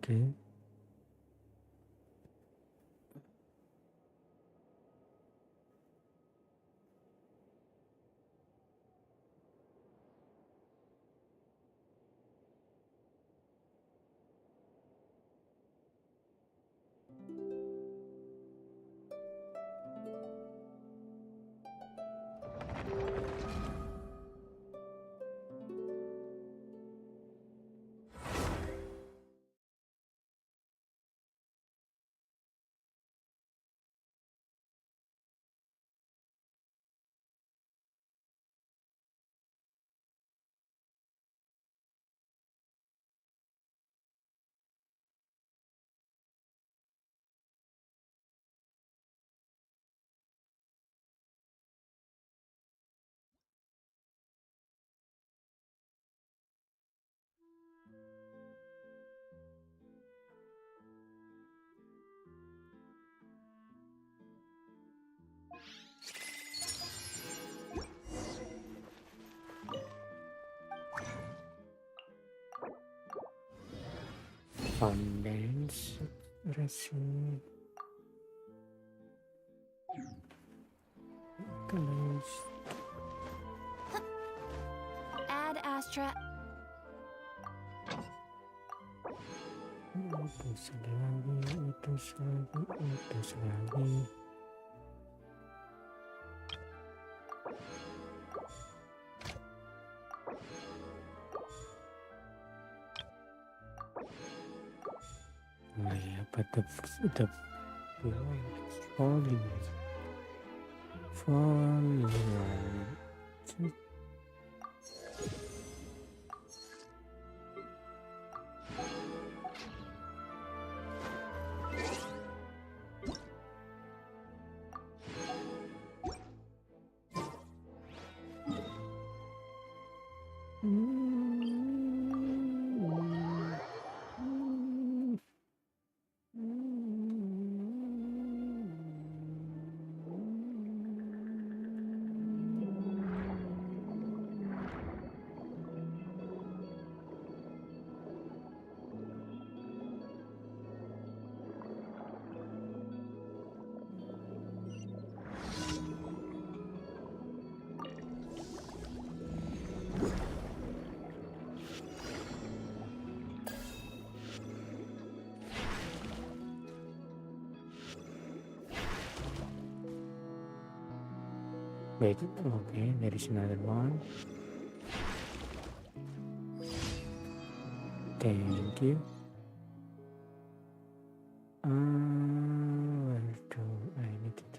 Okay. Condense resin. Condense. Add Astra. Utus lagi, utus lagi, utus lagi. Oh yeah, but the falling, falling. Wait, okay, there is another one. Thank you. Where do I need it?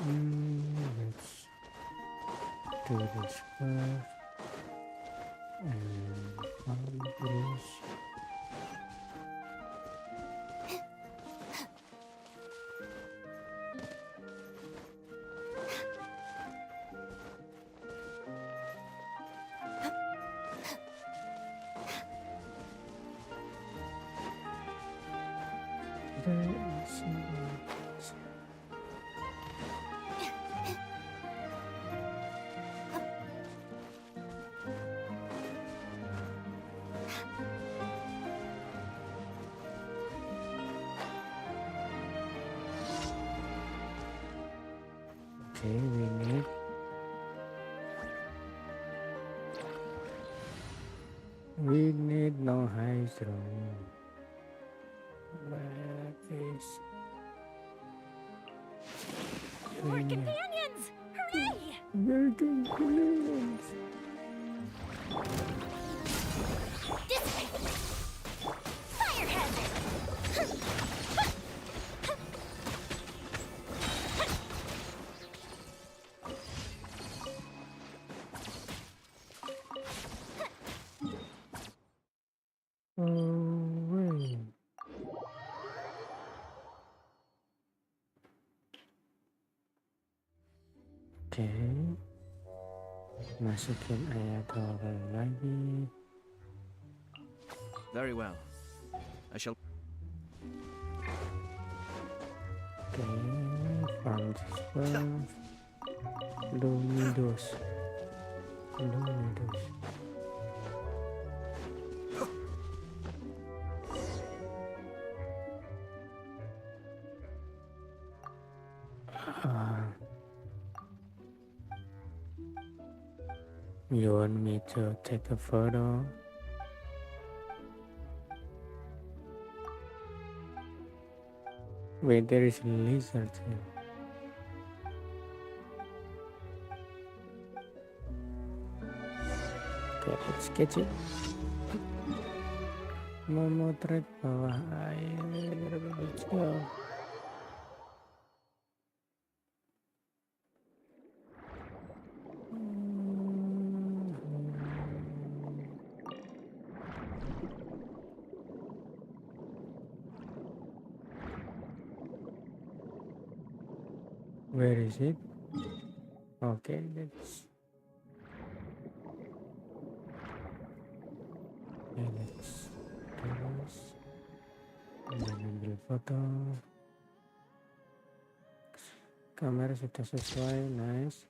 Let's do this first. And find this. Okay, we need no hydro. Where is More companions! Hooray! we're companions? This way! Fire hazard! Oh, wait. Okay. Masukin ayatollah lagi. Very well. I shall. Farm this first. Lumidos. Lumidos. You want me to take a photo? Wait, there is a lizard here. Okay, let's catch it. Memotret bawah air. Let's go. Where is it? Okay, let's do this. And then ambil foto. Kamera sudah sesuai, nice.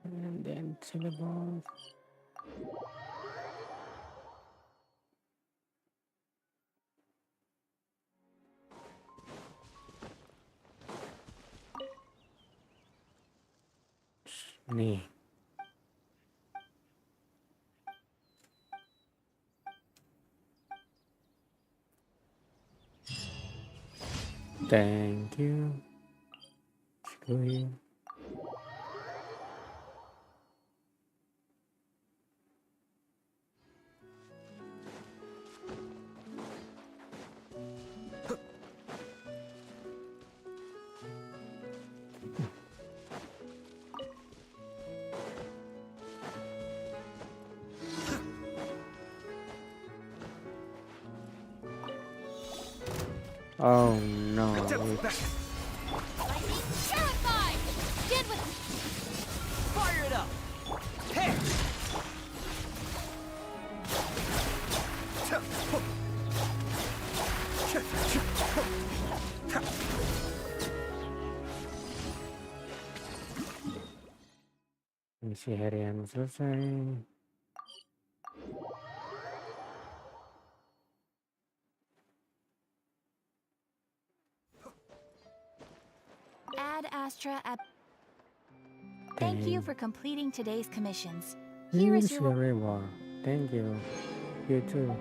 And then syllabus. Nih. Thank you. Screw you. Oh no. Lightning terrified! Get with me! Fire it up! Hey! Misi harian selesai. Ad Astra at... Thank you for completing today's commissions. Here Here's is your your... reward. Thank you. You too.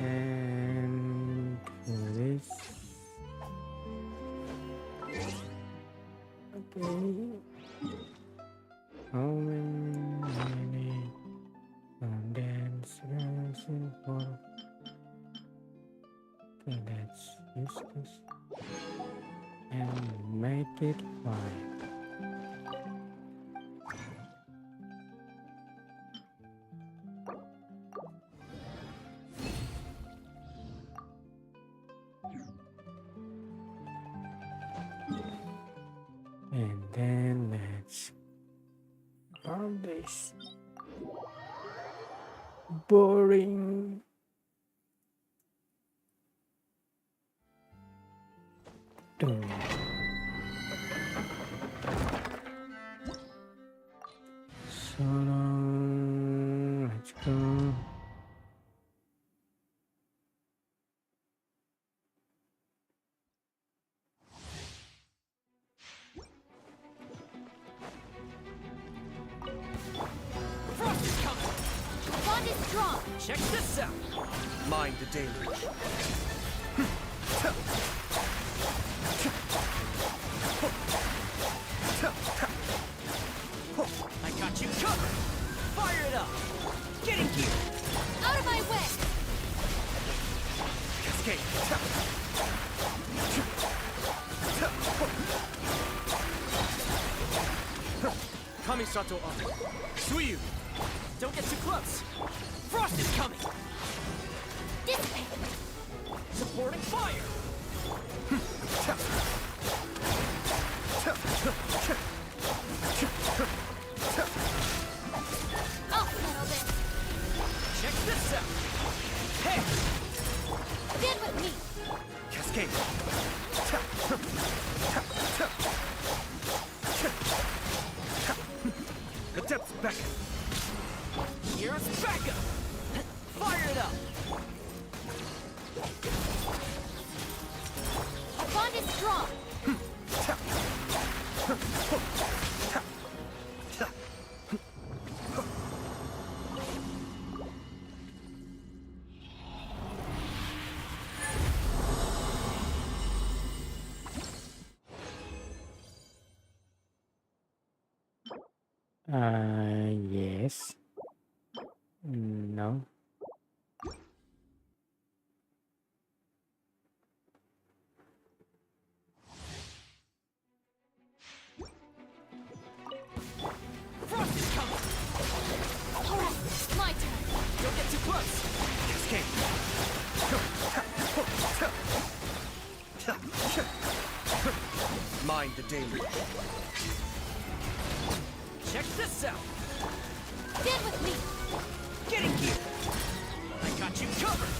And this. Okay. How many condensed for? Okay, let's use this and make it 5. And then let's farm this. Boring. Dun. So long. Let's go. Frost is coming! Bond is strong! Check this out! Mind the deluge. I got you covered! Fire it up! Getting gear! Out of my way! Cascade! Kamisato up! Suiyu! Don't get too close! Frost is coming! Dissipate! Supporting fire! I'll settle this! Check this out! Hey! Stand with me! The depths beckon. Here's backup. Fire it up. Our bond is strong. Yes. No. Frost is coming. All right, my turn. Don't get too close. Escape. Mind the danger. Check this out. Stand with me. Get in here. I got you covered.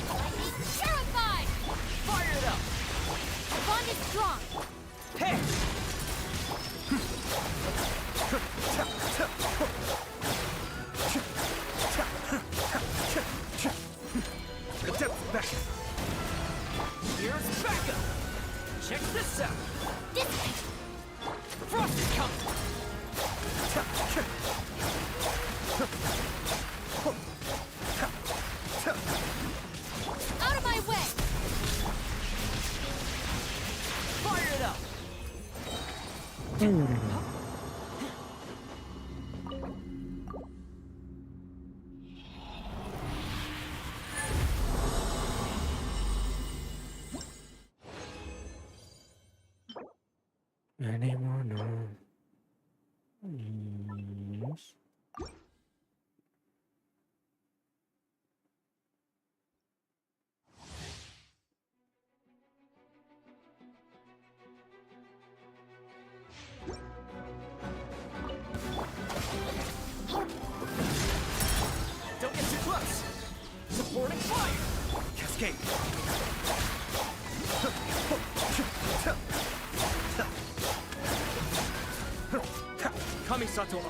Lightning terrified. Fire it up. Our bond is strong. Hey. The depths beckon. Here's backup. Check this out. Dissipate. Frost is coming. Out of my way. Fire it up. Anymore? No. Yes. Don't get too close. Supporting fire. Cascade. Kamisato on.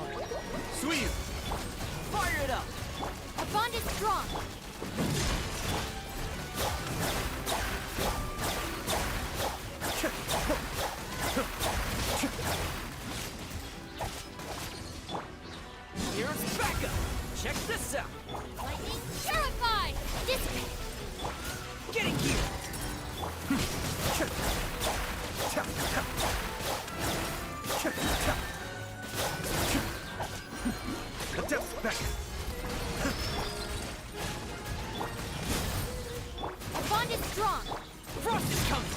Suiyu. Fire it up. Our bond is strong. Here's backup. Check this out. Lightning terrified. Dissipate. Get in here. The depths beckon. Our bond is strong. Frost is coming.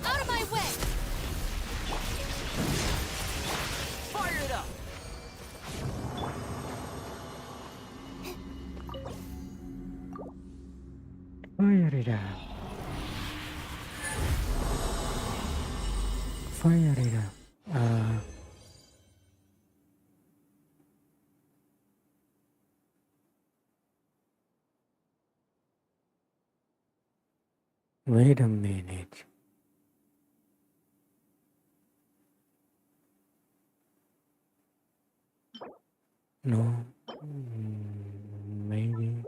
Out of my way. Fire it up. Fire it up. Fire it up. Wait a minute. No. Maybe.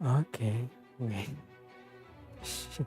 Okay. Wait. Shit.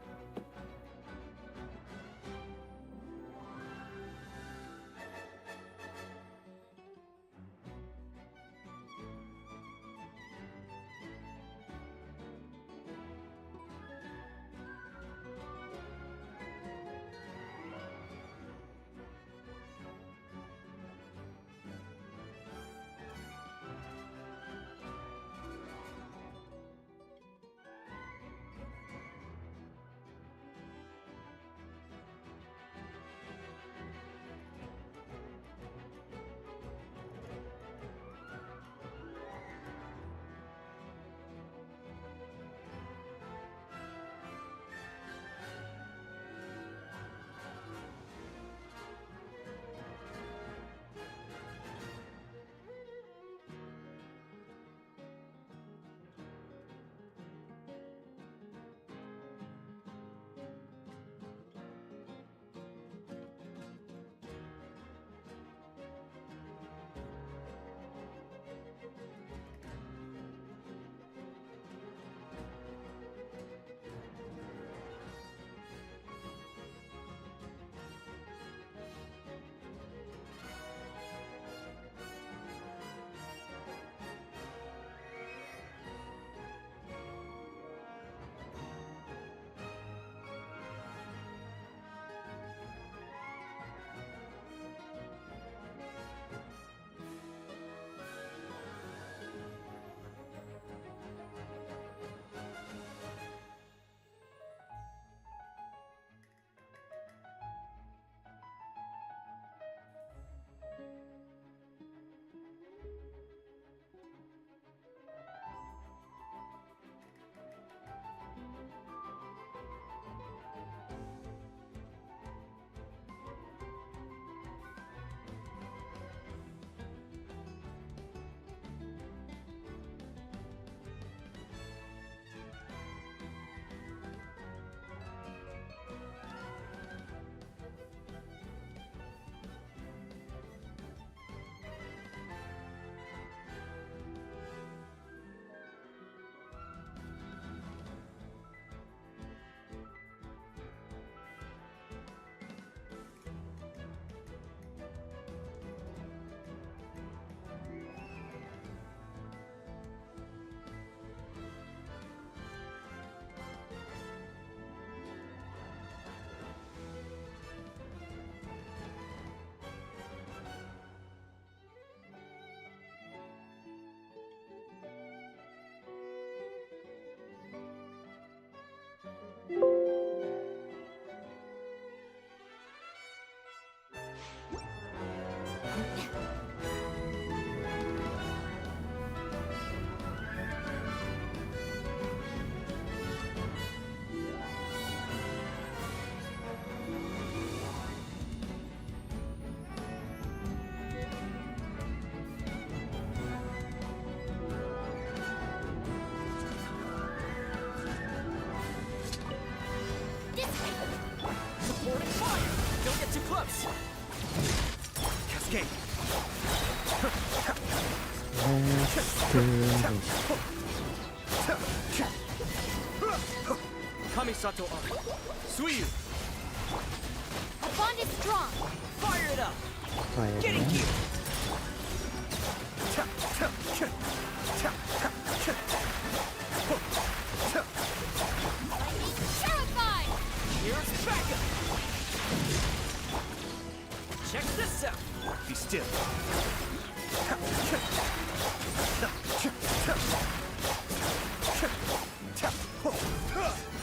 let's do this. Kamisato up. Suiyu. A bond is strong. Fire it up. Fire Getting it gear. Lightning terrified. Here's backup. Check this out. Be still.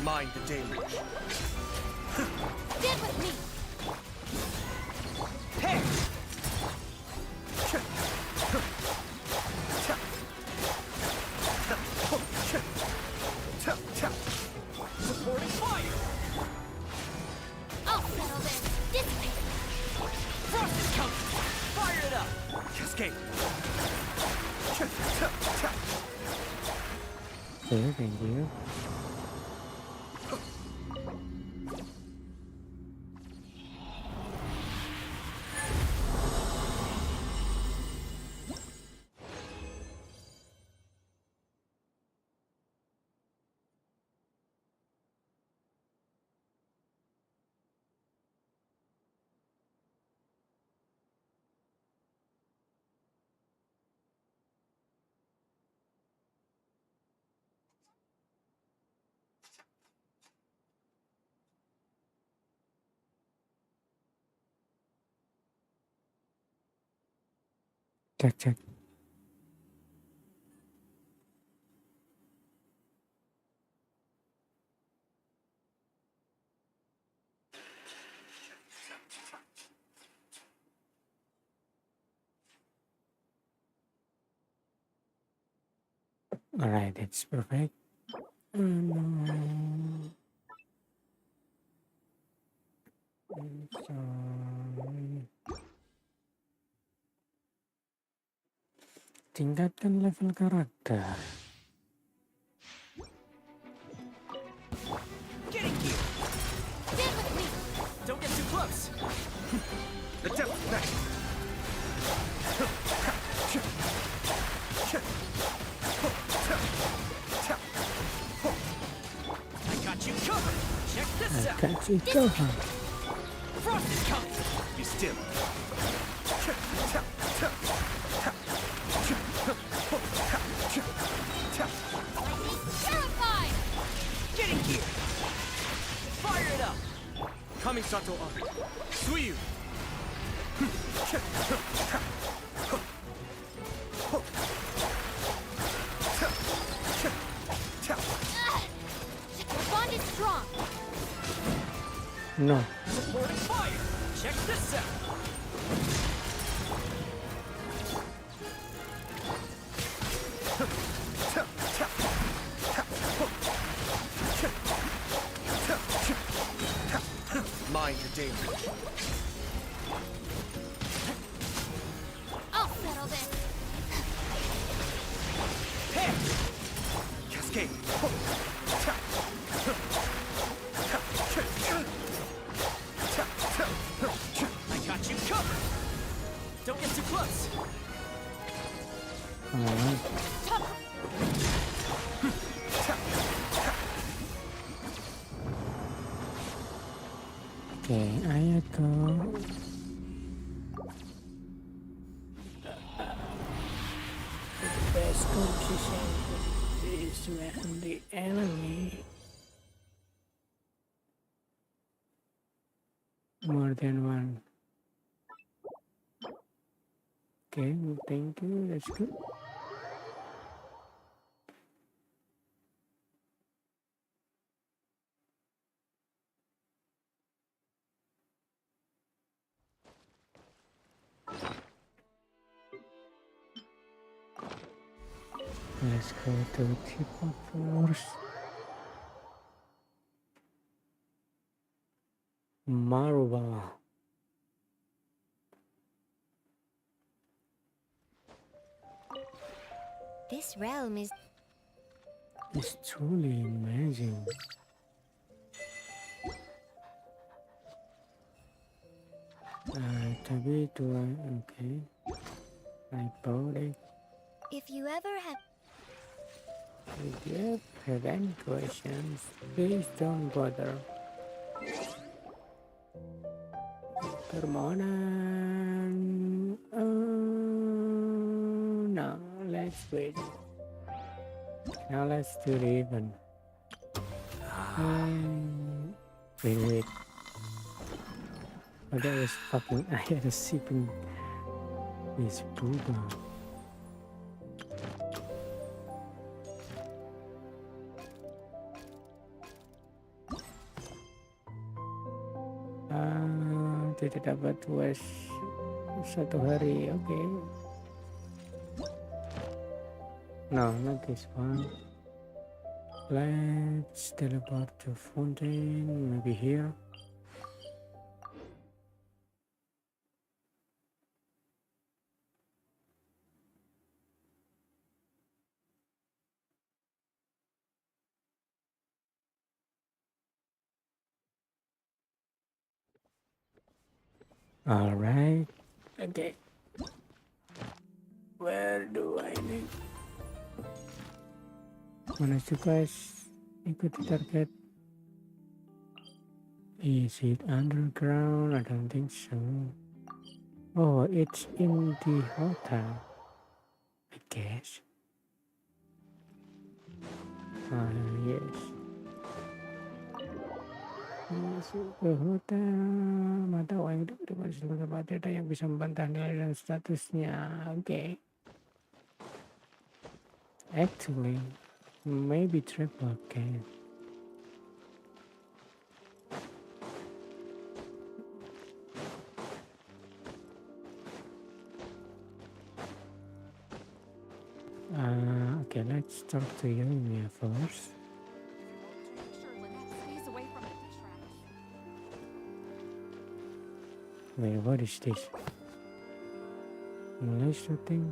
Mind the deluge. Stand with me. Hey! Supporting fire! I'll settle this. Dissipate. Frost is coming! Fire it up! Cascade! Okay, thank you. Check. Alright, it's perfect. Sorry. Tingkatkan level karakter. Getting gear! Stand with me. Don't get too close! The devil's back! I got you covered! Check this I out! got you covered. Frost is coming! Be still! Lightning terrified. Getting gear! Fire it up! Kamisato up! Suiyu! The bond is strong. No. Supporting fire! Check this out! Mind the deluge. I'll settle this. Hey! Cascade! I got you covered! Don't get too close! Alright. Okay, ayo go. The best position is when the enemy more than one. Okay, thank you. That's good. Let's go to tip of force. Maruba. This realm is It's truly amazing. Tapi itu okay. I bought it. If you ever have... If you have any questions, please don't bother. Permohonan. No, let's wait. Now let's do the event. Wait. Oh, that was fucking. I had a sipping this booba. Tidak dapat was 1 hari. Okay. No, not this one. Let's teleport to Fountain, maybe here. All right. Okay. Where do I need? Mana sih guys? Ikuti target. Is it underground? I don't think so. Oh, it's in the hotel, I guess. Yes. Masuk ke hotel. Mata uang hidup dengan seluruh tempat data yang bisa membantah nilai dan statusnya. Okay. Actually, maybe triple can. Okay, let's talk to Yoimiya first. Wait, what is this? Malaysia thing?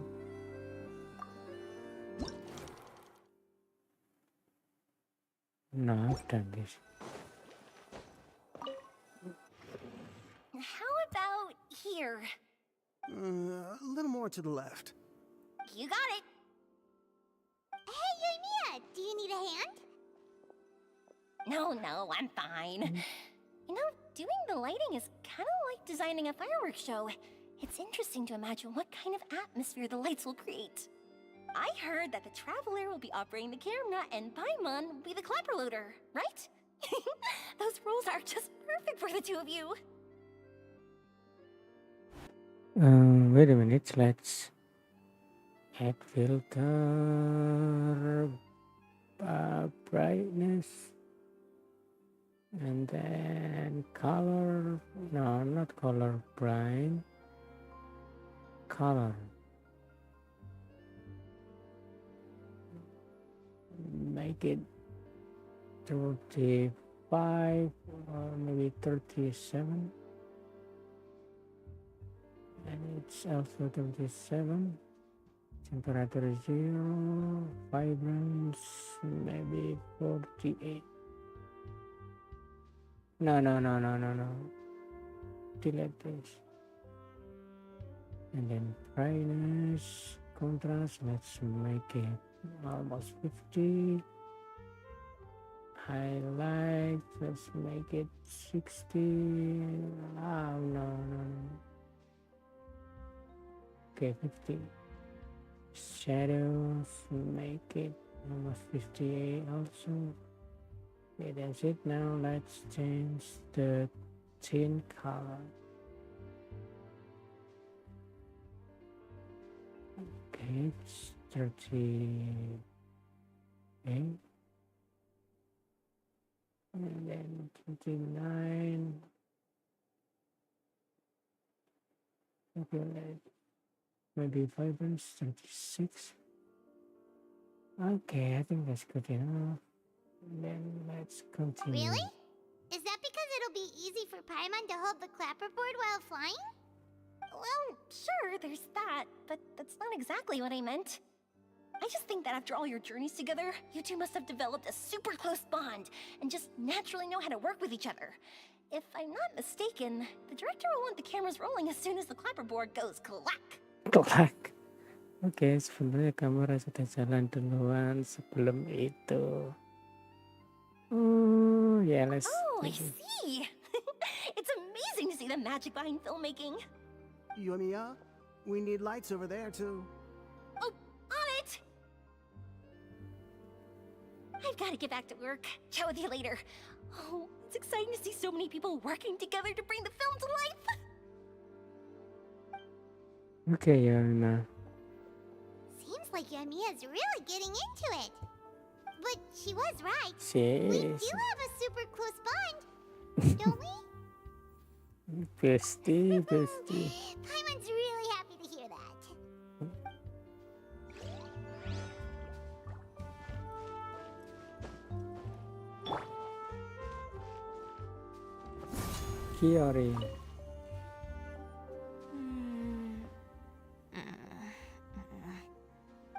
No, I've done this. How about here? A little more to the left. You got it. Hey, Yoimiya, do you need a hand? No, I'm fine. You know, doing the lighting is kind of like designing a fireworks show. It's interesting to imagine what kind of atmosphere the lights will create. I heard that the Traveler will be operating the camera and Paimon will be the clapper loader, right? Those roles are just perfect for the two of you. Wait a minute, let's add filter, brightness, and then color. No, not color, bright. Color. Make it 35 or maybe 37. And it's also 37. Temperature 0. Vibrance maybe 48. No. Delete this. And then brightness, contrast, let's make it almost 50. Highlight, let's make it 60. No. Okay, 50. Shadows, make it almost 58 also. Okay, that's it. Now let's change the tint color. Okay, it's 38. And then 29. Okay, maybe vibrance 36. Okay, I think that's good enough. And then let's continue. Really? Is that because it'll be easy for Paimon to hold the clapperboard while flying? Well, sure, there's that, but that's not exactly what I meant. I just think that after all your journeys together, you two must have developed a super close bond and just naturally know how to work with each other. If I'm not mistaken, the director will want the cameras rolling as soon as the clapperboard goes clack. Clack. Oke, sebenarnya kamu harus sudah jalan duluan sebelum itu. Oh, yeah, let's Oh, do I this. see. It's amazing to see the magic behind filmmaking. Yumiya, we need lights over there too. Oh, on it! I've got to get back to work. Chat with you later. Oh, it's exciting to see so many people working together to bring the film to life. Oke, Yana. Seems like Yamiya's really getting into it. But she was right. We Sis, do have a super close bond, don't we? bestie, bestie. Paimon's really happy to hear that. Kiori.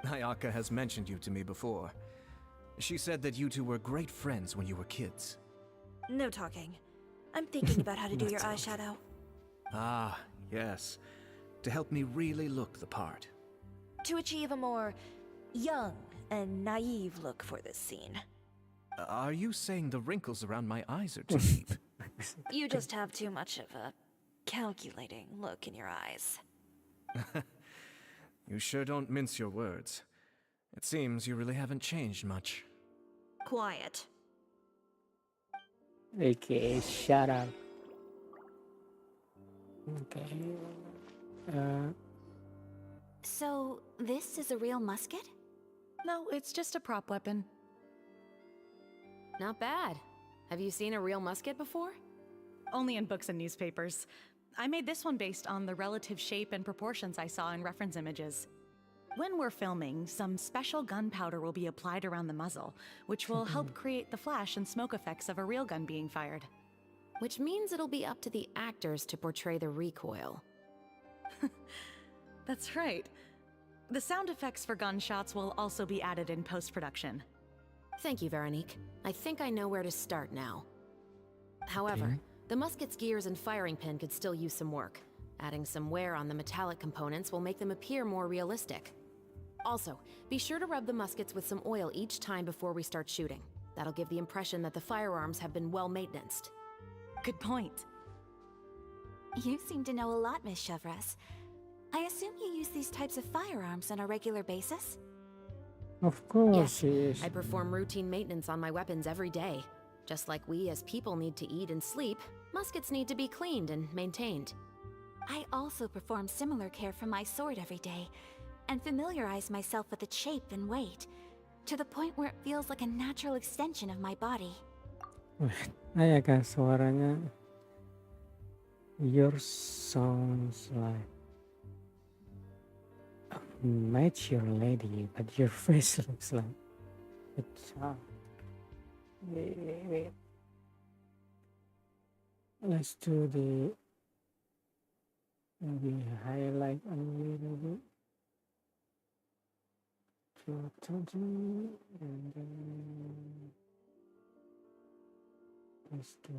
Ayaka has mentioned you to me before. She said that you two were great friends when you were kids. No talking. I'm thinking about how to do your eyeshadow. Ah, yes. To help me really look the part. To achieve a more young and naive look for this scene. Are you saying the wrinkles around my eyes are too deep? You just have too much of a calculating look in your eyes. You sure don't mince your words. It seems you really haven't changed much. Quiet. Okay, shut up. Okay. So, this is a real musket? No, it's just a prop weapon. Not bad. Have you seen a real musket before? Only in books and newspapers. I made this one based on the relative shape and proportions I saw in reference images. When we're filming, some special gunpowder will be applied around the muzzle, which will help create the flash and smoke effects of a real gun being fired. Which means it'll be up to the actors to portray the recoil. That's right. The sound effects for gunshots will also be added in post-production. Thank you, Veronique. I think I know where to start now. However, the musket's gears and firing pin could still use some work. Adding some wear on the metallic components will make them appear more realistic. Also, be sure to rub the muskets with some oil each time before we start shooting. That'll give the impression that the firearms have been well maintained. Good point. You seem to know a lot, Miss Chevres. I assume you use these types of firearms on a regular basis? Of course, Yes, yes. I perform routine maintenance on my weapons every day. Just like we as people need to eat and sleep, muskets need to be cleaned and maintained. I also perform similar care for my sword every day, and familiarize myself with its shape and weight, to the point where it feels like a natural extension of my body. Ayaka, suaranya yours sounds like a mature lady, but your face looks like a child. Wait. Let's do the maybe highlight a little bit. And then let's do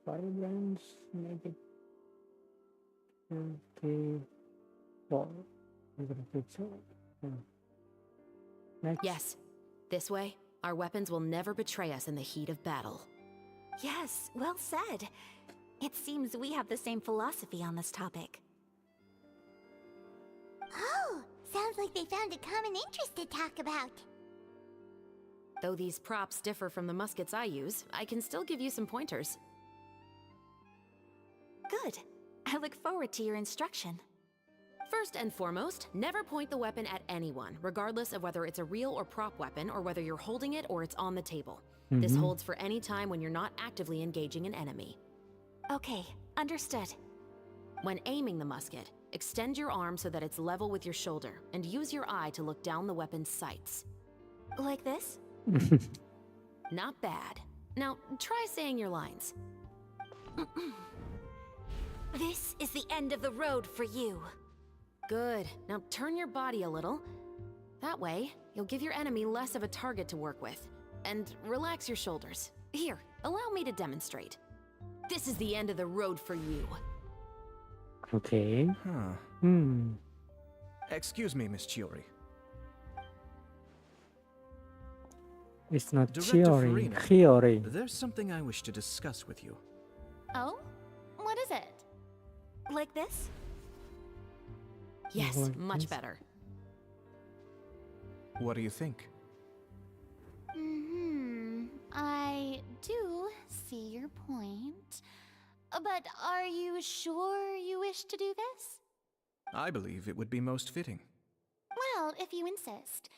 vibrance, make it 54. Next. Yes, this way, our weapons will never betray us in the heat of battle. Yes, well said. It seems we have the same philosophy on this topic. Oh, sounds like they found a common interest to talk about. Though these props differ from the muskets I use, I can still give you some pointers. Good. I look forward to your instruction. First and foremost, never point the weapon at anyone, regardless of whether it's a real or prop weapon or whether you're holding it or it's on the table. This holds for any time when you're not actively engaging an enemy. Okay, understood. When aiming the musket, extend your arm so that it's level with your shoulder, and use your eye to look down the weapon's sights. Like this? Not bad. Now, try saying your lines. This is the end of the road for you. Good. Now turn your body a little. That way, you'll give your enemy less of a target to work with. And relax your shoulders. Here, allow me to demonstrate. This is the end of the road for you. Okay. Huh. Excuse me, Miss Chiori. It's not Director Chiori. Farina, Chiori. there's something I wish to discuss with you. Oh? What is it? Like this? Yes, Like much this? better. What do you think? I do see your point. But are you sure you wish to do this? I believe it would be most fitting. Well, if you insist.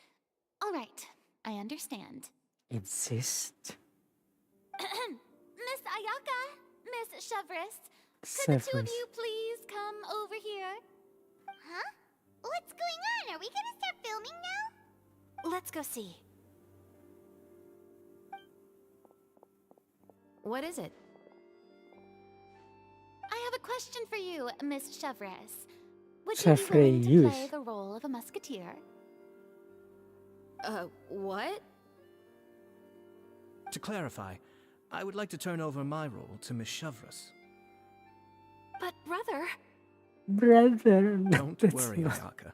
All right, I understand. Insist. Miss Ayaka, Miss Chevris, could the two of you please come over here? Huh? What's going on? Are we gonna start filming now? Let's go see. What is it? I have a question for you, Miss Chevris. Would you be willing to Chevreuse. play the role of a musketeer? What? To clarify, I would like to turn over my role to Miss Chevris. But brother... Brother. Don't that's worry, not- Ayaka.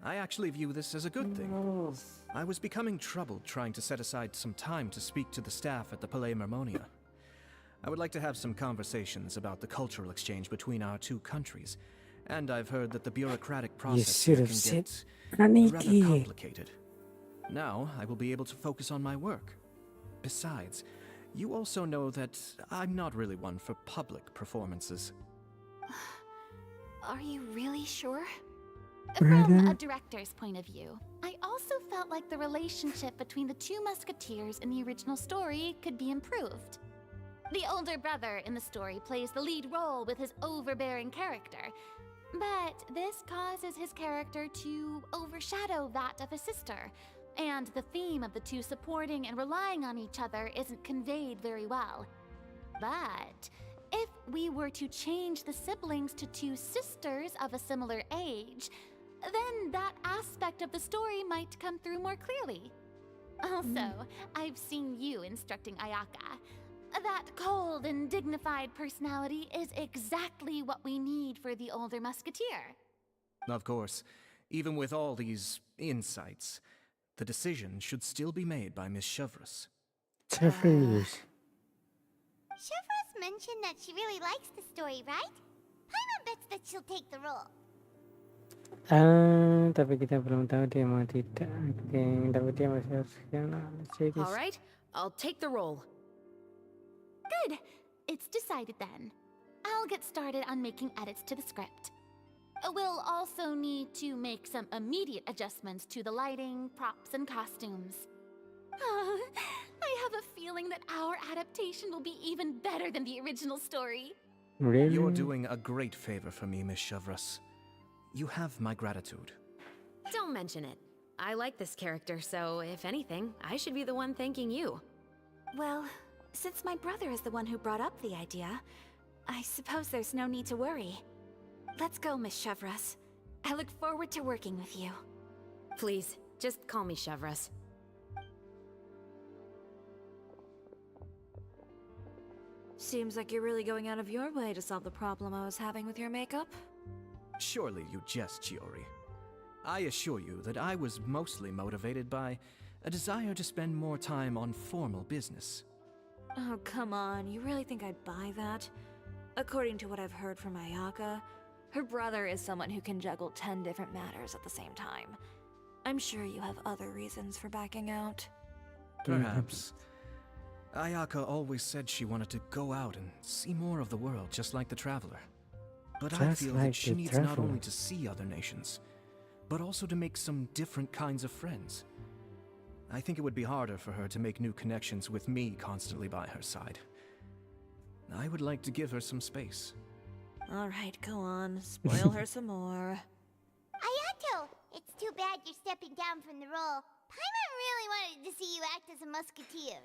I actually view this as a good thing. No. I was becoming troubled trying to set aside some time to speak to the staff at the Palais Mermonia. I would like to have some conversations about the cultural exchange between our two countries, and I've heard that the bureaucratic process should here have can said get rather Aniki. complicated. Now I will be able to focus on my work. Besides, you also know that I'm not really one for public performances. Are you really sure? Brother? From a director's point of view, I also felt like the relationship between the two musketeers in the original story could be improved. The older brother in the story plays the lead role with his overbearing character, but this causes his character to overshadow that of his sister, and the theme of the two supporting and relying on each other isn't conveyed very well. But if we were to change the siblings to two sisters of a similar age, then that aspect of the story might come through more clearly. Also, I've seen you instructing Ayaka. That cold and dignified personality is exactly what we need for the older musketeer. Of course, even with all these insights, the decision should still be made by Miss Chevris. Chevreuse. Chevros mentioned that she really likes the story, right? Paimon bets that she'll take the role. Tapi kita belum tahu dia mau tidak. Oke, tapi dia masih harus series. All right, I'll take the role. Good. It's decided then. I'll get started on making edits to the script. We'll also need to make some immediate adjustments to the lighting, props, and costumes. I have a feeling that our adaptation will be even better than the original story. Really? You're doing a great favor for me, Miss Chevris. You have my gratitude. Don't mention it. I like this character, so if anything, I should be the one thanking you. Well, since my brother is the one who brought up the idea, I suppose there's no need to worry. Let's go, Miss Chevros. I look forward to working with you. Please, just call me Chevris. Seems like you're really going out of your way to solve the problem I was having with your makeup. Surely you jest, Chiori. I assure you that I was mostly motivated by a desire to spend more time on formal business. Oh, come on. You really think I'd buy that? According to what I've heard from Ayaka, her brother is someone who can juggle 10 different matters at the same time. I'm sure you have other reasons for backing out. Perhaps. Ayaka always said she wanted to go out and see more of the world, just like the Traveler. But I Just feel like that she the needs not Traveler. only to see other nations, but also to make some different kinds of friends. I think it would be harder for her to make new connections with me constantly by her side. I would like to give her some space. All right, go on. Spoil her some more. Ayato, it's too bad you're stepping down from the role. Paimon really wanted to see you act as a musketeer.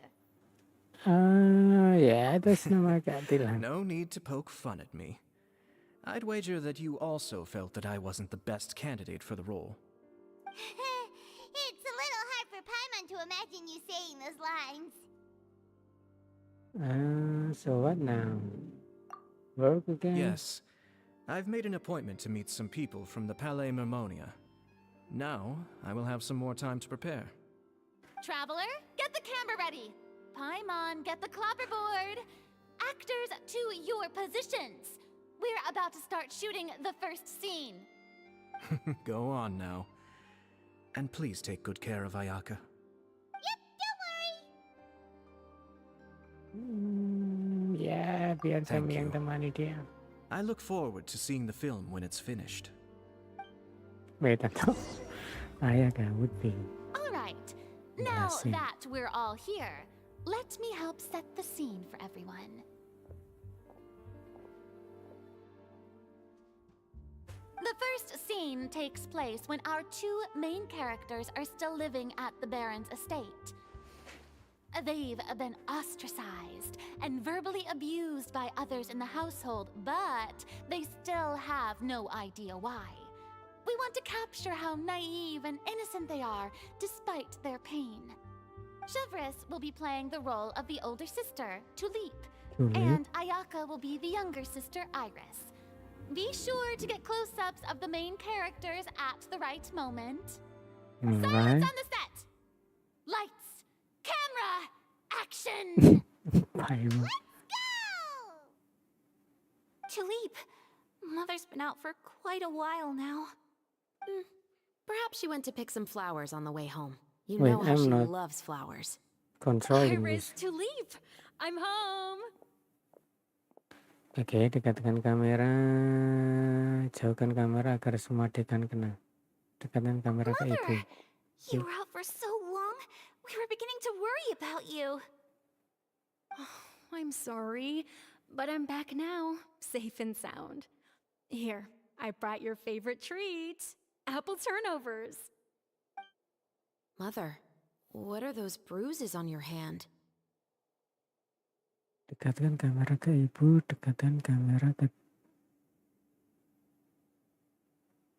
Ya, atas nama keadilan. No need to poke fun at me. I'd wager that you also felt that I wasn't the best candidate for the role. It's a little hard for Paimon to imagine you saying those lines. So what now? Work again? Yes, I've made an appointment to meet some people from the Palais Mermonia. Now, I will have some more time to prepare. Traveler, get the camera ready. Paimon, get the clapperboard. Actors, to your positions. We're about to start shooting the first scene. Go on now. And please take good care of Ayaka. Yep, don't worry. Ya, biar Thank kami yang you. temani dia. I look forward to seeing the film when it's finished. Wait, atau Ayaka would be. All right. Now Blessing. that we're all here, let me help set the scene for everyone. The first scene takes place when our two main characters are still living at the Baron's estate. They've been ostracized and verbally abused by others in the household, but they still have no idea why. We want to capture how naive and innocent they are, despite their pain. Chevres will be playing the role of the older sister, Tulip, and Ayaka will be the younger sister, Iris. Be sure to get close-ups of the main characters at the right moment. Silence Alright. on the set! Lights, camera, action! Paimon. Go! Tulip, Mother's been out for quite a while now. Perhaps she went to pick some flowers on the way home. You Wait, know how I'm she not- loves flowers. Controlling Iris, this. Tulip, I'm home. Oke, dekatkan kamera, jauhkan kamera agar semua adegan kena. Dekatkan kamera ke ibu. Mother, you were out for so long. We were beginning to worry about you. I'm sorry, but I'm back now, safe and sound. Here, I brought your favorite treat, apple turnovers. Mother, what are those bruises on your hand? Dekatkan kamera ke ibu, dekatkan kamera ke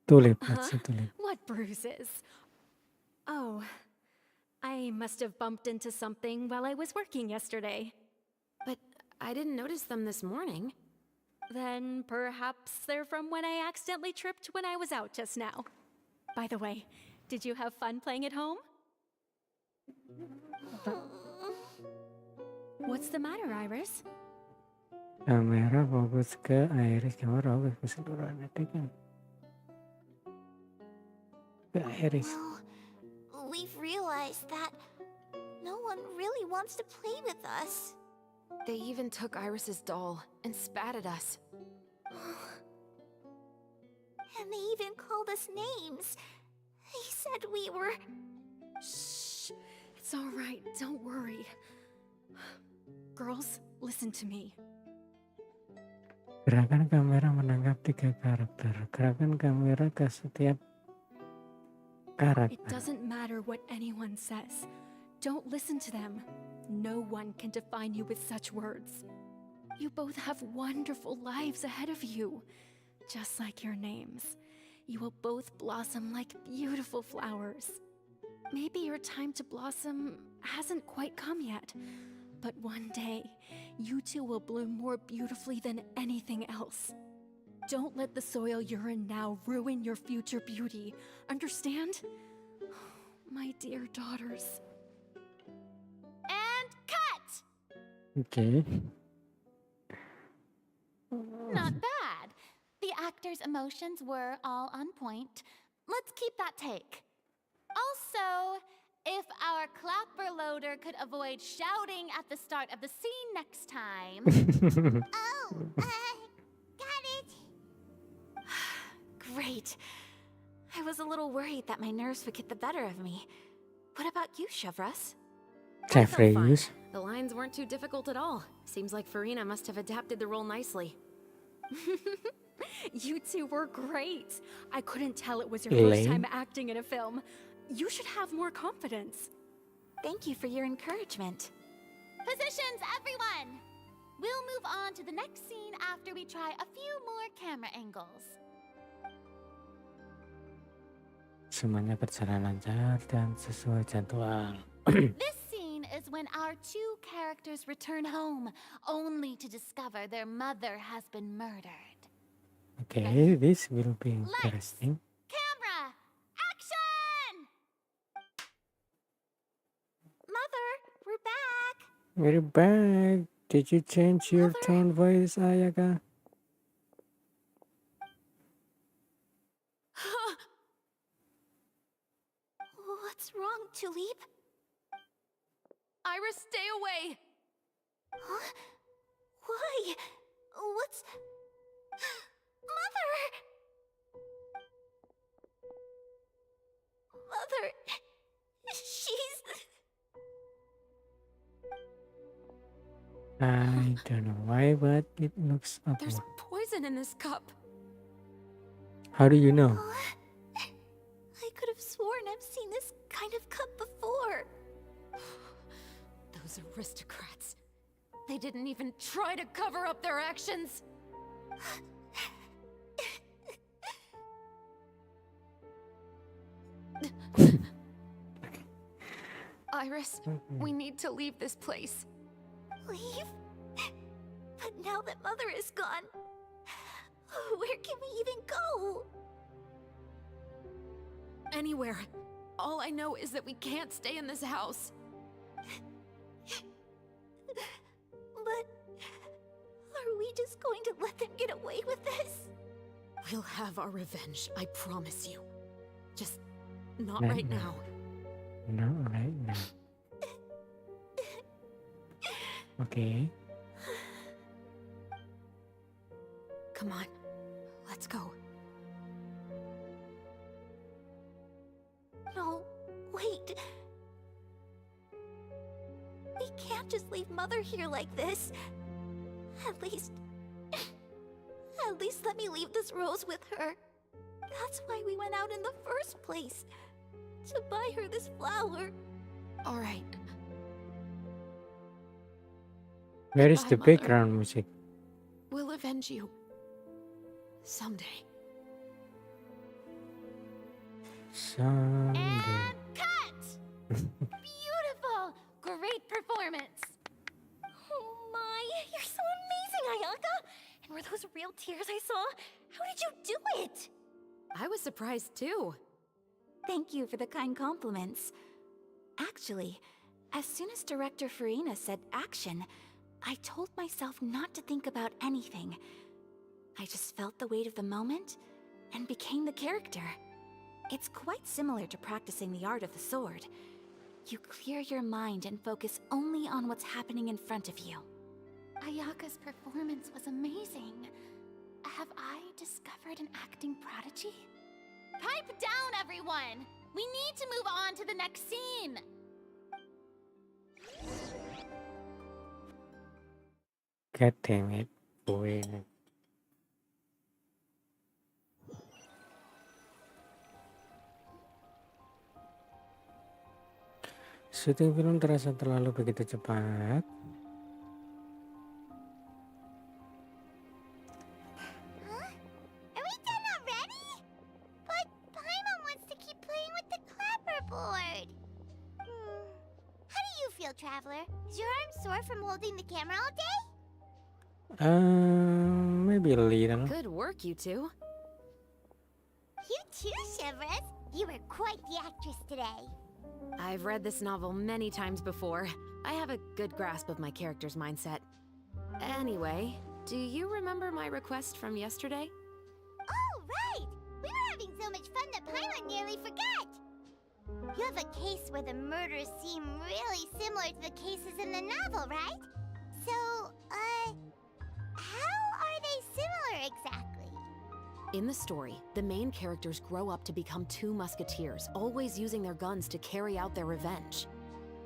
Tulip, let's say Tulip. What bruises? Oh, I must have bumped into something while I was working yesterday. But I didn't notice them this morning. Then perhaps they're from when I accidentally tripped when I was out just now. By the way, did you have fun playing at home? What's the matter, Iris? Kamera fokus ke Iris, kamera fokus ke seluruhan adegan. Ke Iris. Well, we've realized that no one really wants to play with us. They even took Iris's doll and spat at us. And they even called us names. They said we were... Shh. It's all right. Don't worry. Girls, listen to me. Gerakan kamera menangkap 3 karakter. Gerakan kamera ke setiap It karakter. doesn't matter what anyone says. Don't listen to them. No one can define you with such words. You both have wonderful lives ahead of you. Just like your names. You will both blossom like beautiful flowers. Maybe your time to blossom hasn't quite come yet. But one day, you two will bloom more beautifully than anything else. Don't let the soil you're in now ruin your future beauty. Understand? My dear daughters. And cut! Oke. Not bad. The actors' emotions were all on point. Let's keep that take. Also, if our clapper loader could avoid shouting at the start of the scene next time. Oh, got it. Great. I was a little worried that my nerves would get the better of me. What about you, Chevres? I felt fine. Jeffreys. The lines weren't too difficult at all. Seems like Farina must have adapted the role nicely. You two were great. I couldn't tell it was your Elaine? first time acting in a film. You should have more confidence. Thank you for your encouragement. Positions, everyone! We'll move on to the next scene after we try a few more camera angles. Semuanya berjalan lancar dan sesuai jadwal. This scene is when our two characters return home, only to discover their mother has been murdered. Oke, this will be interesting. Camera, action! We're back. Did you change your Mother? tone voice, Ayaka? What's wrong, Tulip? Iris, stay away! Huh? Why? What's... Mother! Mother... She's... I don't know why, but it looks There's awful. poison in this cup. How do you know? I could have sworn I've seen this kind of cup before. Those aristocrats. They didn't even try to cover up their actions. Iris, we need to leave this place. Leave? But now that Mother is gone, where can we even go? Anywhere. All I know is that we can't stay in this house. But are we just going to let them get away with this? We'll have our revenge, I promise you. Just not Right right now. now. Not right now. Okay. Come on, let's go. No, wait. We can't just leave Mother here like this. At least let me leave this rose with her. That's why we went out in the first place. To buy her this flower. All right. Where is Goodbye, the Mother. background music? We'll avenge you. Someday. Someday. And cut! Beautiful! Great performance! Oh my, you're so amazing, Ayaka! And were those real tears I saw? How did you do it? I was surprised too. Thank you for the kind compliments. Actually, as soon as Director Farina said action, I told myself not to think about anything. I just felt the weight of the moment and became the character. It's quite similar to practicing the art of the sword. You clear your mind and focus only on what's happening in front of you. Ayaka's performance was amazing. Have I discovered an acting prodigy? Pipe down, everyone! We need to move on to the next scene! God damn it, boy. Syuting film terasa terlalu begitu cepat. Huh? Are we done already? But Paimon wants to keep playing with the clapperboard. How do you feel, Traveler? Is your arm sore from holding the camera all day? Maybe a little. Good work, you two. You too, Shivers. You were quite the actress today. I've read this novel many times before. I have a good grasp of my character's mindset. Anyway, do you remember my request from yesterday? Oh, right! We were having so much fun that Paimon nearly forgot! You have a case where the murders seem really similar to the cases in the novel, right? So, how are they similar exactly? In the story, the main characters grow up to become two musketeers, always using their guns to carry out their revenge.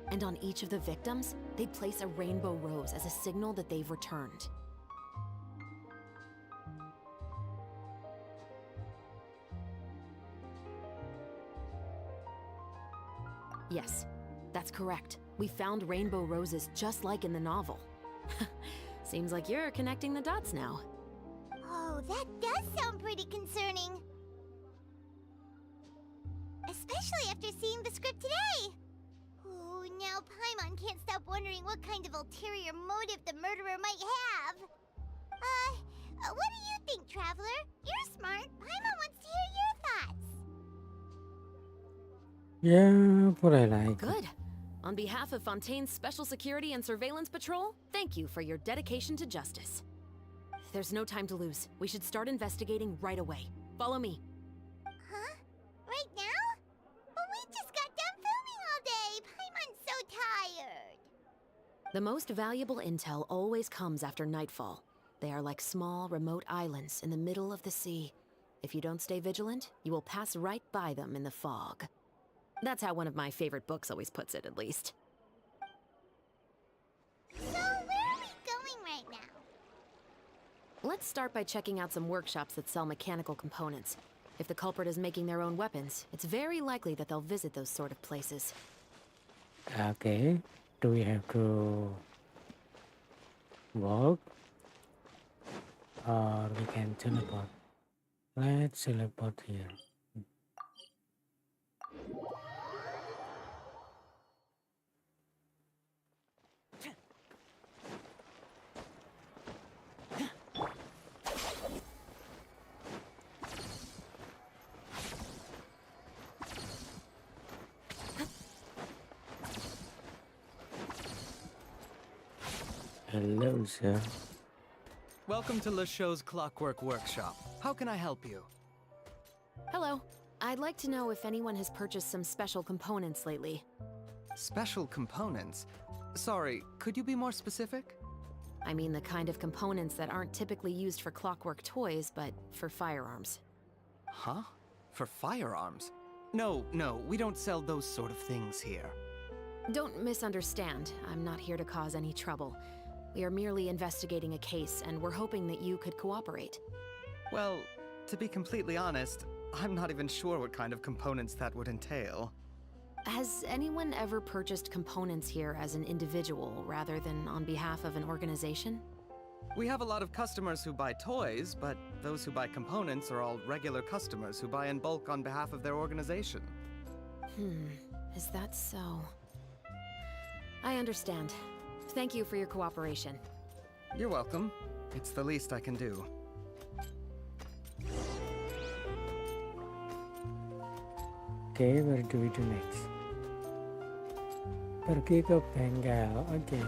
And on each of the victims, they place a rainbow rose as a signal that they've returned. Yes, that's correct. We found rainbow roses just like in the novel. Seems like you're connecting the dots now. Oh, that does sound pretty concerning. Especially after seeing the script today. Oh, now Paimon can't stop wondering what kind of ulterior motive the murderer might have. What do you think, Traveler? You're smart. Paimon wants to hear your thoughts. Yeah, boleh lah ikut. Good. On behalf of Fontaine's Special Security and Surveillance Patrol, thank you for your dedication to justice. There's no time to lose. We should start investigating right away. Follow me. Huh? Right now? But we just got done filming all day! Paimon's so tired! The most valuable intel always comes after nightfall. They are like small, remote islands in the middle of the sea. If you don't stay vigilant, you will pass right by them in the fog. That's how one of my favorite books always puts it, at least. So, where are we going right now? Let's start by checking out some workshops that sell mechanical components. If the culprit is making their own weapons, it's very likely that they'll visit those sort of places. Okay, do we have to walk or we can teleport? Let's teleport here. Hello, sir. Welcome to LeChaux's Clockwork Workshop. How can I help you? Hello. I'd like to know if anyone has purchased some special components lately. Special components? Sorry, could you be more specific? I mean the kind of components that aren't typically used for clockwork toys, but for firearms. Huh? For firearms? No, we don't sell those sort of things here. Don't misunderstand. I'm not here to cause any trouble. We are merely investigating a case, and we're hoping that you could cooperate. Well, to be completely honest, I'm not even sure what kind of components that would entail. Has anyone ever purchased components here as an individual rather than on behalf of an organization? We have a lot of customers who buy toys, but those who buy components are all regular customers who buy in bulk on behalf of their organization. Is that so? I understand. Thank you for your cooperation. You're welcome. It's the least I can do. Okay, where do we do next? Pergi ke bengkel, oke.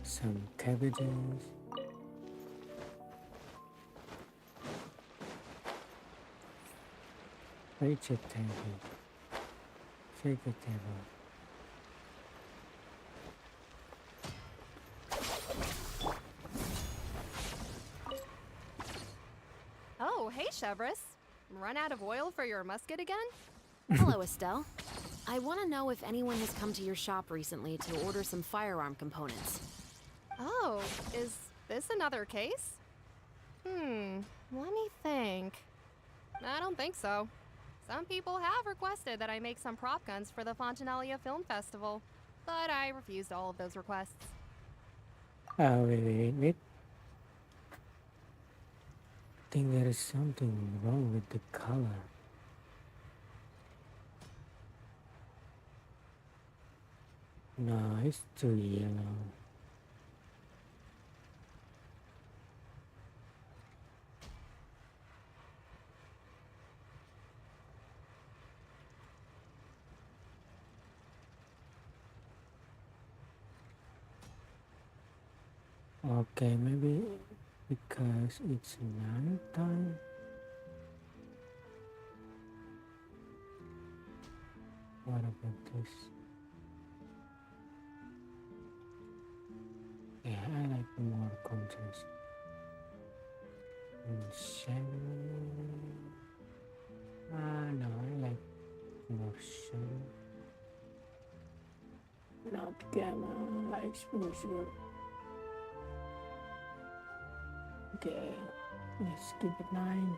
Some cabbages. Vegetable. Vegetable. Oh, hey, Chevris. Run out of oil for your musket again? Hello, Estelle. I want to know if anyone has come to your shop recently to order some firearm components. Oh, is this another case? Let me think. I don't think so. Some people have requested that I make some prop guns for the Fontanalia Film Festival, but I refused all of those requests. Wait. I think there is something wrong with the color. No, it's too yellow. Okay, maybe because it's night time. What about this? Yeah, I like more contrast. And shadow. No, I like more shadow. Not gamma exposure. Okay, let's keep it 9.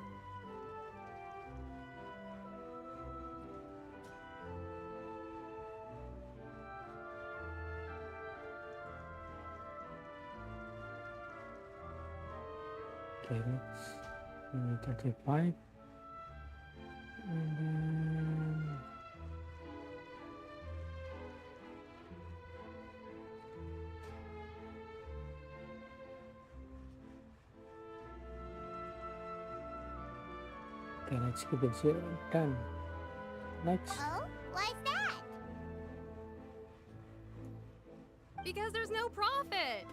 Okay, that's 35. And then Okay, let's keep it 0. Done. Next. Oh, why's that? Because there's no profit.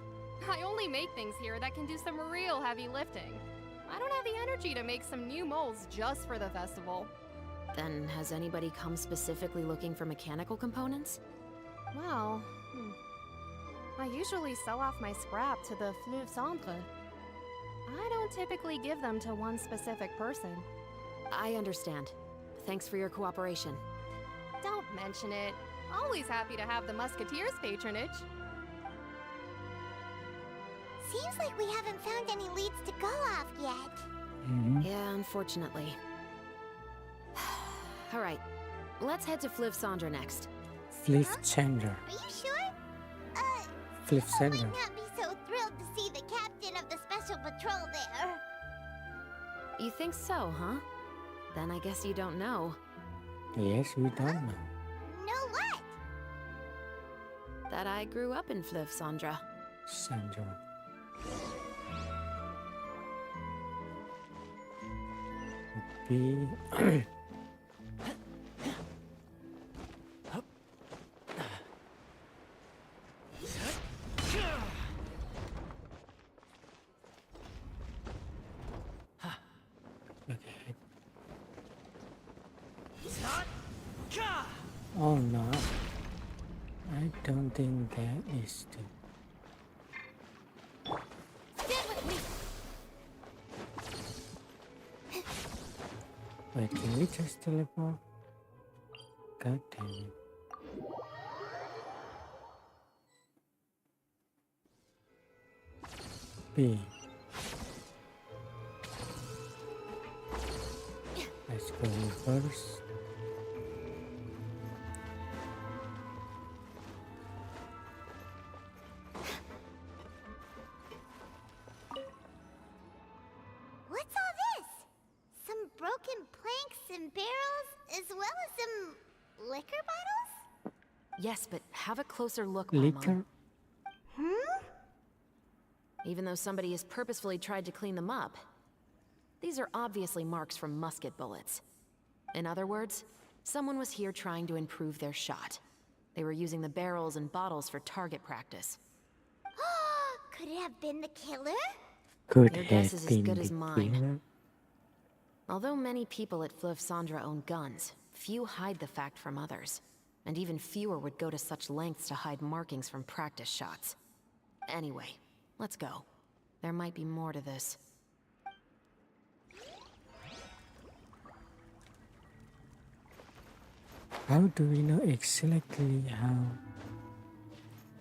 I only make things here that can do some real heavy lifting. I don't have the energy to make some new molds just for the festival. Then, has anybody come specifically looking for mechanical components? Well, I usually sell off my scrap to the Fleuve Centre. I don't typically give them to one specific person. I understand. Thanks for your cooperation. Don't mention it. Always happy to have the Musketeers' patronage. Seems like we haven't found any leads to go off yet. Yeah, unfortunately. Alright, let's head to Fleuve Centre next. Flip Chandra. Are you sure? Flip Someone Chandra. might not be so thrilled to see the captain of the special patrol there. You think so, huh? Then I guess you don't know Yes, we don't know. No what? that I grew up in Fleuve Centre. Sandra. B. Okay. Oh no. I don't think that is the. Wait, can we just teleport? God damn it. B. Let's go first. What's all this? Some broken planks and barrels, as well as some liquor bottles? Yes, but have a closer look, Mama. Liquor? Even though somebody has purposefully tried to clean them up, these are obviously marks from musket bullets. In other words, someone was here trying to improve their shot. They were using the barrels and bottles for target practice. Could it have been the killer? Could Your have guess is as been good the as mine. killer. Although many people at Fleuve Centre own guns, few hide the fact from others. And even fewer would go to such lengths to hide markings from practice shots. Anyway, let's go. There might be more to this. How do we know exactly how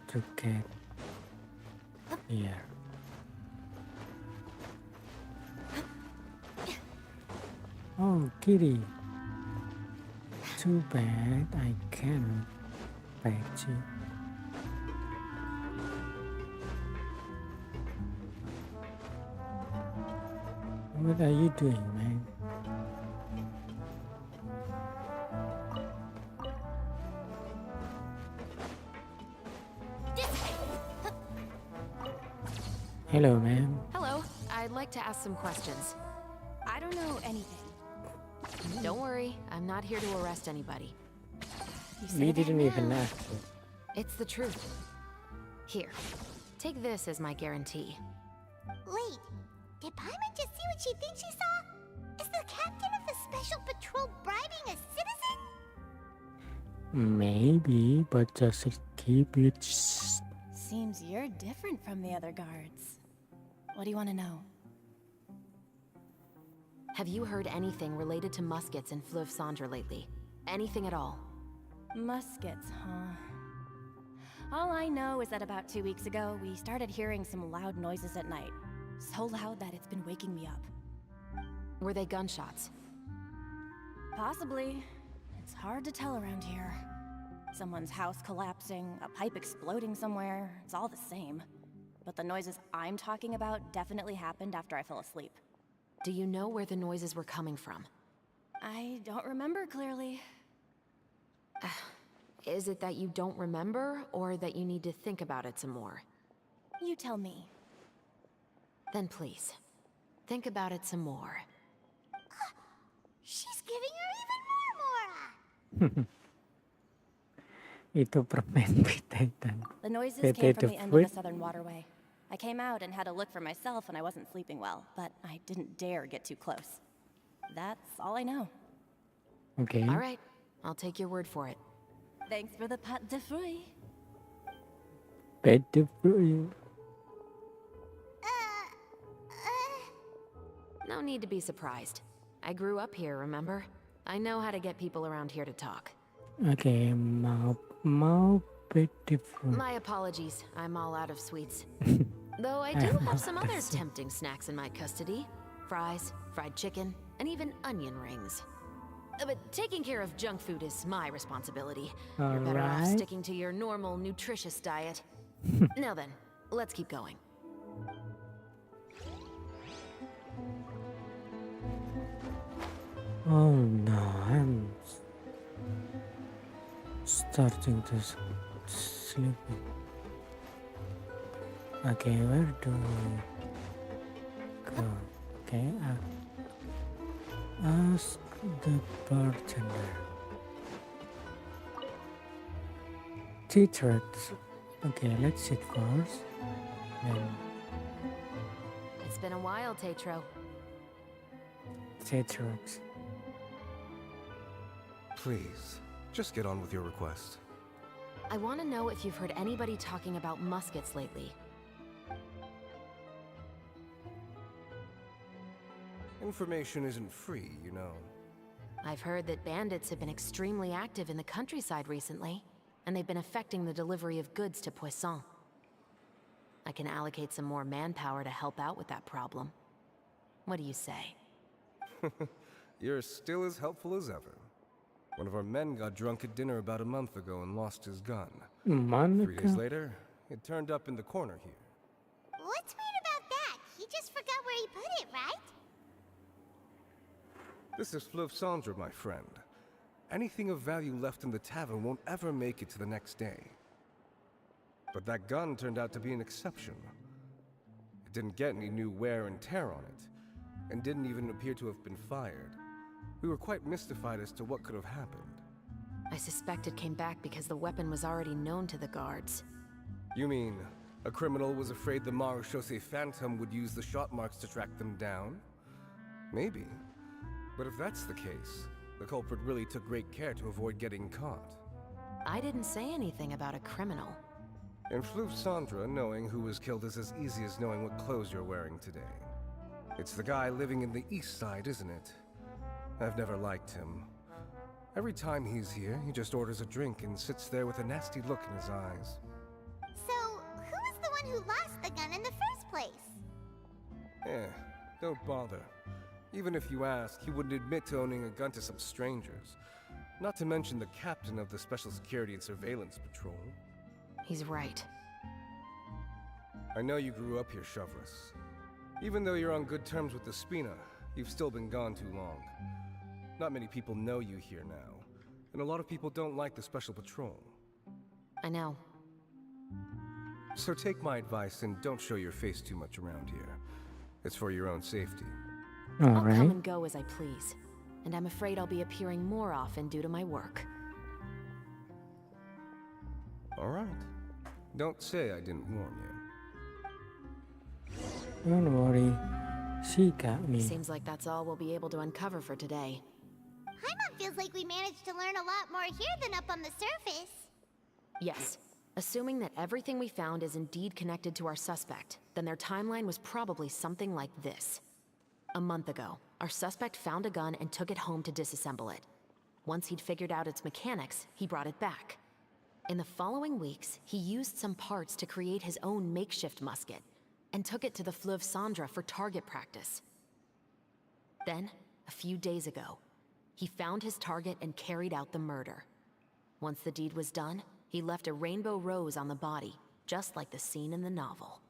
to get here? Oh, kitty. Too bad I cannot fetch you. What are you doing, man? Hello, ma'am. Hello, I'd like to ask some questions. I don't know anything. Don't worry, I'm not here to arrest anybody. You say We that didn't even now. ask you. It's the truth. Here, take this as my guarantee. Wait, did Paimon just see what she thinks she saw? Is the captain of the special patrol bribing a citizen? Maybe, but just keep it. Seems you're different from the other guards. What do you want to know? Have you heard anything related to muskets in Fleuve Centre lately? Anything at all? Muskets, huh? All I know is that about 2 weeks ago, we started hearing some loud noises at night. So loud that it's been waking me up. Were they gunshots? Possibly. It's hard to tell around here. Someone's house collapsing, a pipe exploding somewhere, it's all the same. But the noises I'm talking about definitely happened after I fell asleep. Do you know where the noises were coming from? I don't remember clearly. Is it that you don't remember, or that you need to think about it some more? You tell me. Then please, think about it some more. She's giving her even more Mora. Itu permen pitaitan. The noises Pete came from the the end of the fruit. southern waterway. I came out and had a look for myself when I wasn't sleeping well, but I didn't dare get too close. That's all I know. Okay. All right, I'll take your word for it. Thanks for the pat de fruit. Pet the fruit. No need to be surprised. I grew up here, remember? I know how to get people around here to talk. Okay, mau pet the fruit. My apologies, I'm all out of sweets. Though I do have some other tempting snacks in my custody. Fries, fried chicken, and even onion rings. But taking care of junk food is my responsibility. You're better off Alright. sticking to your normal, nutritious diet. Now then, let's keep going. Oh no, I'm starting to sleep. Okay, where do we go? Okay, ask the bartender. Tea trucks. Okay, let's sit first. Then It's been a while, Tetro. tea trucks. Please, just get on with your request. I want to know if you've heard anybody talking about muskets lately. Information isn't free, you know. I've heard that bandits have been extremely active in the countryside recently, and they've been affecting the delivery of goods to Poisson. I can allocate some more manpower to help out with that problem. What do you say? You're still as helpful as ever. One of our men got drunk at dinner about a month ago and lost his gun. 3 days Monica. later, it turned up in the corner here. What's weird about that? He just forgot where he put it, right? This is Fleuve Cendre, my friend. Anything of value left in the tavern won't ever make it to the next day. But that gun turned out to be an exception. It didn't get any new wear and tear on it, and didn't even appear to have been fired. We were quite mystified as to what could have happened. I suspect it came back because the weapon was already known to the guards. You mean, a criminal was afraid the Marechaussee Phantom would use the shot marks to track them down? Maybe. But if that's the case, the culprit really took great care to avoid getting caught. I didn't say anything about a criminal. In Fleuve Cendre, knowing who was killed is as easy as knowing what clothes you're wearing today. It's the guy living in the east side, isn't it? I've never liked him. Every time he's here, he just orders a drink and sits there with a nasty look in his eyes. So, who was the one who lost the gun in the first place? Don't bother. Even if you ask, he wouldn't admit to owning a gun to some strangers. Not to mention the captain of the Special Security and Surveillance Patrol. He's right. I know you grew up here, Chevreuse. Even though you're on good terms with the Spina, you've still been gone too long. Not many people know you here now, and a lot of people don't like the Special Patrol. I know. So take my advice and don't show your face too much around here. It's for your own safety. I'll come Alright. and go as I please, and I'm afraid I'll be appearing more often due to my work. All right. Don't say I didn't warn you. Don't worry. She got me. Seems like that's all we'll be able to uncover for today. Paimon feels like we managed to learn a lot more here than up on the surface. Yes. Assuming that everything we found is indeed connected to our suspect, then their timeline was probably something like this. A month ago, our suspect found a gun and took it home to disassemble it. Once he'd figured out its mechanics, he brought it back. In the following weeks, he used some parts to create his own makeshift musket, and took it to the Fleuve Cendre for target practice. Then, a few days ago, he found his target and carried out the murder. Once the deed was done, he left a rainbow rose on the body, just like the scene in the novel.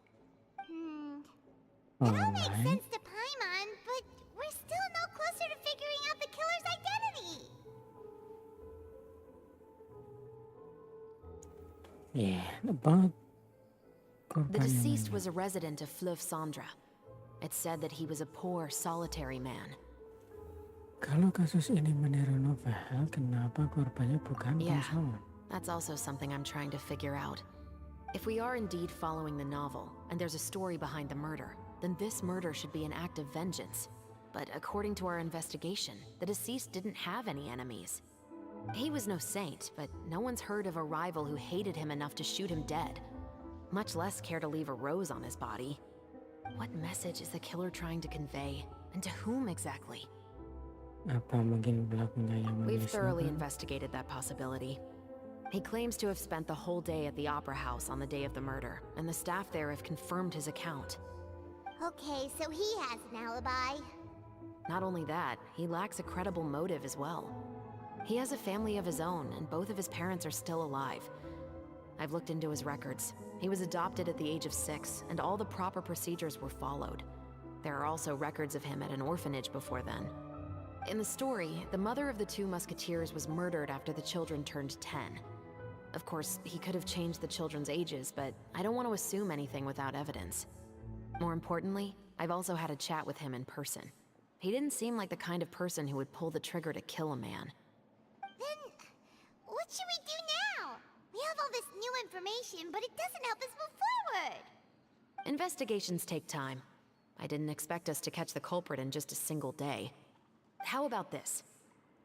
It all makes Alright. sense to Paimon, but we're still no closer to figuring out the killer's identity. Yeah, about The deceased was a resident of Fleuve Cendre. It's said that he was a poor, solitary man. Kalau kasus ini meniru novel, kenapa korbannya bukan Yeah. bangsawan? That's also something I'm trying to figure out. If we are indeed following the novel, and there's a story behind the murder, then this murder should be an act of vengeance. But according to our investigation, the deceased didn't have any enemies. He was no saint, but no one's heard of a rival who hated him enough to shoot him dead. Much less care to leave a rose on his body. What message is the killer trying to convey? And to whom exactly? Apa mungkin pelakunya yang We've menulis thoroughly novel? investigated that possibility. He claims to have spent the whole day at the Opera House on the day of the murder, and the staff there have confirmed his account. Okay, so he has an alibi. Not only that, he lacks a credible motive as well. He has a family of his own, and both of his parents are still alive. I've looked into his records. He was adopted at the age of 6, and all the proper procedures were followed. There are also records of him at an orphanage before then. In the story, the mother of the 2 musketeers was murdered after the children turned 10. Of course, he could have changed the children's ages, but I don't want to assume anything without evidence. More importantly, I've also had a chat with him in person. He didn't seem like the kind of person who would pull the trigger to kill a man. Then, what should we do now? We have all this new information, but it doesn't help us move forward. Investigations take time. I didn't expect us to catch the culprit in just a single day. How about this?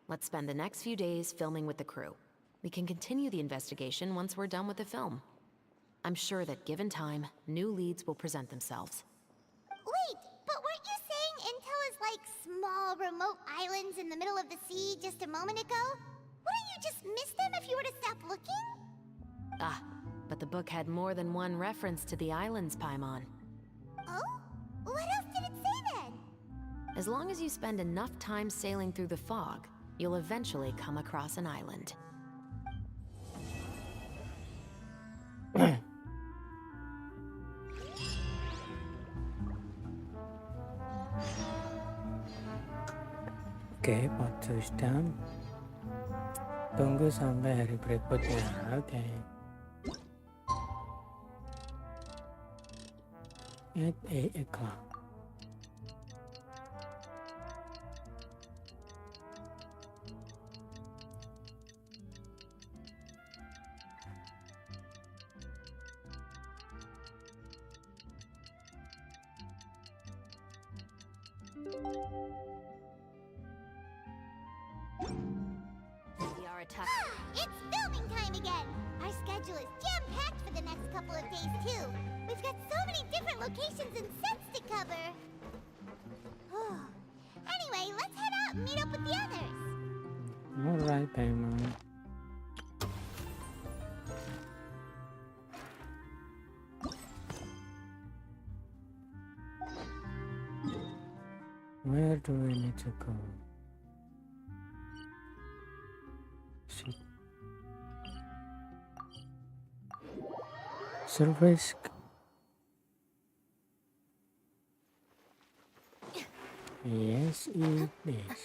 Let's spend the next few days filming with the crew. We can continue the investigation once we're done with the film. I'm sure that given time, new leads will present themselves. Wait, but weren't you saying Intel is like small, remote islands in the middle of the sea just a moment ago? Wouldn't you just miss them if you were to stop looking? Ah, but the book had more than one reference to the islands, Paimon. Oh? What else did it say then? As long as you spend enough time sailing through the fog, you'll eventually come across an island. Oke, push down. Tunggu sampai hari berikutnya. Oke. At 8 o'clock. It's filming time again! Our schedule is jam-packed for the next couple of days, too. We've got so many different locations and sets to cover. Anyway, let's head out and meet up with the others. Alright, Paimon. Where do we need to go? Surface. Yes, it is.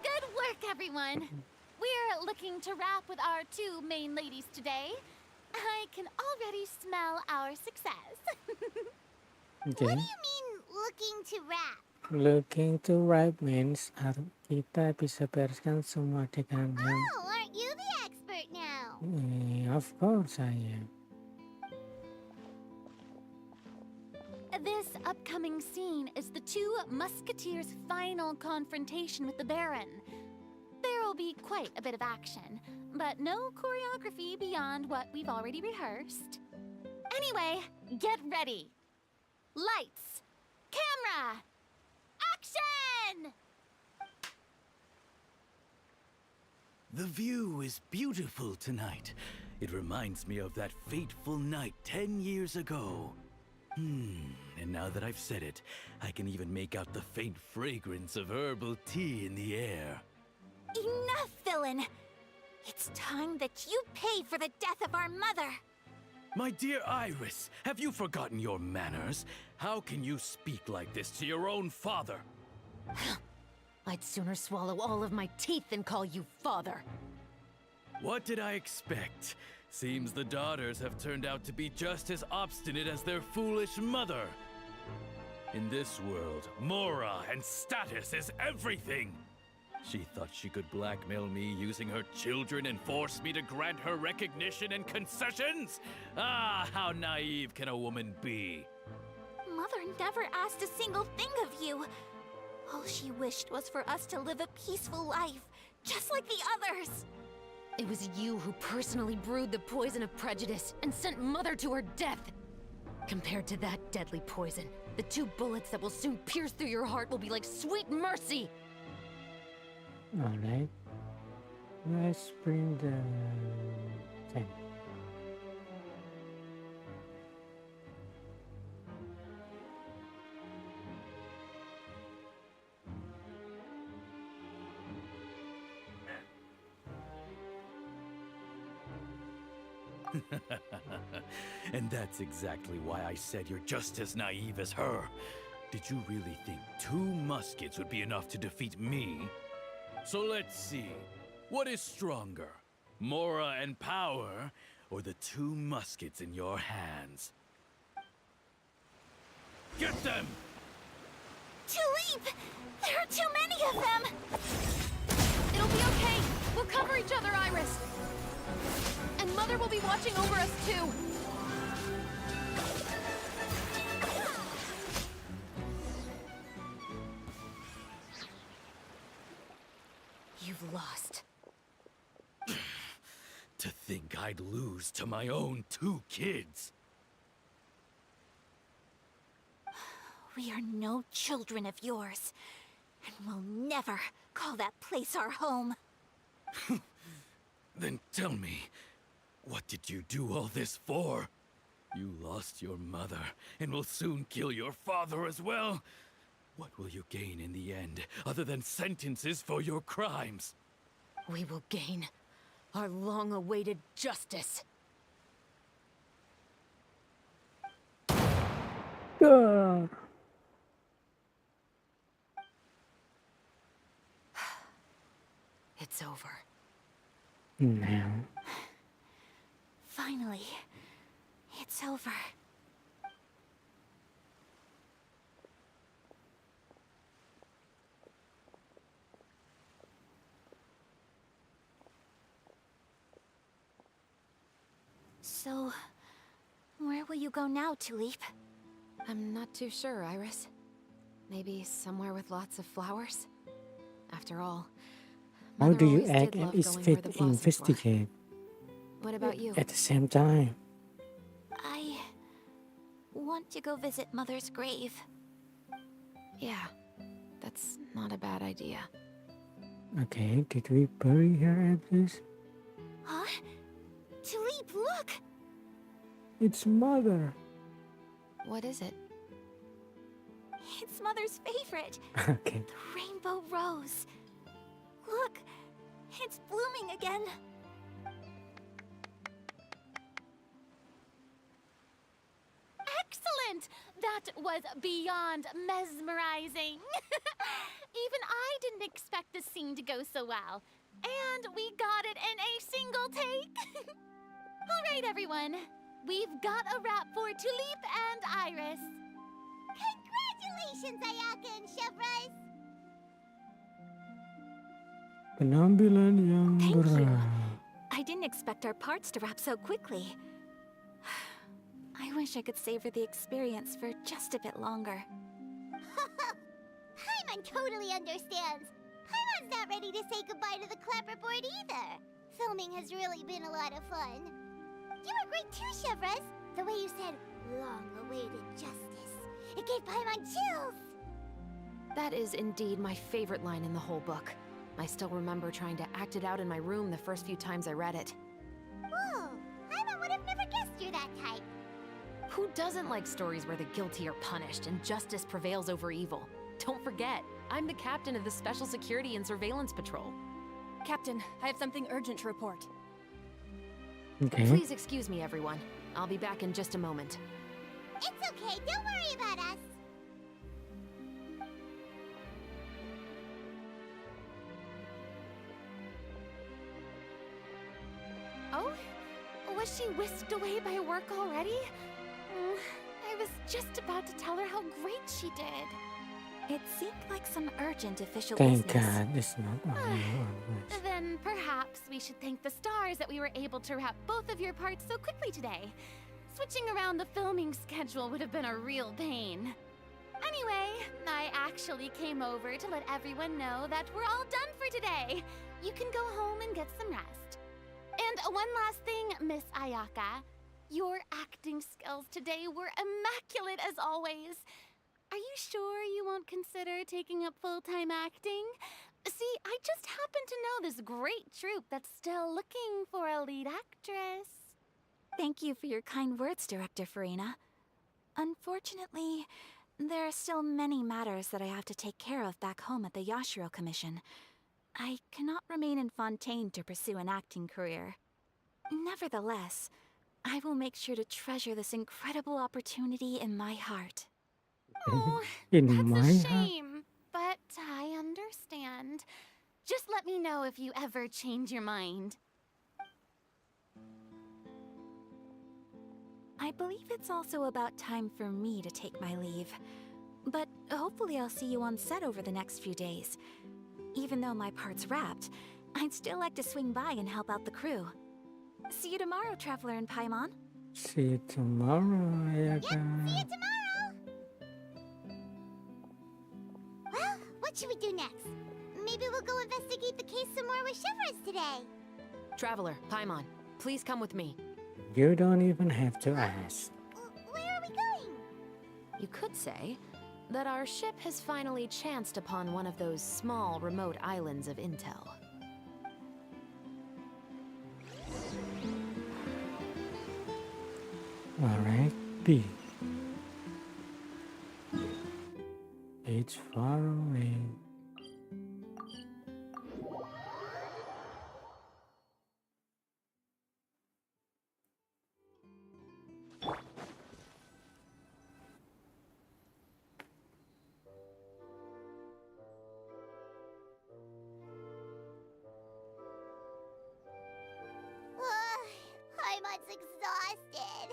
Good work, everyone. We're looking to wrap with our 2 main ladies today. I can already smell our success. Okay. What do you mean, looking to wrap? Looking to wrap means kita bisa bereskan semua dengan yang Oh, aren't you the expert now? Of course I am. This upcoming scene is the 2 musketeers' final confrontation with the Baron. There will be quite a bit of action, but no choreography beyond what we've already rehearsed. Anyway, get ready. Lights, camera, action! The view is beautiful tonight. It reminds me of that fateful night 10 years ago. And now that I've said it, I can even make out the faint fragrance of herbal tea in the air. Enough, villain! It's time that you pay for the death of our mother! My dear Iris, have you forgotten your manners? How can you speak like this to your own father? I'd sooner swallow all of my teeth than call you father. What did I expect? Seems the daughters have turned out to be just as obstinate as their foolish mother. In this world, Mora and status is everything. She thought she could blackmail me using her children and force me to grant her recognition and concessions? Ah, how naive can a woman be? Mother never asked a single thing of you. All she wished was for us to live a peaceful life, just like the others. It was you who personally brewed the poison of prejudice and sent Mother to her death. Compared to that deadly poison, the 2 bullets that will soon pierce through your heart will be like sweet mercy. Alright. Let's bring the thing. And that's exactly why I said you're just as naive as her. Did you really think 2 muskets would be enough to defeat me? So let's see. What is stronger? Mora and power, or the 2 muskets in your hands? Get them! Tulip! There are too many of them! It'll be okay. We'll cover each other, Iris. And Mother will be watching over us, too. You've lost. To think I'd lose to my own 2 kids. We are no children of yours, and we'll never call that place our home. Then tell me, what did you do all this for? You lost your mother, and will soon kill your father as well. What will you gain in the end, other than sentences for your crimes? We will gain our long-awaited justice. It's over. Now. Finally, it's over. So, where will you go now, Tulip? I'm not too sure, Iris. Maybe somewhere with lots of flowers? After all, How Mother do you always act did and love is going fit where the blossoms were. investigate What about you? at the same time? I want to go visit Mother's grave. Yeah, that's not a bad idea. Okay, did we bury her at this? Huh? Tulip, look! It's Mother. What is it? It's Mother's favorite, Okay. the rainbow rose. Look, it's blooming again. Excellent! That was beyond mesmerizing. Even I didn't expect the scene to go so well. And we got it in a single take. All right, everyone. We've got a wrap for Tulip and Iris. Congratulations, Ayaka and Chevrolet! Penampilan yang Thank you. berat. I didn't expect our parts to wrap so quickly. I wish I could savor the experience for just a bit longer. Paimon totally understands. Paimon's not ready to say goodbye to the clapperboard either. Filming has really been a lot of fun. You were great too, Chevres. The way you said, long-awaited justice. It gave Paimon chills. That is indeed my favorite line in the whole book. I still remember trying to act it out in my room the first few times I read it. Whoa, Paimon would have never guessed you're that type. Who doesn't like stories where the guilty are punished and justice prevails over evil? Don't forget, I'm the captain of the Special Security and Surveillance Patrol. Captain, I have something urgent to report. Okay. Please excuse me, everyone. I'll be back in just a moment. It's okay, don't worry about us. Oh? Was she whisked away by work already? I was just about to tell her how great she did. It seemed like some urgent official Thank business. God it's not only always. Then perhaps we should thank the stars that we were able to wrap both of your parts so quickly today. Switching around the filming schedule would have been a real pain. Anyway, I actually came over to let everyone know that we're all done for today. You can go home and get some rest. And one last thing, Miss Ayaka. Your acting skills today were immaculate as always. Are you sure you won't consider taking up full-time acting? See, I just happen to know this great troupe that's still looking for a lead actress. Thank you for your kind words, Director Farina. Unfortunately, there are still many matters that I have to take care of back home at the Yashiro Commission. I cannot remain in Fontaine to pursue an acting career. Nevertheless, I will make sure to treasure this incredible opportunity in my heart. Oh, In that's my a heart? shame, but I understand. Just let me know if you ever change your mind. I believe it's also about time for me to take my leave. But hopefully I'll see you on set over the next few days. Even though my part's wrapped, I'd still like to swing by and help out the crew. See you tomorrow, Traveler and Paimon. See you tomorrow, Ayaka. Yep, see you tomorrow. Well, what should we do next? Maybe we'll go investigate the case some more with Chevres today. Traveler, Paimon, please come with me. You don't even have to ask. Where are we going? You could say that our ship has finally chanced upon one of those small, remote islands of intel. Alright, B. It's far away. Paimon's exhausted.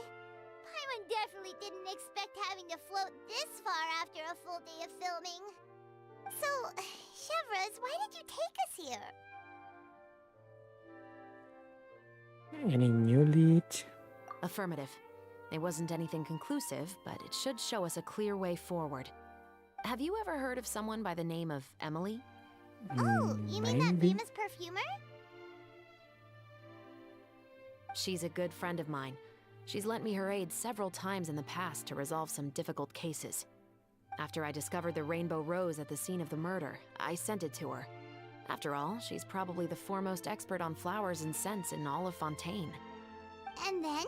Paimon definitely didn't expect having to float this far after a full day of filming. So, Chevres, why did you take us here? Any new leads? Affirmative. It wasn't anything conclusive, but it should show us a clear way forward. Have you ever heard of someone by the name of Emily? Oh, you mean that Maybe. famous perfumer? She's a good friend of mine. She's lent me her aid several times in the past to resolve some difficult cases. After I discovered the rainbow rose at the scene of the murder, I sent it to her. After all, she's probably the foremost expert on flowers and scents in all of Fontaine. And then?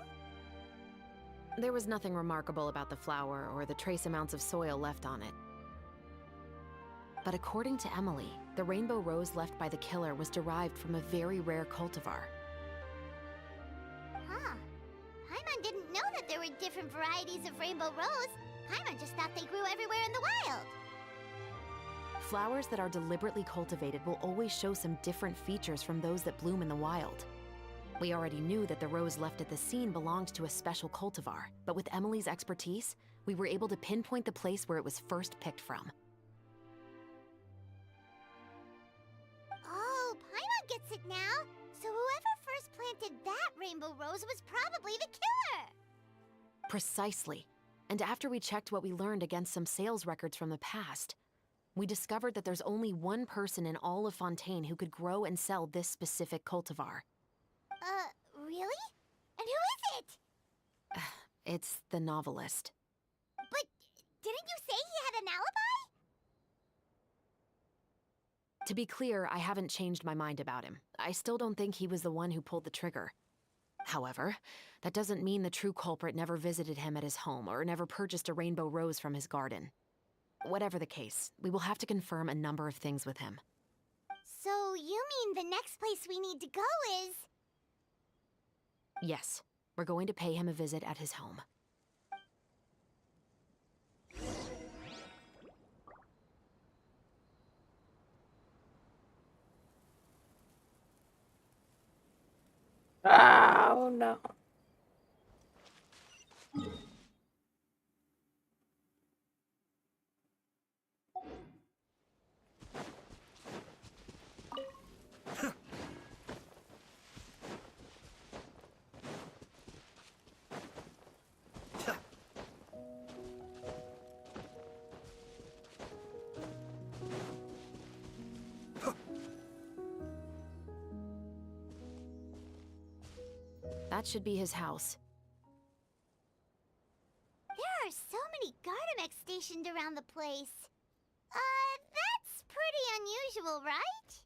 There was nothing remarkable about the flower or the trace amounts of soil left on it. But according to Emily, the rainbow rose left by the killer was derived from a very rare cultivar. Huh. Paimon didn't know that there were different varieties of rainbow rose. Paimon just thought they grew everywhere in the wild. Flowers that are deliberately cultivated will always show some different features from those that bloom in the wild. We already knew that the rose left at the scene belonged to a special cultivar, but with Emily's expertise, we were able to pinpoint the place where it was first picked from. Oh, Paimon gets it now. So whoever first planted that rainbow rose was probably the killer. Precisely. And after we checked what we learned against some sales records from the past, we discovered that there's only one person in all of Fontaine who could grow and sell this specific cultivar. Really? And who is it? It's the novelist. But didn't you say he had an alibi? To be clear, I haven't changed my mind about him. I still don't think he was the one who pulled the trigger. However, that doesn't mean the true culprit never visited him at his home or never purchased a rainbow rose from his garden. Whatever the case, we will have to confirm a number of things with him. So you mean the next place we need to go is... Yes, we're going to pay him a visit at his home. Oh no. That should be his house. There are so many Gardamex stationed around the place. That's pretty unusual, right?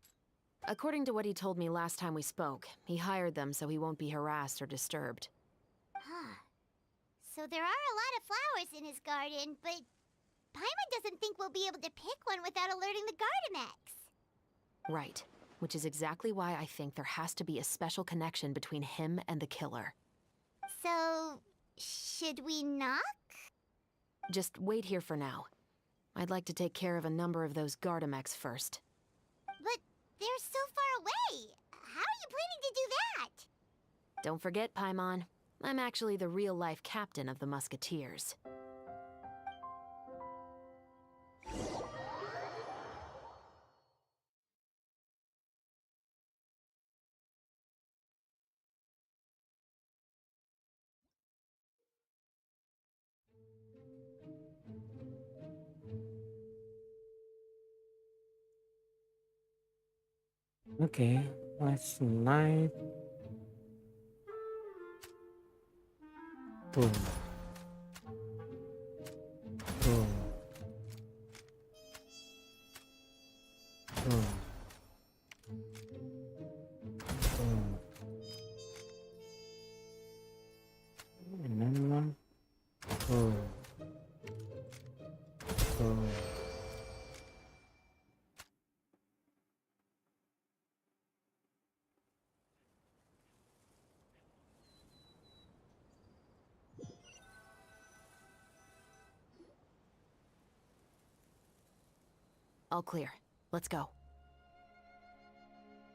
According to what he told me last time we spoke, he hired them so he won't be harassed or disturbed. Huh. So there are a lot of flowers in his garden, but Paimon doesn't think we'll be able to pick one without alerting the Gardamex. Right. Which is exactly why I think there has to be a special connection between him and the killer. So, should we knock? Just wait here for now. I'd like to take care of a number of those Gardamex first. But they're so far away. How are you planning to do that? Don't forget, Paimon, I'm actually the real-life captain of the Musketeers. Okay, let's night. Boom. Boom. Boom. Boom. And then one. Boom. Boom. All clear. Let's go.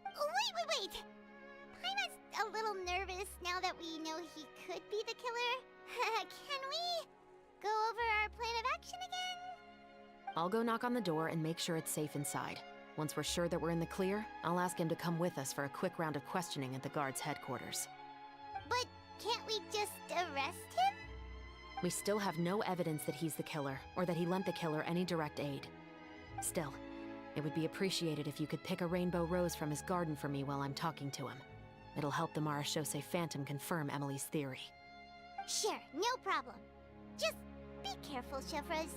Wait! Paimon's a little nervous now that we know he could be the killer. Can we go over our plan of action again? I'll go knock on the door and make sure it's safe inside. Once we're sure that we're in the clear, I'll ask him to come with us for a quick round of questioning at the guard's headquarters. But can't we just arrest him? We still have no evidence that he's the killer, or that he lent the killer any direct aid. Still, it would be appreciated if you could pick a rainbow rose from his garden for me while I'm talking to him. It'll help the Marachose Phantom confirm Emily's theory. Sure, no problem. Just be careful, Chevres.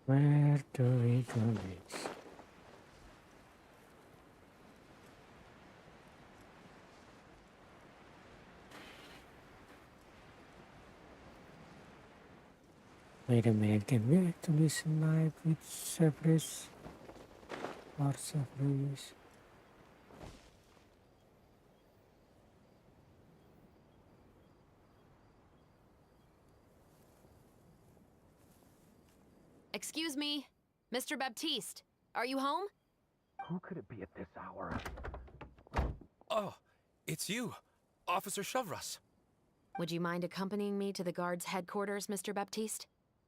Where do we go next? Wait a minute, can we actually snipe with Chevres? Or Chevres? Excuse me, Mr. Baptiste, are you home? Who could it be at this hour? Oh, it's you, Officer Shavras. Would you mind accompanying me to the guard's headquarters, Mr. Baptiste?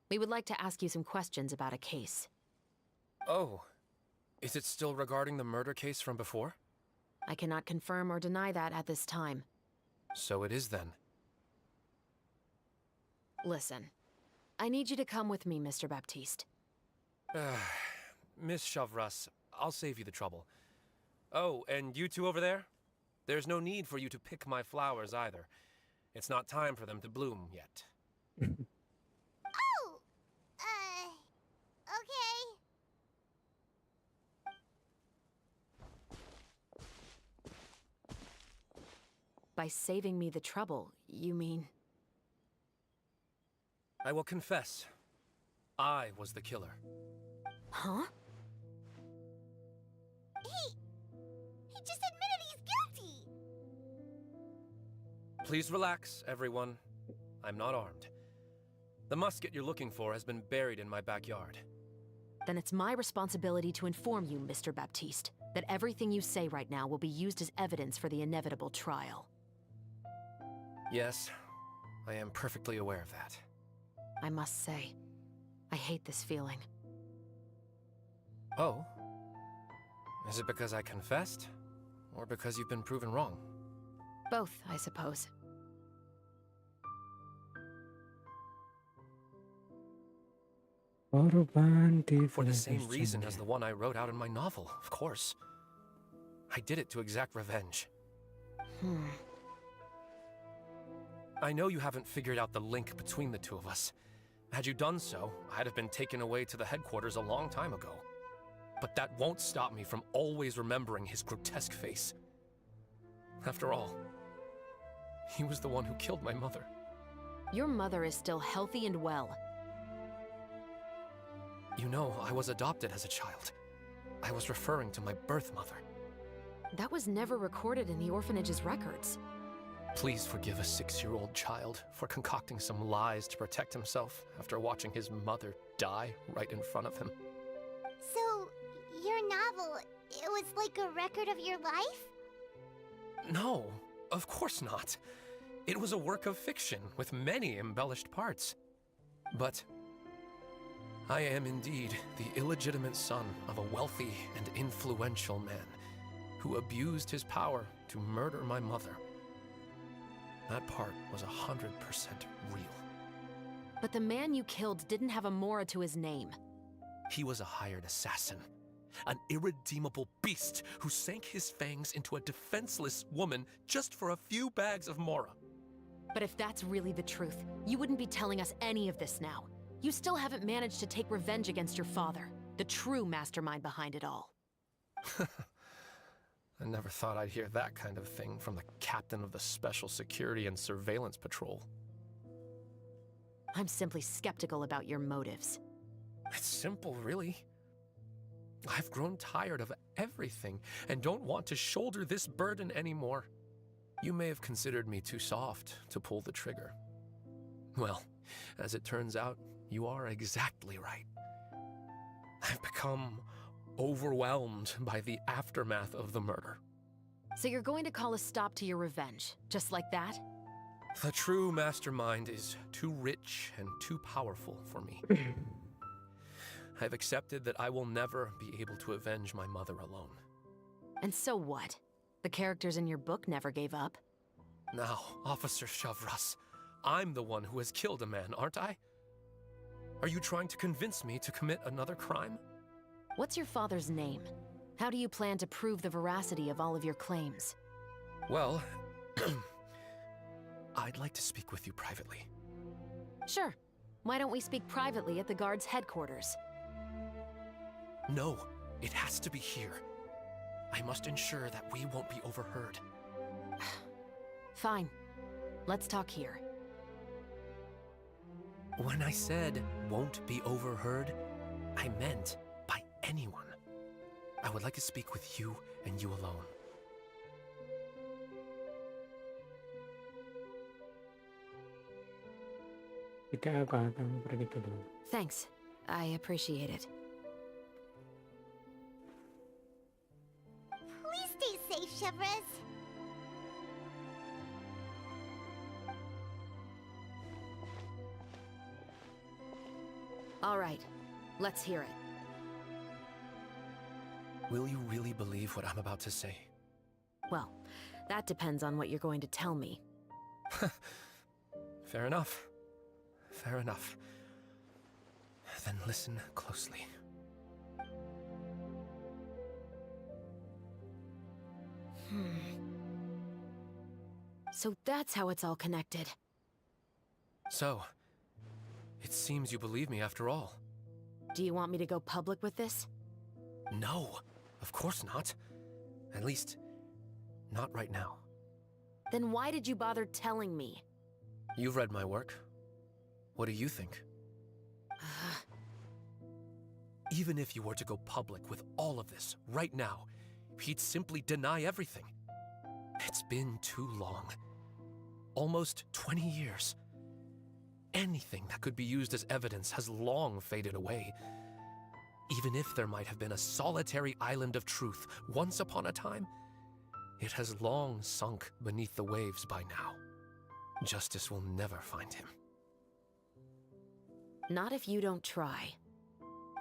We would like to ask you some questions about a case. Oh, is it still regarding the murder case from before? I cannot confirm or deny that at this time. So it is then. Listen, I need you to come with me, Mr. Baptiste. Miss Shavras, I'll save you the trouble. Oh, and you two over there? There's no need for you to pick my flowers either. It's not time for them to bloom yet. Oh! Okay. By saving me the trouble, you mean... I will confess. I was the killer. Huh? He just admitted he's guilty! Please relax, everyone. I'm not armed. The musket you're looking for has been buried in my backyard. Then it's my responsibility to inform you, Mr. Baptiste, that everything you say right now will be used as evidence for the inevitable trial. Yes, I am perfectly aware of that. I must say, I hate this feeling. Oh? Is it because I confessed? Or because you've been proven wrong? Both, I suppose. For the same reason as the one I wrote out in my novel, of course. I did it to exact revenge. I know you haven't figured out the link between the two of us. Had you done so, I'd have been taken away to the headquarters a long time ago. But that won't stop me from always remembering his grotesque face. After all, he was the one who killed my mother. Your mother is still healthy and well. You know, I was adopted as a child. I was referring to my birth mother. That was never recorded in the orphanage's records. Please forgive a 6-year-old child for concocting some lies to protect himself after watching his mother die right in front of him. So, your novel, it was like a record of your life? No, of course not. It was a work of fiction with many embellished parts. But I am indeed the illegitimate son of a wealthy and influential man who abused his power to murder my mother. That part was 100% real. But the man you killed didn't have a Mora to his name. He was a hired assassin. An irredeemable beast who sank his fangs into a defenseless woman just for a few bags of Mora. But if that's really the truth, you wouldn't be telling us any of this now. You still haven't managed to take revenge against your father, the true mastermind behind it all. I never thought I'd hear that kind of thing from the captain of the Special Security and Surveillance Patrol. I'm simply skeptical about your motives. It's simple, really. I've grown tired of everything and don't want to shoulder this burden anymore. You may have considered me too soft to pull the trigger. Well, as it turns out, you are exactly right. I've become overwhelmed by the aftermath of the murder. So you're going to call a stop to your revenge, just like that? The true mastermind is too rich and too powerful for me. I've accepted that I will never be able to avenge my mother alone. And so what? The characters in your book never gave up. Now, Officer Shavras, I'm the one who has killed a man, aren't I? Are you trying to convince me to commit another crime? What's your father's name? How do you plan to prove the veracity of all of your claims? Well, I'd like to speak with you privately. Sure. Why don't we speak privately at the guard's headquarters? No, it has to be here. I must ensure that we won't be overheard. Fine. Let's talk here. When I said won't be overheard, I meant by anyone. I would like to speak with you and you alone. Thanks. I appreciate it. Chevres? All right, let's hear it. Will you really believe what I'm about to say? Well, that depends on what you're going to tell me. Fair enough. Fair enough. Then listen closely. So that's how it's all connected. So, it seems you believe me after all. Do you want me to go public with this? No, of course not. At least, not right now. Then why did you bother telling me? You've read my work. What do you think? Even if you were to go public with all of this right now, he'd simply deny everything. It's been too long. Almost 20 years. Anything that could be used as evidence has long faded away. Even if there might have been a solitary island of truth once upon a time, it has long sunk beneath the waves by now. Justice will never find him. Not if you don't try.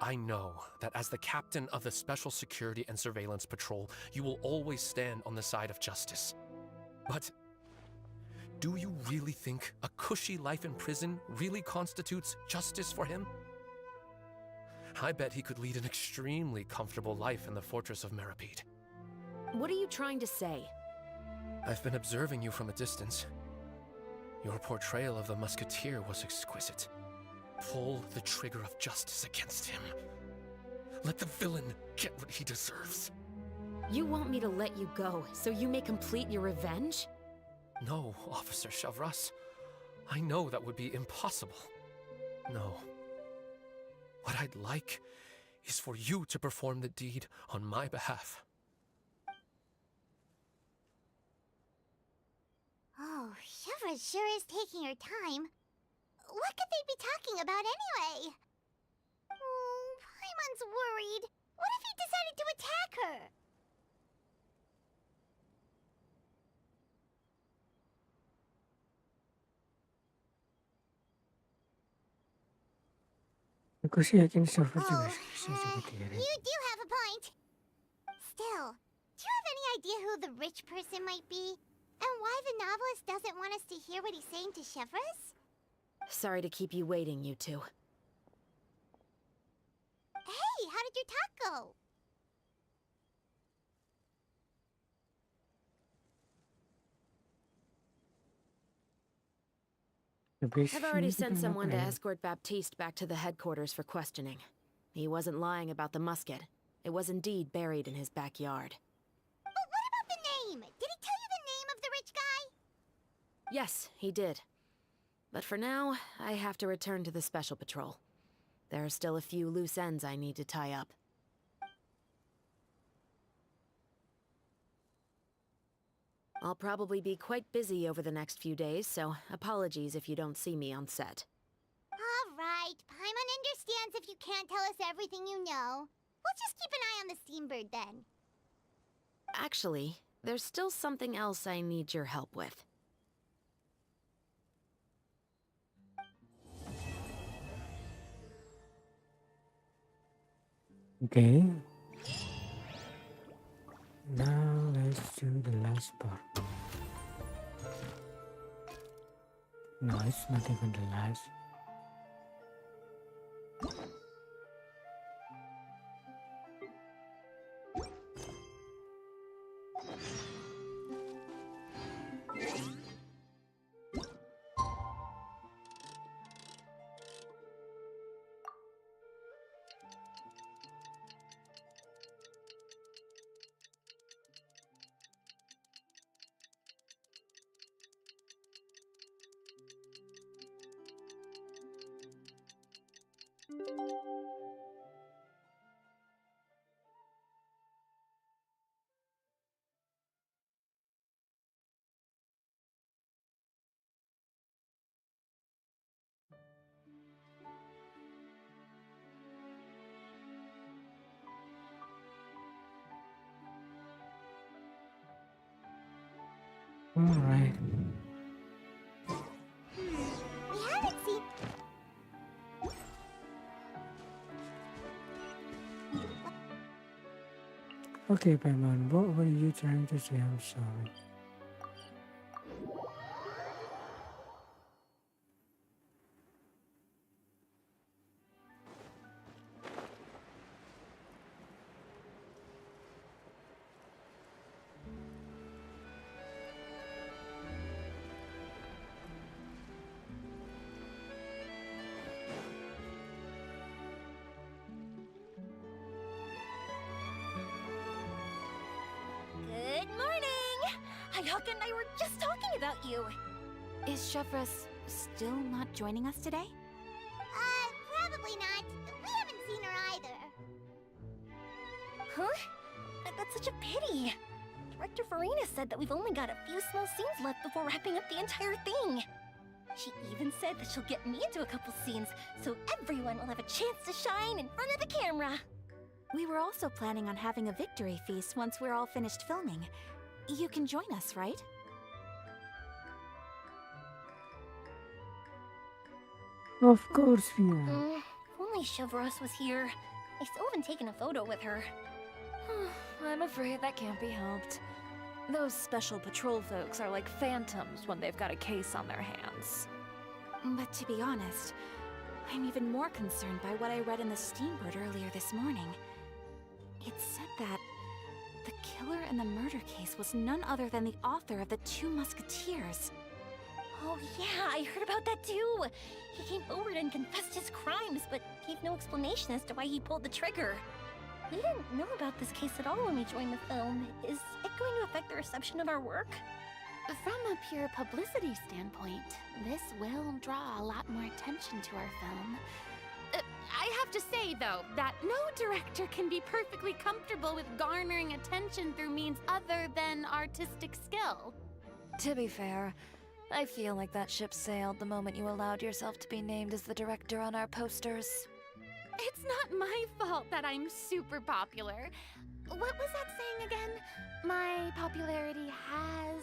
I know that as the captain of the Special Security and Surveillance Patrol, you will always stand on the side of justice. But do you really think a cushy life in prison really constitutes justice for him? I bet he could lead an extremely comfortable life in the fortress of Meripede. What are you trying to say? I've been observing you from a distance. Your portrayal of the musketeer was exquisite. Pull the trigger of justice against him. Let the villain get what he deserves. You want me to let you go so you may complete your revenge? No, Officer Chevres. I know that would be impossible. No. What I'd like is for you to perform the deed on my behalf. Oh, Chevres sure is taking her time. What could they be talking about anyway? Oh, Paimon's worried. What if he decided to attack her? Kasi yakin Chevres Oh, juga you do have a point. Still, do you have any idea who the rich person might be? And why the novelist doesn't want us to hear what he's saying to Chevres? Sorry to keep you waiting, you two. Hey, how did your talk go? I've already sent someone to escort Baptiste back to the headquarters for questioning. He wasn't lying about the musket. It was indeed buried in his backyard. But what about the name? Did he tell you the name of the rich guy? Yes, he did. But for now, I have to return to the Special Patrol. There are still a few loose ends I need to tie up. I'll probably be quite busy over the next few days, so apologies if you don't see me on set. All right, Paimon understands if you can't tell us everything you know. We'll just keep an eye on the Steambird then. Actually, there's still something else I need your help with. Okay. Now let's do the last part. No, it's not even the last. Alright. We haven't seen. Okay, Paimon, what were you trying to say? I'm sorry. Good morning! Ayaka and I were just talking about you. Is Chevres still not joining us today? Probably not. We haven't seen her either. Huh? That's such a pity. Director Farina said that we've only got a few small scenes left before wrapping up the entire thing. She even said that she'll get me into a couple scenes, so everyone will have a chance to shine in front of the camera. We were also planning on having a victory feast once we're all finished filming. You can join us, right? Of course we are. If only Chevros was here. I still haven't taken a photo with her. I'm afraid that can't be helped. Those special patrol folks are like phantoms when they've got a case on their hands. But to be honest, I'm even more concerned by what I read in the Steambird earlier this morning. It said that the killer in the murder case was none other than the author of the Two Musketeers. Oh yeah, I heard about that too. He came forward and confessed his crimes, but gave no explanation as to why he pulled the trigger. We didn't know about this case at all when we joined the film. Is it going to affect the reception of our work? From a pure publicity standpoint, this will draw a lot more attention to our film. I have to say, though, that no director can be perfectly comfortable with garnering attention through means other than artistic skill. To be fair, I feel like that ship sailed the moment you allowed yourself to be named as the director on our posters. It's not my fault that I'm super popular. What was that saying again? My popularity has,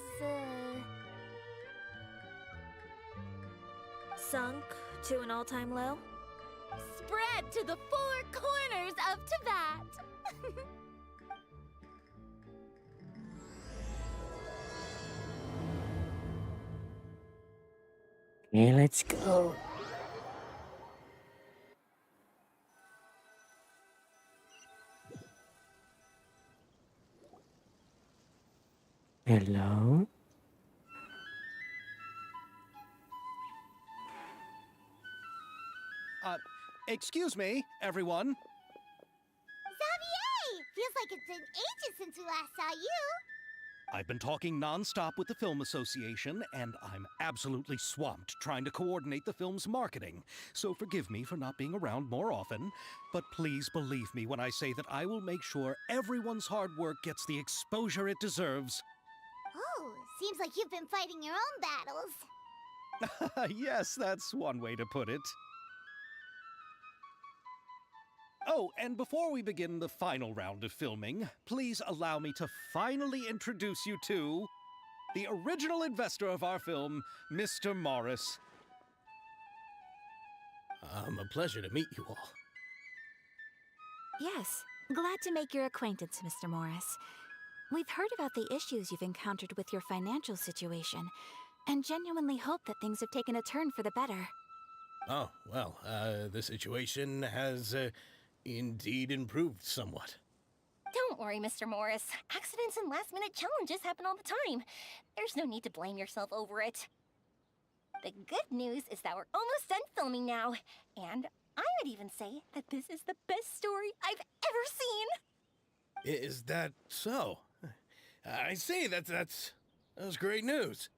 Sunk to an all-time low? spread to the four corners of Teyvat. Okay, let's go. Hello? Excuse me, everyone. Xavier! Feels like it's been ages since we last saw you. I've been talking non-stop with the Film Association, and I'm absolutely swamped trying to coordinate the film's marketing. So forgive me for not being around more often, but please believe me when I say that I will make sure everyone's hard work gets the exposure it deserves. Oh, seems like you've been fighting your own battles. Yes, that's one way to put it. Oh, and before we begin the final round of filming, please allow me to finally introduce you to the original investor of our film, Mr. Morris. A pleasure to meet you all. Yes, glad to make your acquaintance, Mr. Morris. We've heard about the issues you've encountered with your financial situation, and genuinely hope that things have taken a turn for the better. Oh, well, the situation has indeed improved somewhat. Don't worry, Mr. Morris. Accidents and last-minute challenges happen all the time. There's no need to blame yourself over it. The good news is that we're almost done filming now, and I would even say that this is the best story I've ever seen. Is that so? I see, that's great news.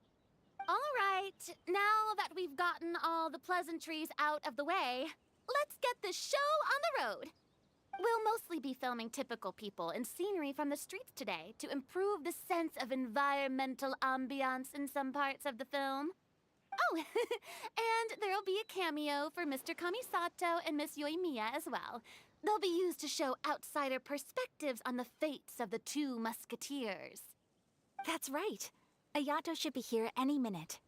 All right, now that we've gotten all the pleasantries out of the way, let's get the show on the road. We'll mostly be filming typical people and scenery from the streets today to improve the sense of environmental ambiance in some parts of the film. Oh, and there'll be a cameo for Mr. Kamisato and Miss Yoimiya as well. They'll be used to show outsider perspectives on the fates of the Two Musketeers. That's right. Ayato should be here any minute.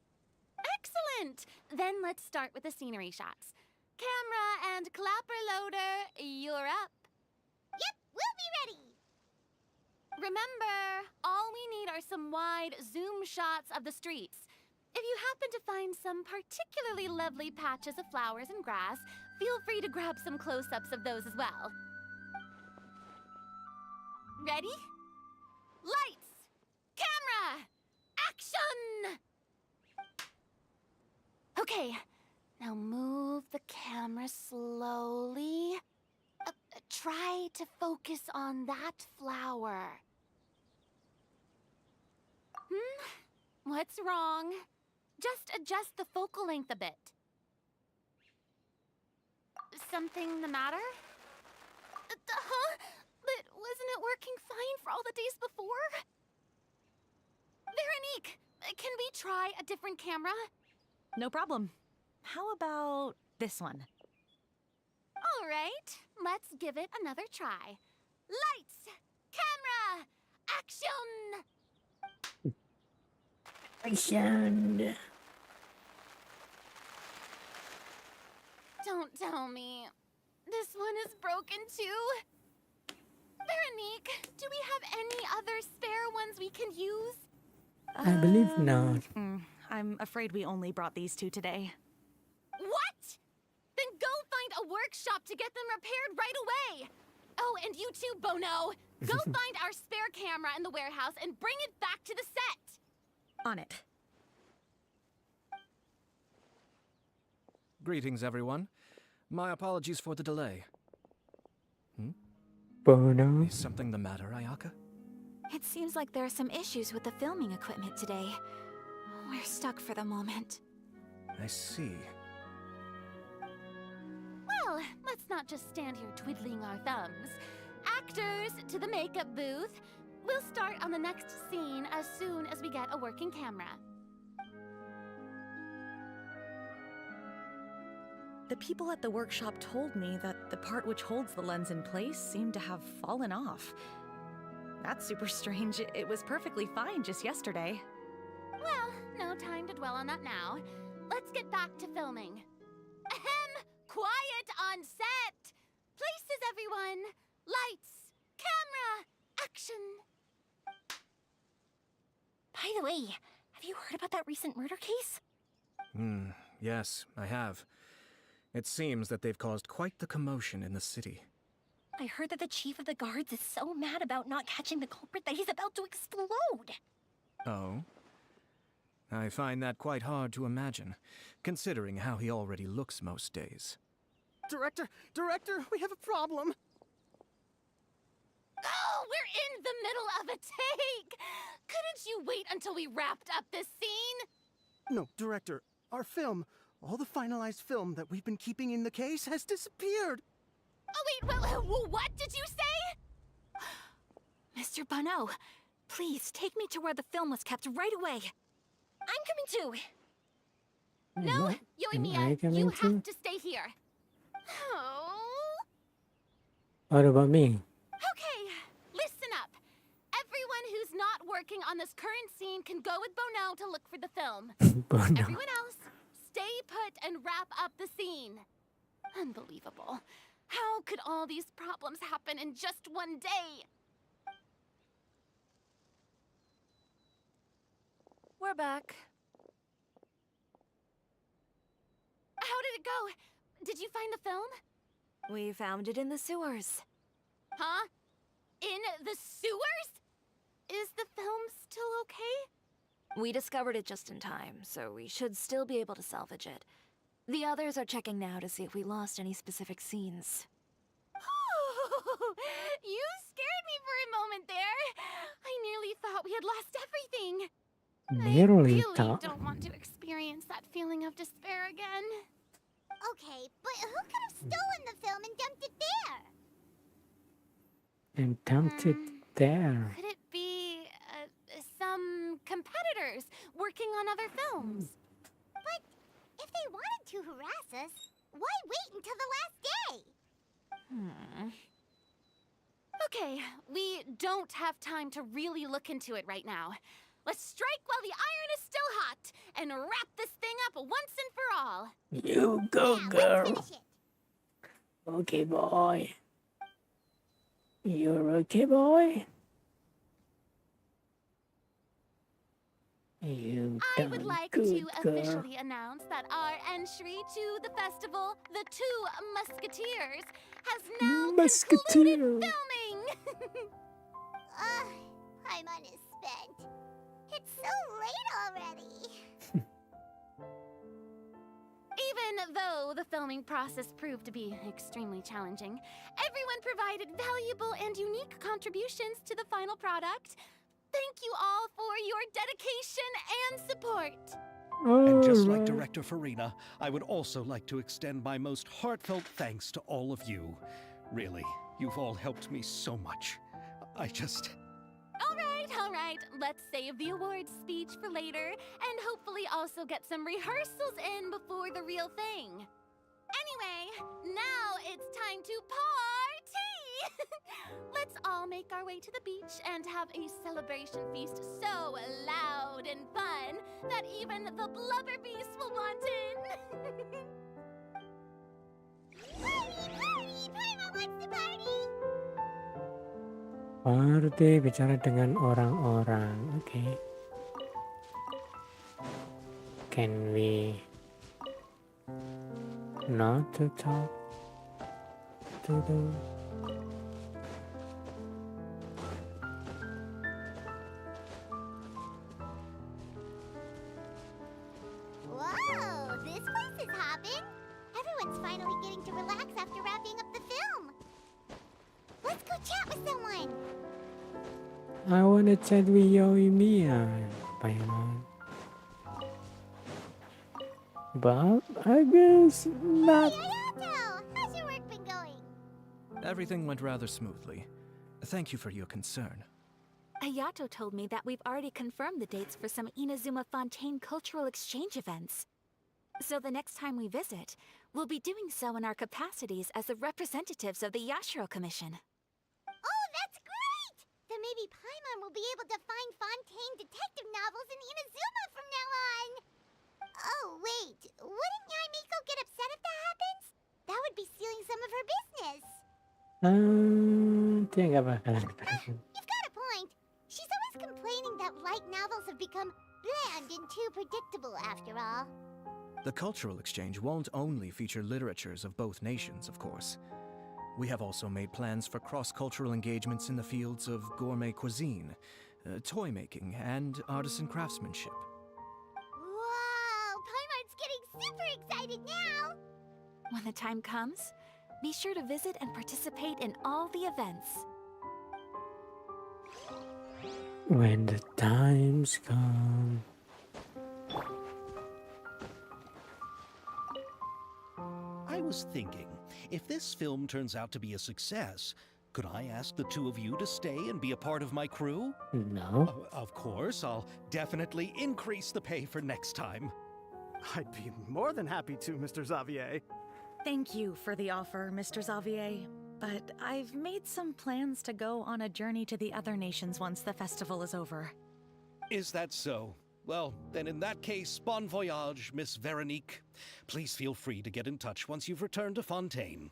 Excellent! Then let's start with the scenery shots. Camera and clapper loader, you're up. Yep, we'll be ready! Remember, all we need are some wide zoom shots of the streets. If you happen to find some particularly lovely patches of flowers and grass, feel free to grab some close-ups of those as well. Ready? Lights! Camera! Action! Okay, now move the camera slowly. Try to focus on that flower. What's wrong? Just adjust the focal length a bit. Something the matter? Huh? But wasn't it working fine for all the days before? Veronique, can we try a different camera? No problem. How about this one? All right, let's give it another try. Lights! Camera! Action! Action! Don't tell me. This one is broken too. Veronique, do we have any other spare ones we can use? I believe not. I'm afraid we only brought these two today. What? Then go find a workshop to get them repaired right away. Oh, and you too, Bono. Go find our spare camera in the warehouse and bring it back to the set. On it. Greetings, everyone. My apologies for the delay. Bono. Is something the matter, Ayaka? It seems like there are some issues with the filming equipment today. We're stuck for the moment. I see. Well, let's not just stand here twiddling our thumbs. Actors, to the makeup booth. We'll start on the next scene as soon as we get a working camera. The people at the workshop told me that the part which holds the lens in place seemed to have fallen off. That's super strange. It was perfectly fine just yesterday. Well, no time to dwell on that now. Let's get back to filming. Ahem! Quiet on set! Places, everyone! Lights! Camera! Action! By the way, have you heard about that recent murder case? Yes, I have. It seems that they've caused quite the commotion in the city. I heard that the chief of the guards is so mad about not catching the culprit that he's about to explode. Oh? I find that quite hard to imagine, considering how he already looks most days. Director, we have a problem. Oh, we're in the middle of a take! Couldn't you wait until we wrapped up this scene? No, Director, our film, all the finalized film that we've been keeping in the case has disappeared. Oh, wait, what did you say? Mr. Bono, please take me to where the film was kept right away. I'm coming too. No, Yoimiya, you have to stay here. Oh. What about me? Okay, listen up. Everyone who's not working on this current scene can go with Bono to look for the film. Bono. Everyone else, stay put and wrap up the scene. Unbelievable. How could all these problems happen in just one day? We're back. How did it go? Did you find the film? We found it in the sewers. Huh? In the sewers? Is the film still okay? We discovered it just in time, so we should still be able to salvage it. The others are checking now to see if we lost any specific scenes. You scared me for a moment there. I nearly thought we had lost everything. Nearly I really don't want to experience that feeling of despair again. Okay, but who could have stolen the film and dumped it there? And dumped it there. Could it be some competitors working on other films? But if they wanted to harass us, why wait until the last day? Okay, we don't have time to really look into it right now. Let's strike while the iron is still hot and wrap this thing up once and for all. You go, girl. Okay, boy. You're okay, boy. I would like to officially announce that our entry to the festival, The Two Musketeers, has now concluded filming. Paimon is spent. It's so late already. Even though the filming process proved to be extremely challenging, everyone provided valuable and unique contributions to the final product. Thank you all for your dedication and support. And just like Director Farina, I would also like to extend my most heartfelt thanks to all of you. Really, you've all helped me so much. All right. Let's save the awards speech for later, and hopefully also get some rehearsals in before the real thing. Anyway, now it's time to party! Let's all make our way to the beach and have a celebration feast so loud and fun that even the blubber beast will want in. Party! Paimon wants to party! Party, bicara dengan orang-orang. Okay. Can we not to talk to them? Whoa, this place is hopping. Everyone's finally getting to relax after wrapping up the film. Let's go chat with someone. I wanna chat with Yoimiya, Paimon. But I guess not. Hayato, how's your work been going? Everything went rather smoothly. Thank you for your concern. Ayato told me that we've already confirmed the dates for some Inazuma Fontaine cultural exchange events. So the next time we visit, we'll be doing so in our capacities as the representatives of the Yashiro Commission. Oh, that's great! Then maybe Paimon will be able to find Fontaine detective novels in Inazuma from now on. Oh, wait. Wouldn't Yaimiko get upset if that happens? That would be stealing some of her business. Dia nggak bakalan You've got a point. She's always complaining that light novels have become bland and too predictable after all. The cultural exchange won't only feature literatures of both nations, of course. We have also made plans for cross-cultural engagements in the fields of gourmet cuisine, toy making, and artisan craftsmanship. Whoa! Paimon's getting super excited now! When the time comes, be sure to visit and participate in all the events. When the times come. I was thinking, if this film turns out to be a success, could I ask the two of you to stay and be a part of my crew? No. Of course, I'll definitely increase the pay for next time. I'd be more than happy to, Mr. Xavier. Thank you for the offer, Mr. Xavier. But I've made some plans to go on a journey to the other nations once the festival is over. Is that so? Well, then in that case, bon voyage, Miss Veronique. Please feel free to get in touch once you've returned to Fontaine.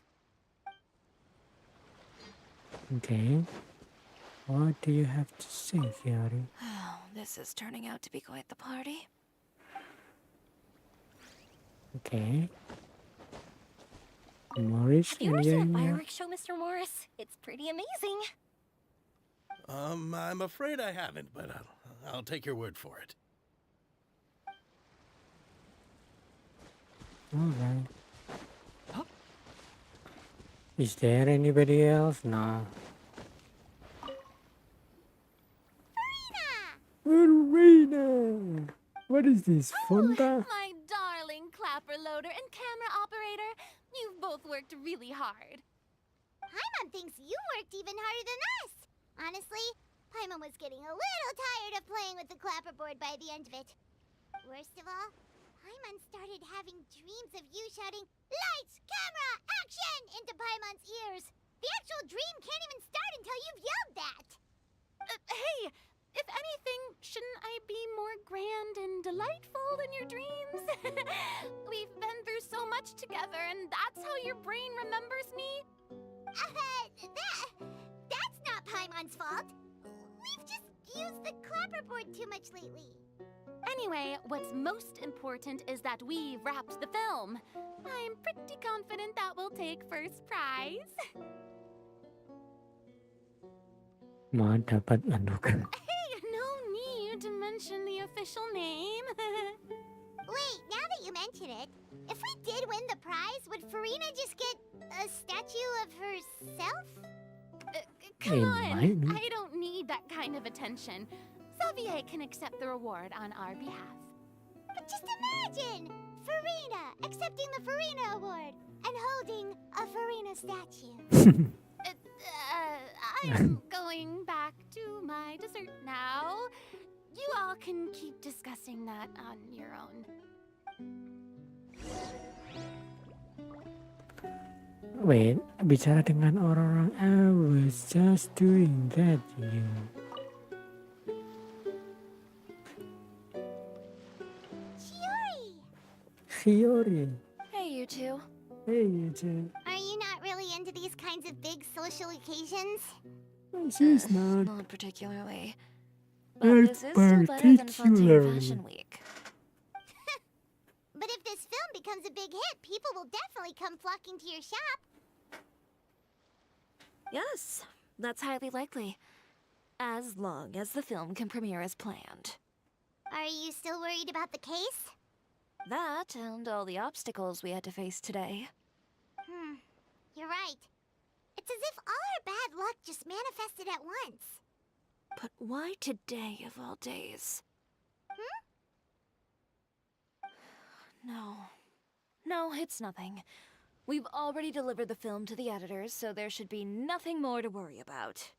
Okay. What do you have to say, Fiori? Oh, this is turning out to be quite the party. Okay. Morris Have you ever seen a fireworks show, Mr. Morris? It's pretty amazing. I'm afraid I haven't, but I'll take your word for it. Alright. Is there anybody else? No. Verena! What is this, Fonda? My darling clapper loader and camera operator, you've both worked really hard. Paimon thinks you worked even harder than us. Honestly, Paimon was getting a little tired of playing with the clapperboard by the end of it. Worst of all, Paimon started having dreams of you shouting, "Lights, camera, action!" into Paimon's ears. The actual dream can't even start until you've yelled that. Hey, if anything, shouldn't I be more grand and delightful than your dreams? We've been through so much together, and that's how your brain remembers me? That's not Paimon's fault. We've just used the clapperboard too much lately. Anyway, what's most important is that we've wrapped the film. I'm pretty confident that we'll take first prize. Mau dapat anugerah. Hey, no need to mention the official name. Wait, now that you mention it, if we did win the prize, would Farina just get a statue of herself? Come Hey, on, mine. I don't need that kind of attention. Xavier can accept the reward on our behalf. But just imagine! Farina accepting the Farina Award and holding a Farina statue. I'm going back to my dessert now. You all can keep discussing that on your own. Wait, bicara dengan orang-orang. I was just doing that, you. Shiori. Hey, you two. Hey, you two. Are you not really into these kinds of big social occasions? She's not. Not particularly. Not But this is still better than Frontier particularly. Fashion Week. But if this film becomes a big hit, people will definitely come flocking to your shop. Yes, that's highly likely. As long as the film can premiere as planned. Are you still worried about the case? That and all the obstacles we had to face today. You're right. It's as if all our bad luck just manifested at once. But why today of all days? No, it's nothing. We've already delivered the film to the editors, so there should be nothing more to worry about.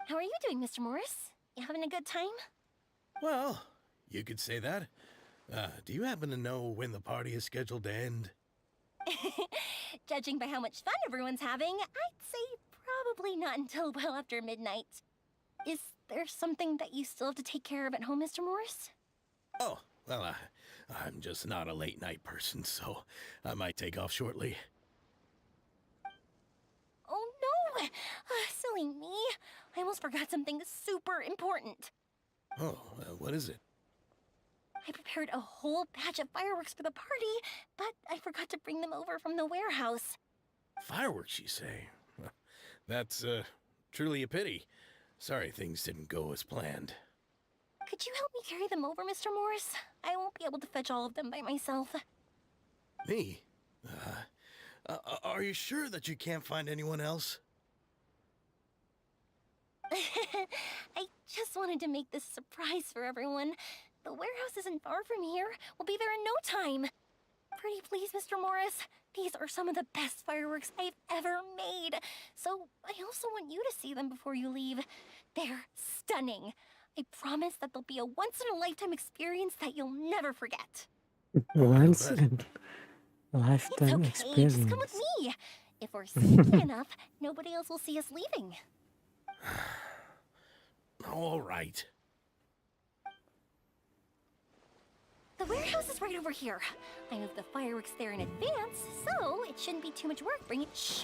How are you doing, Mr. Morris? You having a good time? Well, you could say that. Do you happen to know when the party is scheduled to end? Judging by how much fun everyone's having, I'd say probably not until well after midnight. Is there something that you still have to take care of at home, Mr. Morris? Oh, well, I'm just not a late night person, so I might take off shortly. Oh no! Silly me. I almost forgot something super important. Oh, what is it? I prepared a whole batch of fireworks for the party, but I forgot to bring them over from the warehouse. Fireworks, you say? That's, truly a pity. Sorry things didn't go as planned. Could you help me carry them over, Mr. Morris? I won't be able to fetch all of them by myself. Me? Are you sure that you can't find anyone else? I just wanted to make this a surprise for everyone. The warehouse isn't far from here. We'll be there in no time. Pretty please, Mr. Morris. These are some of the best fireworks I've ever made. So I also want you to see them before you leave. They're stunning. I promise that they'll be a once-in-a-lifetime experience that you'll never forget. Once in a It's lifetime okay, experience. just come with me. If we're sneaky enough, nobody else will see us leaving. All right. The warehouse is right over here. I moved the fireworks there in advance, so it shouldn't be too much work bringing. Shh!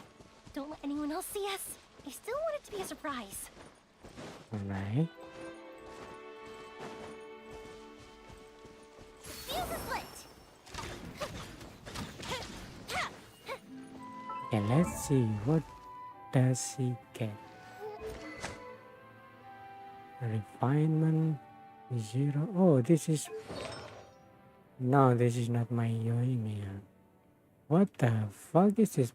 Don't let anyone else see us. I still want it to be a surprise. Alright. Fuse is lit. Okay, let's see. What does he get? Refinement 0. Oh, this is. No, this is not my email. What the fuck is this?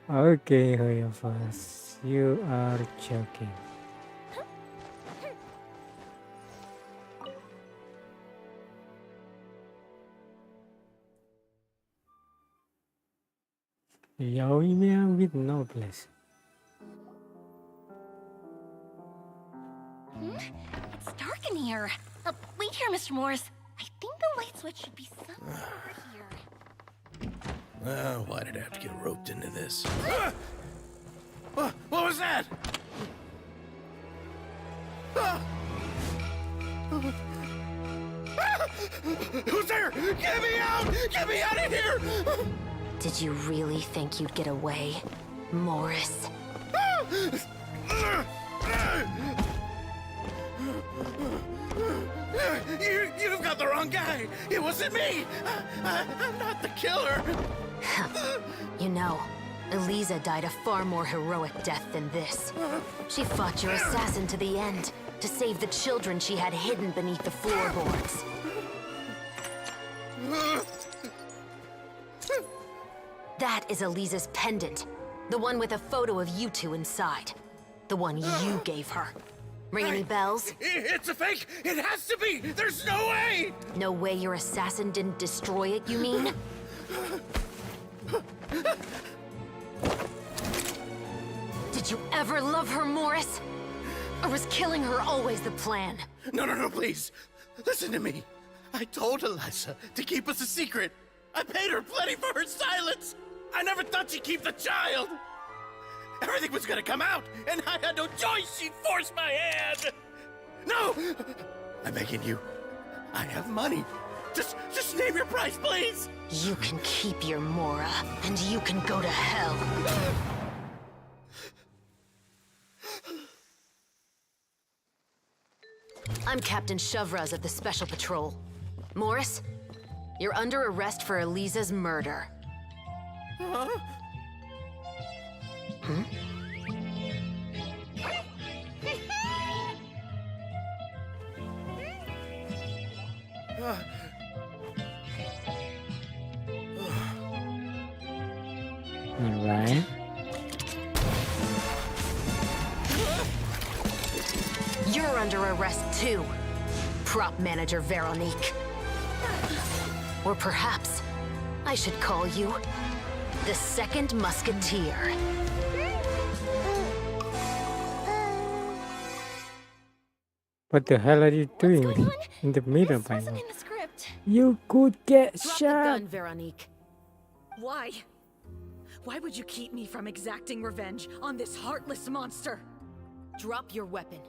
Okay, Hoyofas, you are joking. Your email with no place. It's dark in here. Wait here, Mr. Morris. I think the light switch should be somewhere over here. Why did I have to get roped into this? What was that? Ah! Who's there? Get me out! Get me out of here! Did you really think you'd get away, Morris? You've got the wrong guy. It wasn't me. I'm not the killer. You know, Eliza died a far more heroic death than this. She fought your assassin to the end, to save the children she had hidden beneath the floorboards. That is Eliza's pendant. The one with a photo of you two inside. The one you gave her. Ring any bells? It's a fake! It has to be! There's no way! No way your assassin didn't destroy it, you mean? Did you ever love her, Morris? Or was killing her always the plan? No, please. Listen to me. I told Eliza to keep us a secret. I paid her plenty for her silence. I never thought she'd keep the child. Everything was gonna come out, and I had no choice. She forced my hand. No! I'm begging you. I have money. Just name your price, please. You can keep your Mora, and you can go to hell. I'm Captain Shovraz of the Special Patrol. Morris, you're under arrest for Eliza's murder. Huh? Hmm? All right. You're under arrest too, prop manager Veronique. Or perhaps I should call you the Second Musketeer. What the hell are you doing in the middle by now? You could get Drop shot. the gun, Veronique. Why? Why would you keep me from exacting revenge on this heartless monster? Drop your weapon.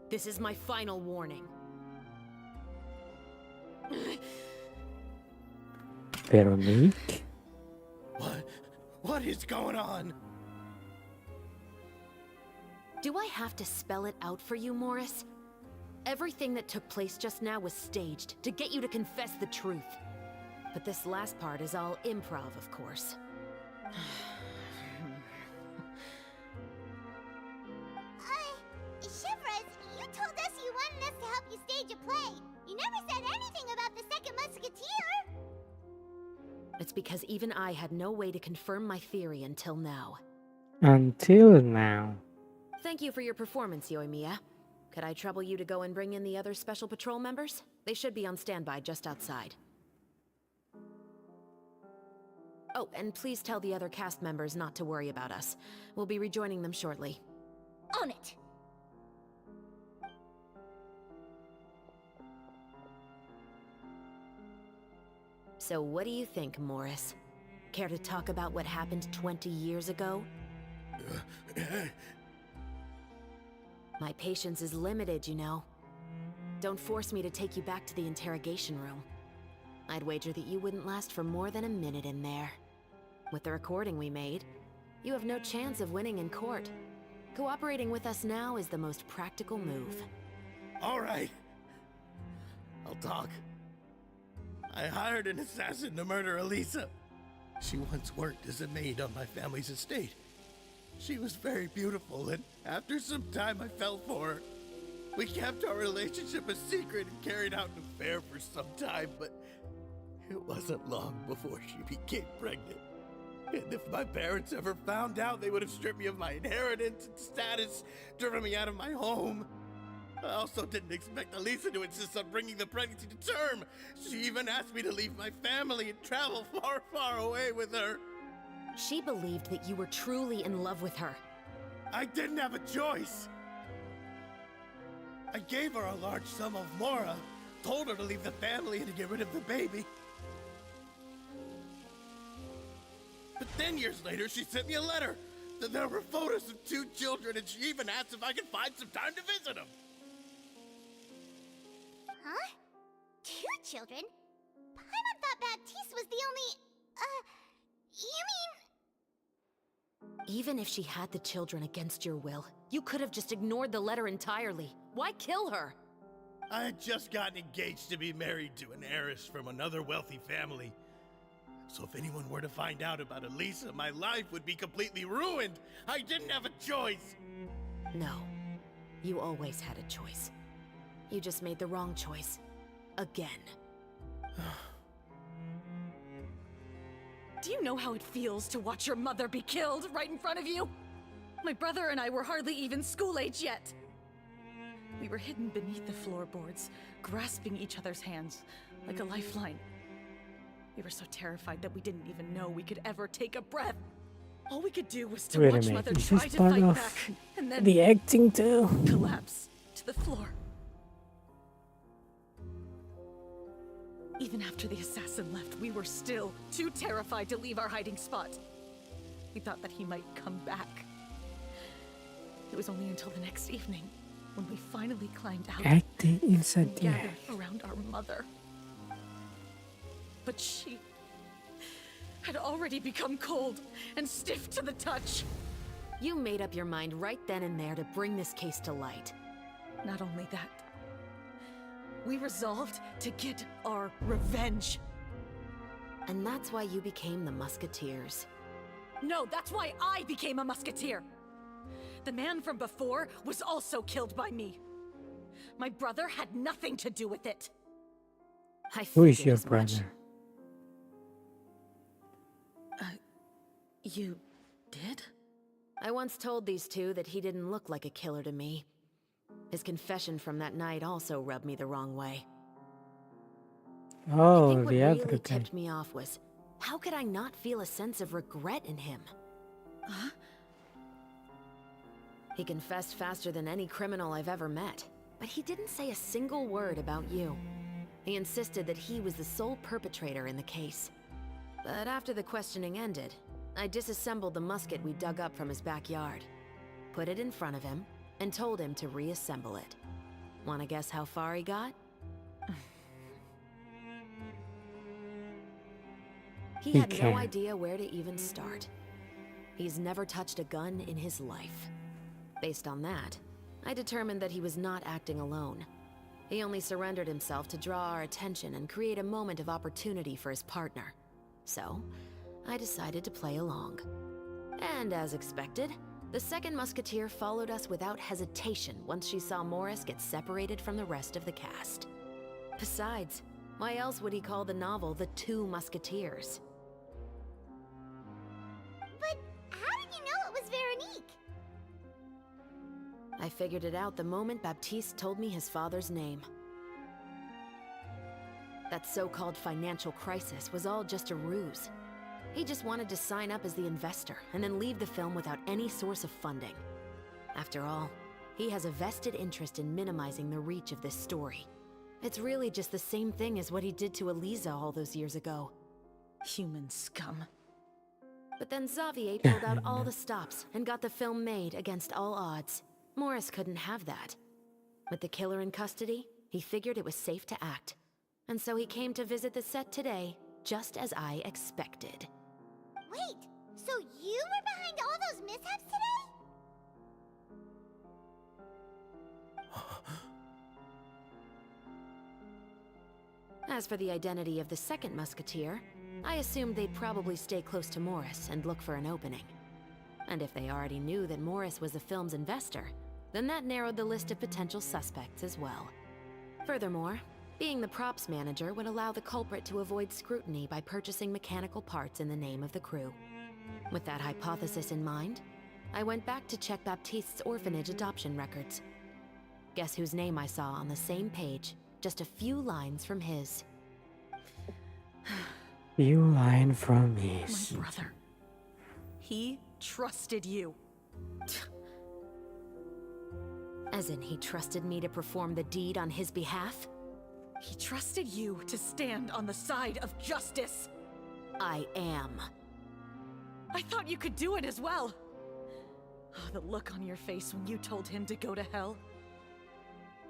This is my final warning. Veronique? What is going on? Do I have to spell it out for you, Morris? Everything that took place just now was staged to get you to confess the truth. But this last part is all improv, of course. Shivers, you told us you wanted us to help you stage a play. You never said anything about the Second Musketeer. It's because even I had no way to confirm my theory until now. Until now. Thank you for your performance, Yoimiya. Could I trouble you to go and bring in the other Special Patrol members? They should be on standby just outside. Oh, and please tell the other cast members not to worry about us. We'll be rejoining them shortly. On it. So what do you think, Morris? Care to talk about what happened 20 years ago? My patience is limited, you know. Don't force me to take you back to the interrogation room. I'd wager that you wouldn't last for more than a minute in there. With the recording we made, you have no chance of winning in court. Cooperating with us now is the most practical move. All right. I'll talk. I hired an assassin to murder Elisa. She once worked as a maid on my family's estate. She was very beautiful, and after some time I fell for her. We kept our relationship a secret and carried out an affair for some time, but it wasn't long before she became pregnant. And if my parents ever found out, they would have stripped me of my inheritance and status, driven me out of my home. I also didn't expect Elisa to insist on bringing the pregnancy to term. She even asked me to leave my family and travel far, far away with her. She believed that you were truly in love with her. I didn't have a choice. I gave her a large sum of Mora, told her to leave the family and to get rid of the baby. But then years later, she sent me a letter There were photos of 2 children, and she even asked if I could find some time to visit them. Huh? 2 children? Paimon thought Baptiste was the only... you mean... Even if she had the children against your will, you could have just ignored the letter entirely. Why kill her? I had just gotten engaged to be married to an heiress from another wealthy family. So if anyone were to find out about Elisa, my life would be completely ruined. I didn't have a choice. No. You always had a choice. You just made the wrong choice. Again. Do you know how it feels to watch your mother be killed right in front of you? My brother and I were hardly even school age yet. We were hidden beneath the floorboards, grasping each other's hands like a lifeline. We were so terrified that we didn't even know we could ever take a breath. All we could do was to Wait a watch minute, Mother is try this to part fight of back, and then the acting too? collapse to the floor. Even after the assassin left, we were still too terrified to leave our hiding spot. We thought that he might come back. It was only until the next evening when we finally climbed out Acting inside and the gathered act. around our mother. But she had already become cold and stiff to the touch. You made up your mind right then and there to bring this case to light. Not only that, we resolved to get our revenge. And that's why you became the Musketeers. No, that's why I became a musketeer. The man from before was also killed by me. My brother had nothing to do with it. Who is your brother? You did? I once told these two that he didn't look like a killer to me. His confession from that night also rubbed me the wrong way. I Oh, think what the really other guy. tipped me off was, how could I not feel a sense of regret in him? Huh? He confessed faster than any criminal I've ever met, but he didn't say a single word about you. He insisted that he was the sole perpetrator in the case. But after the questioning ended, I disassembled the musket we dug up from his backyard, put it in front of him, and told him to reassemble it. Wanna guess how far he got? He had no idea where to even start. He's never touched a gun in his life. Based on that, I determined that he was not acting alone. He only surrendered himself to draw our attention and create a moment of opportunity for his partner. So, I decided to play along. And as expected, the second musketeer followed us without hesitation once she saw Morris get separated from the rest of the cast. Besides, why else would he call the novel The Two Musketeers? But how did you know it was Veronique? I figured it out the moment Baptiste told me his father's name. That so-called financial crisis was all just a ruse. He just wanted to sign up as the investor and then leave the film without any source of funding. After all, he has a vested interest in minimizing the reach of this story. It's really just the same thing as what he did to Elisa all those years ago. Human scum. But then Xavier pulled out all the stops and got the film made against all odds. Morris couldn't have that. With the killer in custody, he figured it was safe to act. And so he came to visit the set today, just as I expected. Wait, so you were behind all those mishaps today? As for the identity of the second musketeer, I assumed they'd probably stay close to Morris and look for an opening. And if they already knew that Morris was the film's investor, then that narrowed the list of potential suspects as well. Furthermore, being the props manager would allow the culprit to avoid scrutiny by purchasing mechanical parts in the name of the crew. With that hypothesis in mind, I went back to check Baptiste's orphanage adoption records. Guess whose name I saw on the same page, just a few lines from his. You line from his. My brother. He trusted you. As in, he trusted me to perform the deed on his behalf? He trusted you to stand on the side of justice. I am. I thought you could do it as well. Oh, the look on your face when you told him to go to hell.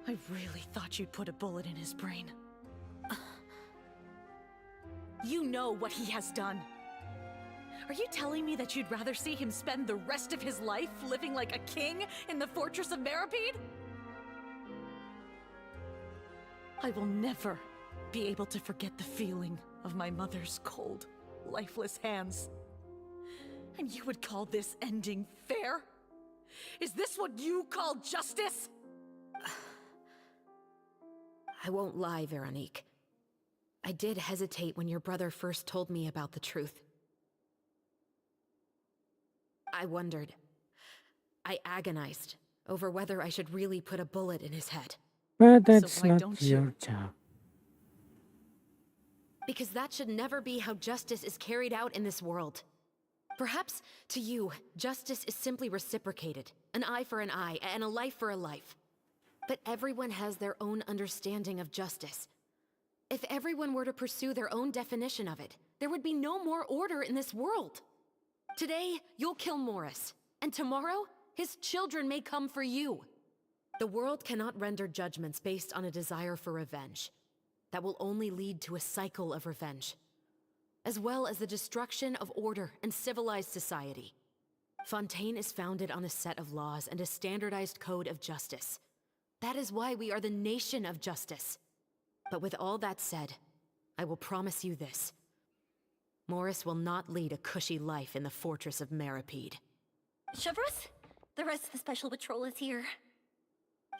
I really thought you'd put a bullet in his brain. You know what he has done. Are you telling me that you'd rather see him spend the rest of his life living like a king in the fortress of Meripede? I will never be able to forget the feeling of my mother's cold, lifeless hands. And you would call this ending fair? Is this what you call justice? I won't lie, Veronique. I did hesitate when your brother first told me about the truth. I wondered. I agonized over whether I should really put a bullet in his head. But that's why not don't your you? job. Because that should never be how justice is carried out in this world. Perhaps, to you, justice is simply reciprocated. An eye for an eye, and a life for a life. But everyone has their own understanding of justice. If everyone were to pursue their own definition of it, there would be no more order in this world. Today, you'll kill Morris, and tomorrow, his children may come for you. The world cannot render judgments based on a desire for revenge. That will only lead to a cycle of revenge, as well as the destruction of order and civilized society. Fontaine is founded on a set of laws and a standardized code of justice. That is why we are the nation of justice. But with all that said, I will promise you this. Morris will not lead a cushy life in the fortress of Meripede. Chevreuse, the rest of the special patrol is here.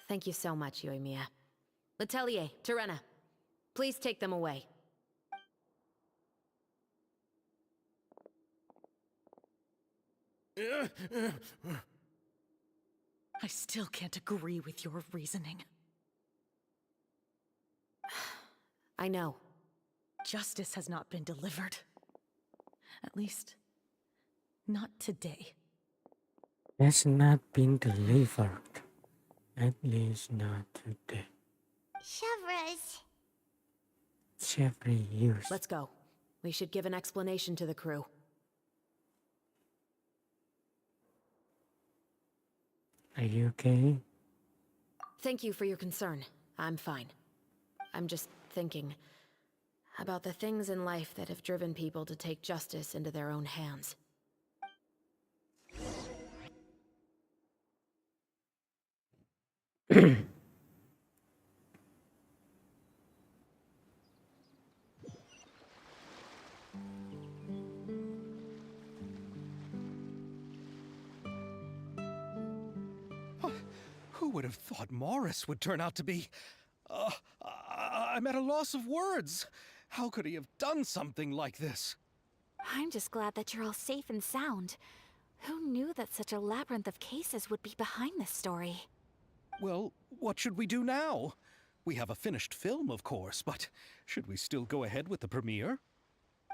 Thank you so much, Yoimiya. Letelier, Terena, please take them away. I still can't agree with your reasoning. I know. Justice has not been delivered. At least, not today. Has not been delivered. At least not today. Chevreuse. Every year. Let's go. We should give an explanation to the crew. Are you okay? Thank you for your concern. I'm fine. I'm just thinking about the things in life that have driven people to take justice into their own hands. Who would have thought Morris would turn out to be... I'm at a loss of words. How could he have done something like this? I'm just glad that you're all safe and sound. Who knew that such a labyrinth of cases would be behind this story? Well, what should we do now? We have a finished film, of course, but should we still go ahead with the premiere?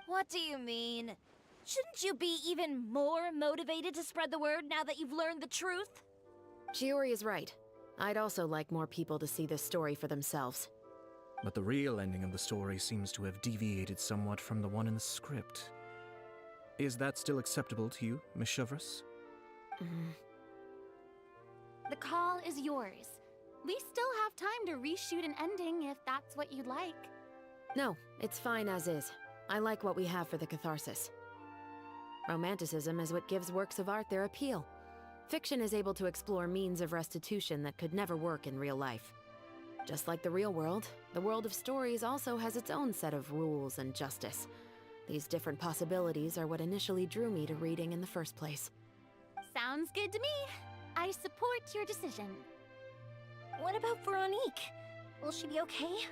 What do you mean? Shouldn't you be even more motivated to spread the word now that you've learned the truth? Chiori is right. I'd also like more people to see this story for themselves. But the real ending of the story seems to have deviated somewhat from the one in the script. Is that still acceptable to you, Miss Chevreuse? The call is yours. We still have time to reshoot an ending if that's what you'd like. No, it's fine as is. I like what we have for the catharsis. Romanticism is what gives works of art their appeal. Fiction is able to explore means of restitution that could never work in real life. Just like the real world, the world of stories also has its own set of rules and justice. These different possibilities are what initially drew me to reading in the first place. Sounds good to me. I support your decision. What about Veronique? Will she be okay?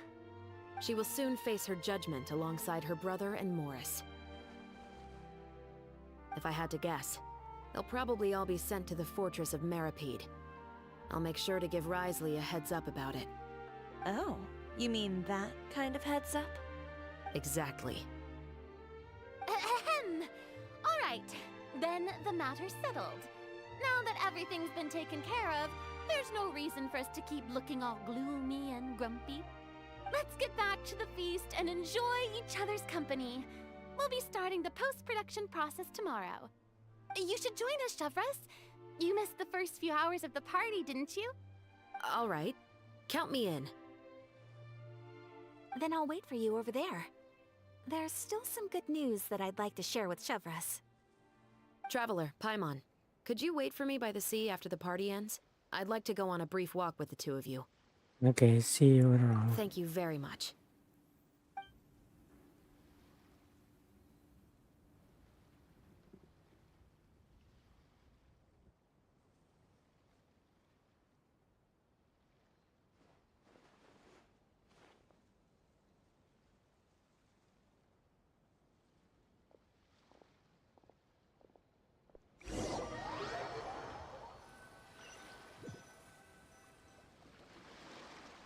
She will soon face her judgment alongside her brother and Morris. If I had to guess, they'll probably all be sent to the fortress of Meripede. I'll make sure to give Risley a heads up about it. Oh, you mean that kind of heads up? Exactly. Ahem. All right, then the matter's settled. Now that everything's been taken care of, there's no reason for us to keep looking all gloomy and grumpy. Let's get back to the feast and enjoy each other's company. We'll be starting the post-production process tomorrow. You should join us, Chevreuse. You missed the first few hours of the party, didn't you? All right. Count me in. Then I'll wait for you over there. There's still some good news that I'd like to share with Chevras. Traveler, Paimon, could you wait for me by the sea after the party ends? I'd like to go on a brief walk with the two of you. Okay, see you around. Thank you very much.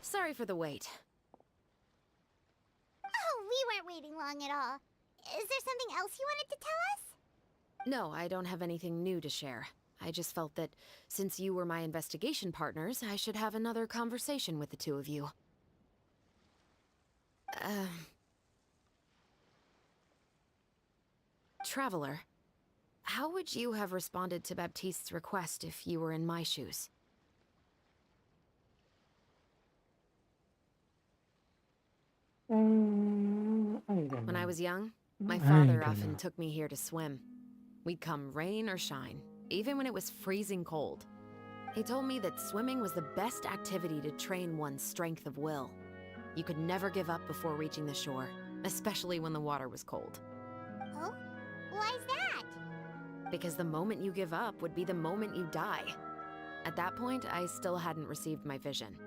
Sorry for the wait. Oh, we weren't waiting long at all. Is there something else you wanted to tell us? No, I don't have anything new to share. I just felt that since you were my investigation partners, I should have another conversation with the two of you. Traveler, how would you have responded to Baptiste's request if you were in my shoes? When I was young, my father often took me here to swim. We'd come rain or shine, even when it was freezing cold. He told me that swimming was the best activity to train one's strength of will. You could never give up before reaching the shore, especially when the water was cold. Oh? Why's that? Because the moment you give up would be the moment you die. At that point, I still hadn't received my vision.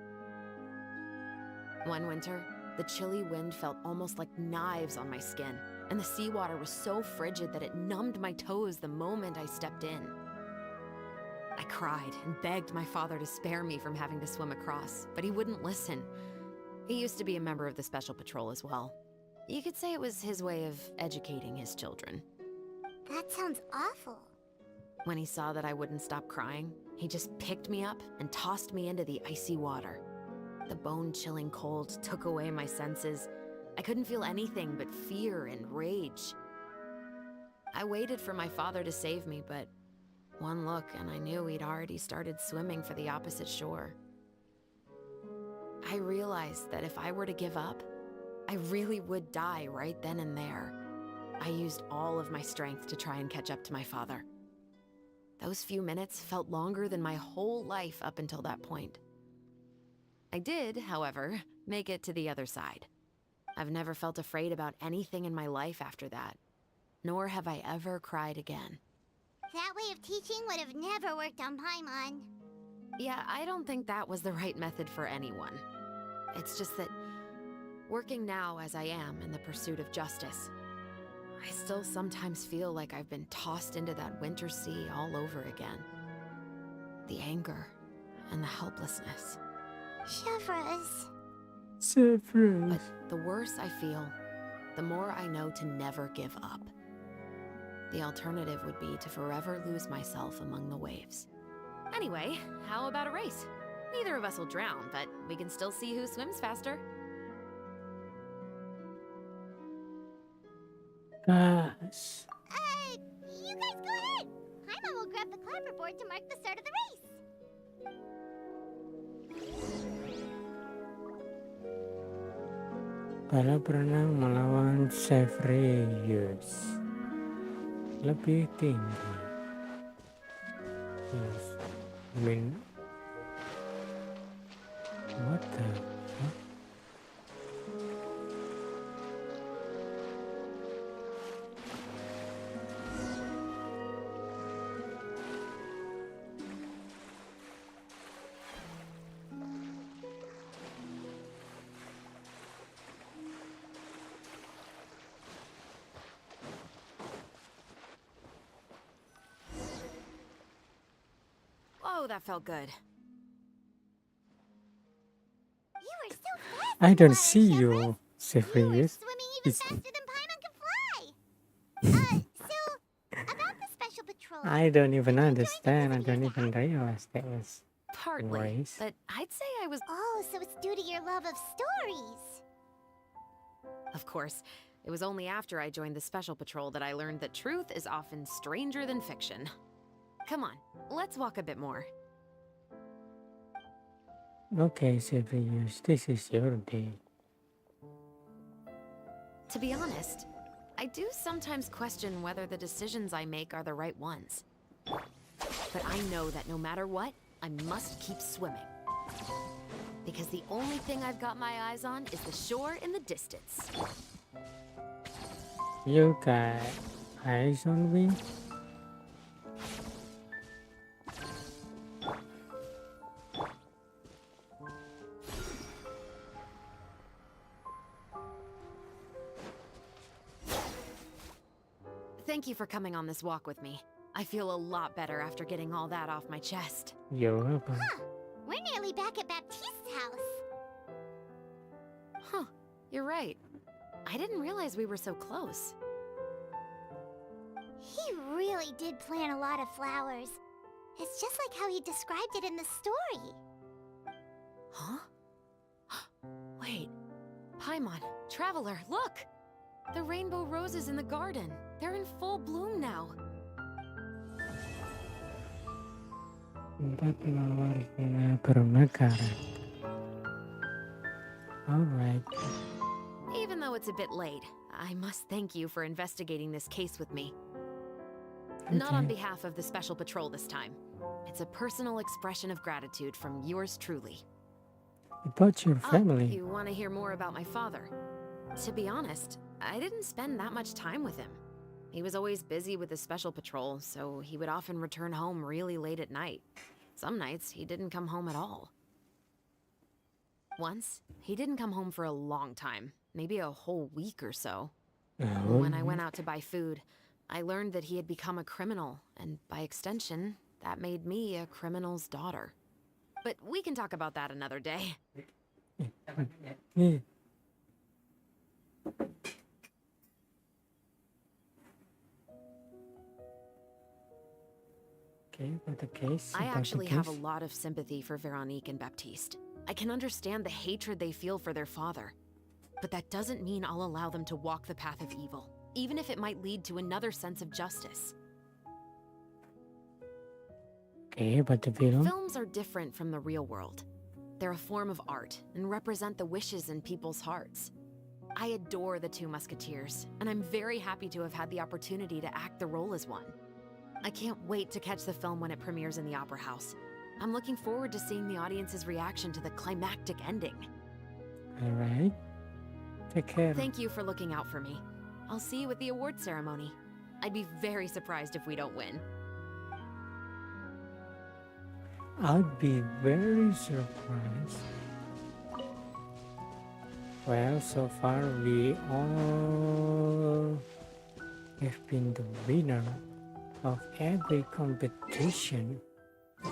One winter, the chilly wind felt almost like knives on my skin, and the seawater was so frigid that it numbed my toes the moment I stepped in. I cried and begged my father to spare me from having to swim across, but he wouldn't listen. He used to be a member of the Special Patrol as well. You could say it was his way of educating his children. That sounds awful. When he saw that I wouldn't stop crying, he just picked me up and tossed me into the icy water. The bone-chilling cold took away my senses. I couldn't feel anything but fear and rage. I waited for my father to save me, but one look and I knew he'd already started swimming for the opposite shore. I realized that if I were to give up, I really would die right then and there. I used all of my strength to try and catch up to my father. Those few minutes felt longer than my whole life up until that point. I did, however, make it to the other side. I've never felt afraid about anything in my life after that, nor have I ever cried again. That way of teaching would have never worked on Paimon. Yeah, I don't think that was the right method for anyone. It's just that, working now as I am in the pursuit of justice, I still sometimes feel like I've been tossed into that winter sea all over again. The anger and the helplessness. Chevras. But the worse I feel, the more I know to never give up. The alternative would be to forever lose myself among the waves. Anyway, how about a race? Neither of us will drown, but we can still see who swims faster. Gosh. You guys go ahead. Paimon will grab the clapperboard to mark the start of the race. Para berenang melawan Severius lebih tinggi. Yes. I mean, what the fuck? Oh, that felt good. You were so fast. I don't see you, Severius. Swimming even faster than Paimon can fly. So about the Special Patrol. I don't even understand. I don't even realize that was Partly, race. but I'd say I was... Oh, so it's due to your love of stories. Of course, it was only after I joined the Special Patrol that I learned that truth is often stranger than fiction. Come on, let's walk a bit more. Okay, Sirius, this is your day. To be honest, I do sometimes question whether the decisions I make are the right ones. But I know that no matter what, I must keep swimming. Because the only thing I've got my eyes on is the shore in the distance. You got eyes on me? Thank you for coming on this walk with me. I feel a lot better after getting all that off my chest. You're welcome. We're nearly back at Baptiste's house. Huh, you're right. I didn't realize we were so close. He really did plant a lot of flowers. It's just like how he described it in the story. Huh? Wait. Paimon, Traveler, look! The rainbow roses in the garden. They're in full bloom now. Empat mawar bunga bermekaran. Alright. Even though it's a bit late, I must thank you for investigating this case with me. Not on behalf of the Special Patrol this time. It's a personal expression of gratitude from yours truly. About your family. You want to hear more about my father? To be honest, I didn't spend that much time with him. He was always busy with his Special Patrol, so he would often return home really late at night. Some nights, he didn't come home at all. Once, he didn't come home for a long time, maybe a whole week or so. When I went out to buy food, I learned that he had become a criminal, and by extension, that made me a criminal's daughter. But we can talk about that another day. Okay, but the case. I actually have a lot of sympathy for Veronique and Baptiste. I can understand the hatred they feel for their father. But that doesn't mean I'll allow them to walk the path of evil, even if it might lead to another sense of justice. Okay, but the film? Films are different from the real world. They're a form of art and represent the wishes in people's hearts. I adore the two Musketeers, and I'm very happy to have had the opportunity to act the role as one. I can't wait to catch the film when it premieres in the Opera House. I'm looking forward to seeing the audience's reaction to the climactic ending. Alright. Take care. Thank you for looking out for me. I'll see you at the award ceremony. I'd be very surprised if we don't win. I'd be very surprised. Well, so far we all have been the winner of every competition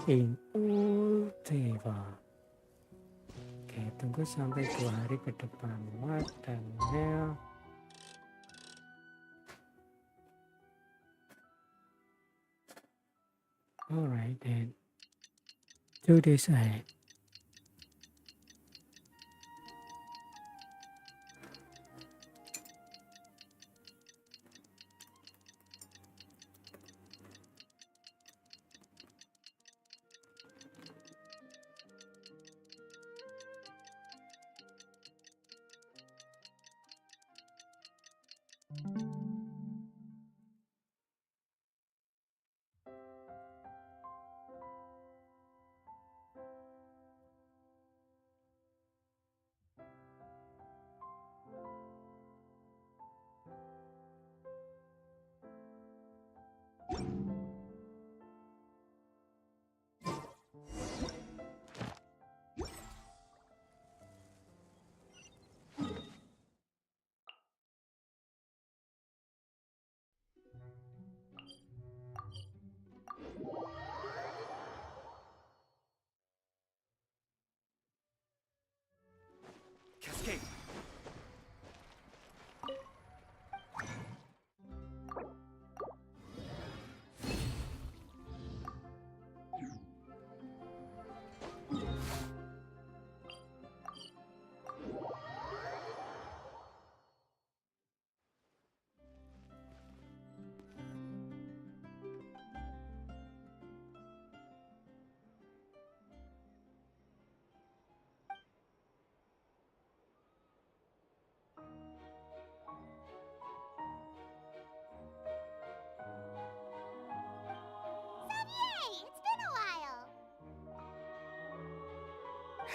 in Ultiva. Oke, tunggu sampai 2 hari ke depan. What the hell? Alright then. 2 days ahead.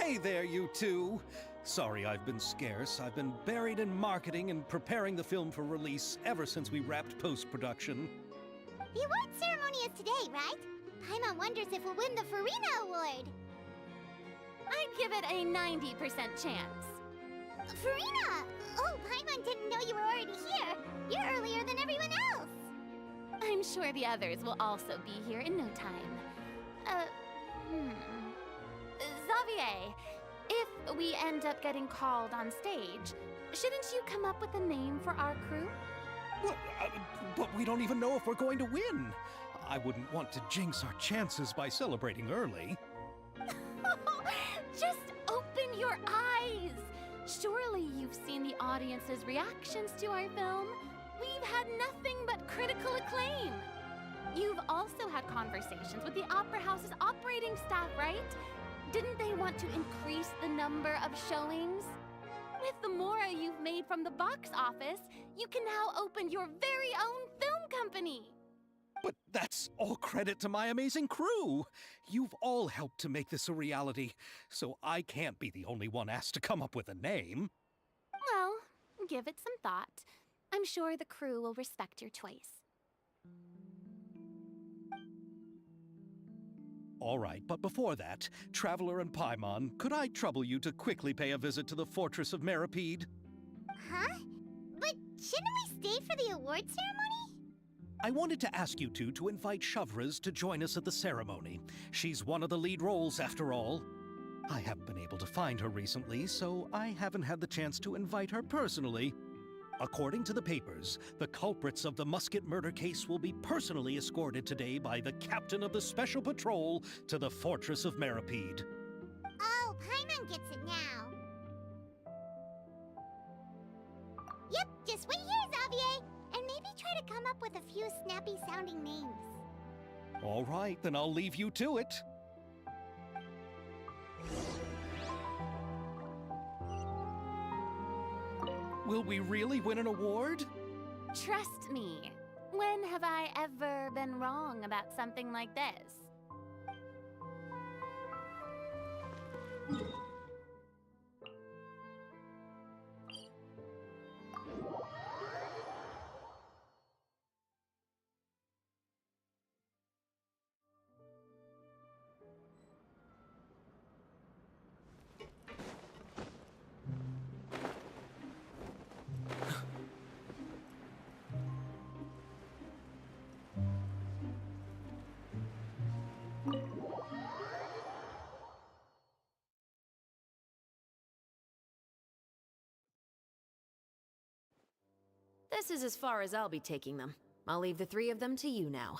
Hey there, you two! Sorry I've been scarce. I've been buried in marketing and preparing the film for release ever since we wrapped post-production. The award ceremony is today, right? Paimon wonders if we'll win the Farina Award. I'd give it a 90% chance. Farina! Oh, Paimon didn't know you were already here. You're earlier than everyone else. I'm sure the others will also be here in no time. Xavier, if we end up getting called on stage, shouldn't you come up with a name for our crew? What? But we don't even know if we're going to win. I wouldn't want to jinx our chances by celebrating early. Just open your eyes! Surely you've seen the audience's reactions to our film. We've had nothing but critical acclaim. You've also had conversations with the Opera House's operating staff, right? Didn't they want to increase the number of showings? With the mora you've made from the box office, you can now open your very own film company. But that's all credit to my amazing crew. You've all helped to make this a reality, so I can't be the only one asked to come up with a name. Well, give it some thought. I'm sure the crew will respect your choice. All right, but before that, Traveler and Paimon, could I trouble you to quickly pay a visit to the Fortress of Meripede? Huh? But shouldn't we stay for the award ceremony? I wanted to ask you two to invite Shavraz to join us at the ceremony. She's one of the lead roles, after all. I haven't been able to find her recently, so I haven't had the chance to invite her personally. According to the papers, the culprits of the Musket murder case will be personally escorted today by the captain of the Special Patrol to the Fortress of Meripede. Oh, Paimon gets it now. Yep, just wait here, Xavier, and maybe try to come up with a few snappy-sounding names. All right, then I'll leave you to it. Will we really win an award? Trust me. When have I ever been wrong about something like this? This is as far as I'll be taking them. I'll leave the three of them to you now.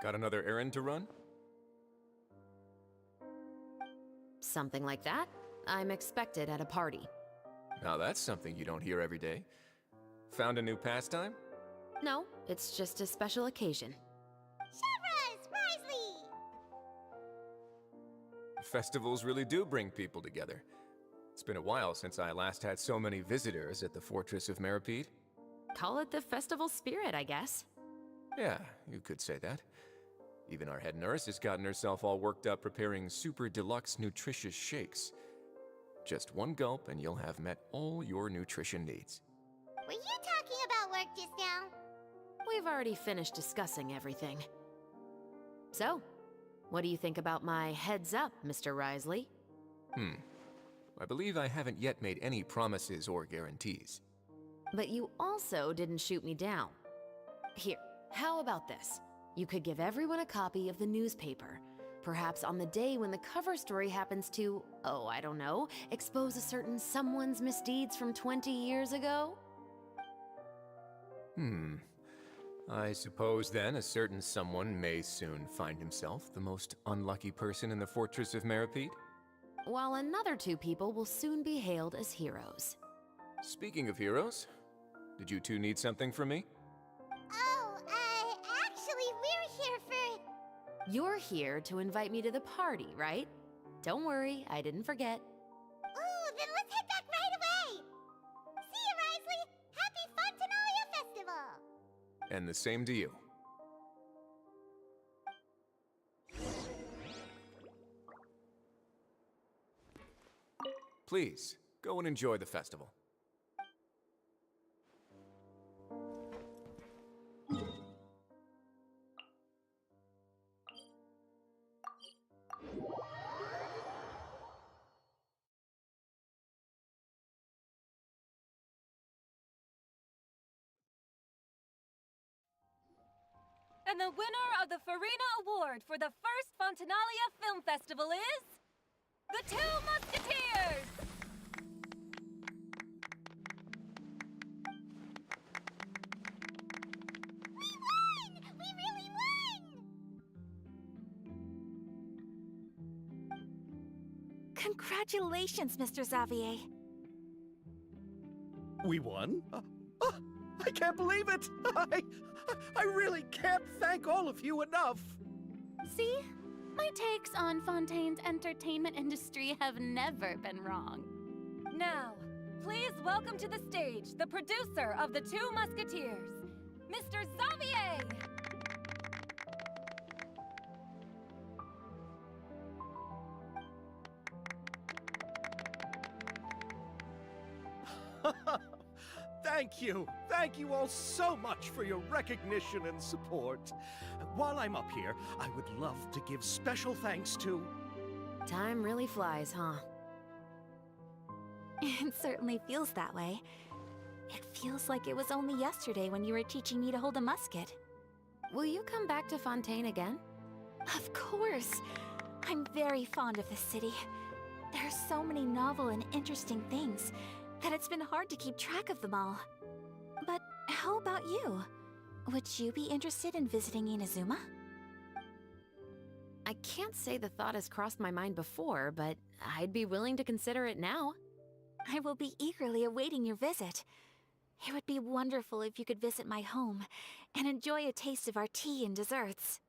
Got another errand to run? Something like that. I'm expected at a party. Now that's something you don't hear every day. Found a new pastime? No, it's just a special occasion. Shavraz! Risley! Festivals really do bring people together. It's been a while since I last had so many visitors at the Fortress of Meripede. Call it the festival spirit, I guess. Yeah, you could say that. Even our head nurse has gotten herself all worked up preparing super deluxe nutritious shakes. Just one gulp and you'll have met all your nutrition needs. Were you talking about work just now? We've already finished discussing everything. So, what do you think about my heads up, Mr. Risley? I believe I haven't yet made any promises or guarantees. But you also didn't shoot me down. Here, how about this? You could give everyone a copy of the newspaper. Perhaps on the day when the cover story happens to, oh, I don't know, expose a certain someone's misdeeds from 20 years ago? I suppose then a certain someone may soon find himself the most unlucky person in the Fortress of Meripede? While another two people will soon be hailed as heroes. Speaking of heroes, did you two need something from me? Oh, actually, we're here for... You're here to invite me to the party, right? Don't worry, I didn't forget. Ooh, then let's head back right away! See you, Risley! Happy Fontanalia Festival! And the same to you. Please, go and enjoy the festival. And the winner of the Farina Award for the first Fontanalia Film Festival is... The Two Musketeers! We really won! Congratulations, Mr. Xavier. We won? I can't believe it! I really can't thank all of you enough! See? My takes on Fontaine's entertainment industry have never been wrong. Now, please welcome to the stage the producer of The Two Musketeers, Mr. Xavier! Thank you! Thank you all so much for your recognition and support. While I'm up here, I would love to give special thanks to... Time really flies, huh? It certainly feels that way. It feels like it was only yesterday when you were teaching me to hold a musket. Will you come back to Fontaine again? Of course! I'm very fond of this city. There are so many novel and interesting things that it's been hard to keep track of them all. But how about you? Would you be interested in visiting Inazuma? I can't say the thought has crossed my mind before, but I'd be willing to consider it now. I will be eagerly awaiting your visit. It would be wonderful if you could visit my home and enjoy a taste of our tea and desserts.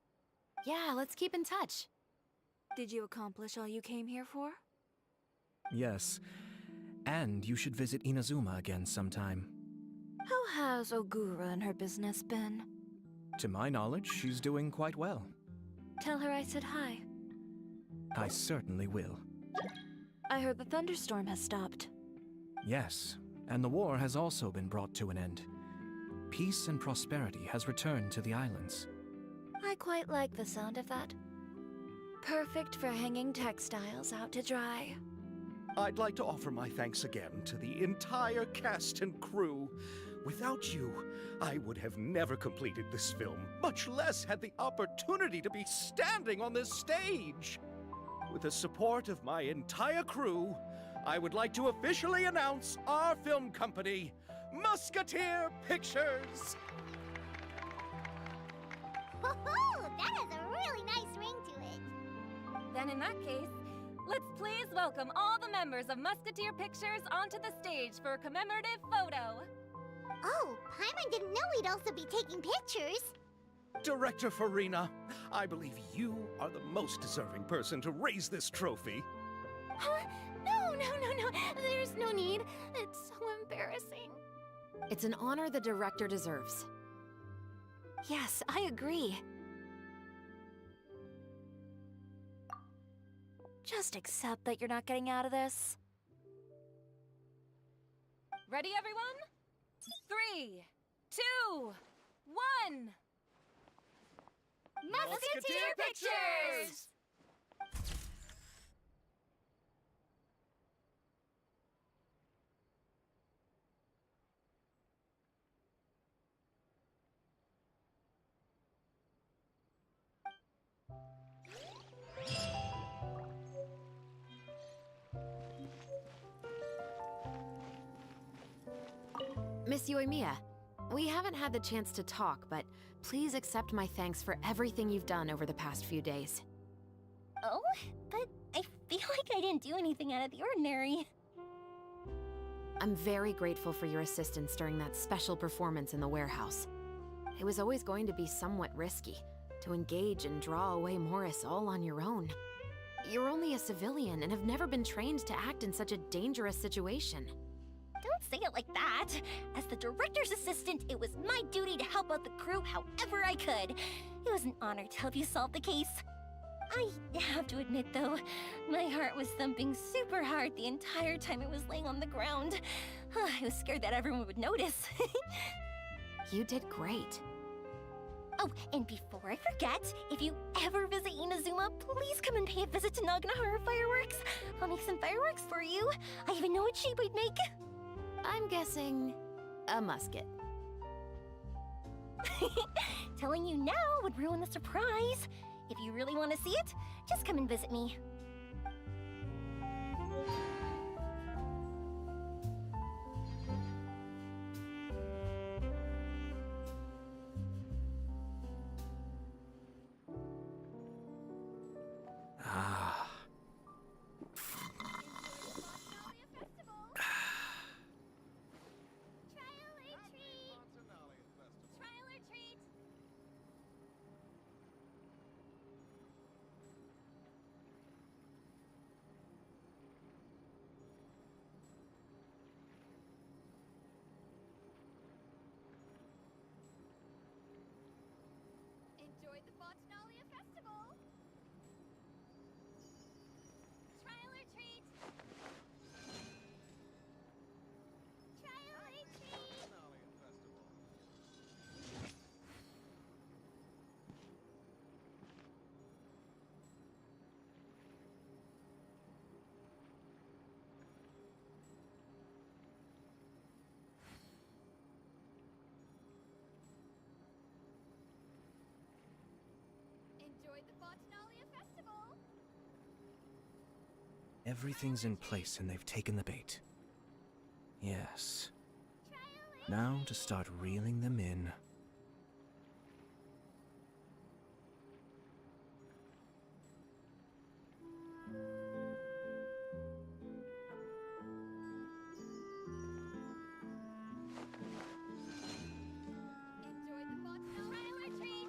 Yeah, let's keep in touch. Did you accomplish all you came here for? Yes. And you should visit Inazuma again sometime. How has Ogura and her business been? To my knowledge, she's doing quite well. Tell her I said hi. I certainly will. I heard the thunderstorm has stopped. Yes, and the war has also been brought to an end. Peace and prosperity has returned to the islands. I quite like the sound of that. Perfect for hanging textiles out to dry. I'd like to offer my thanks again to the entire cast and crew. Without you, I would have never completed this film, much less had the opportunity to be standing on this stage. With the support of my entire crew, I would like to officially announce our film company, Musketeer Pictures! Woohoo! That has a really nice ring to it. Then in that case, let's please welcome all the members of Musketeer Pictures onto the stage for a commemorative photo. Oh, Paimon didn't know we'd also be taking pictures. Director Farina, I believe you are the most deserving person to raise this trophy. Huh? No. There's no need. It's so embarrassing. It's an honor the director deserves. Yes, I agree. Just accept that you're not getting out of this. Ready, everyone? 3, 2, 1! Musketeer Pictures! Miss Yoimiya, we haven't had the chance to talk, but please accept my thanks for everything you've done over the past few days. Oh, but I feel like I didn't do anything out of the ordinary. I'm very grateful for your assistance during that special performance in the warehouse. It was always going to be somewhat risky, to engage and draw away Morris all on your own. You're only a civilian and have never been trained to act in such a dangerous situation. Don't say it like that. As the director's assistant, it was my duty to help out the crew however I could. It was an honor to help you solve the case. I have to admit, though, my heart was thumping super hard the entire time it was laying on the ground. I was scared that everyone would notice. You did great. Oh, and before I forget, if you ever visit Inazuma, please come and pay a visit to Naganohara Fireworks. I'll make some fireworks for you. I even know what shape I'd make. I'm guessing a musket. Telling you now would ruin the surprise. If you really want to see it, just come and visit me. Ah. Enjoy the Fontanalia Festival! Trial or treat! Trial or treat! Enjoy the Fontanalia Festival! Everything's in place and they've taken the bait. Yes. Now to start reeling them in. Enjoy the Fontanalia Trial or treat!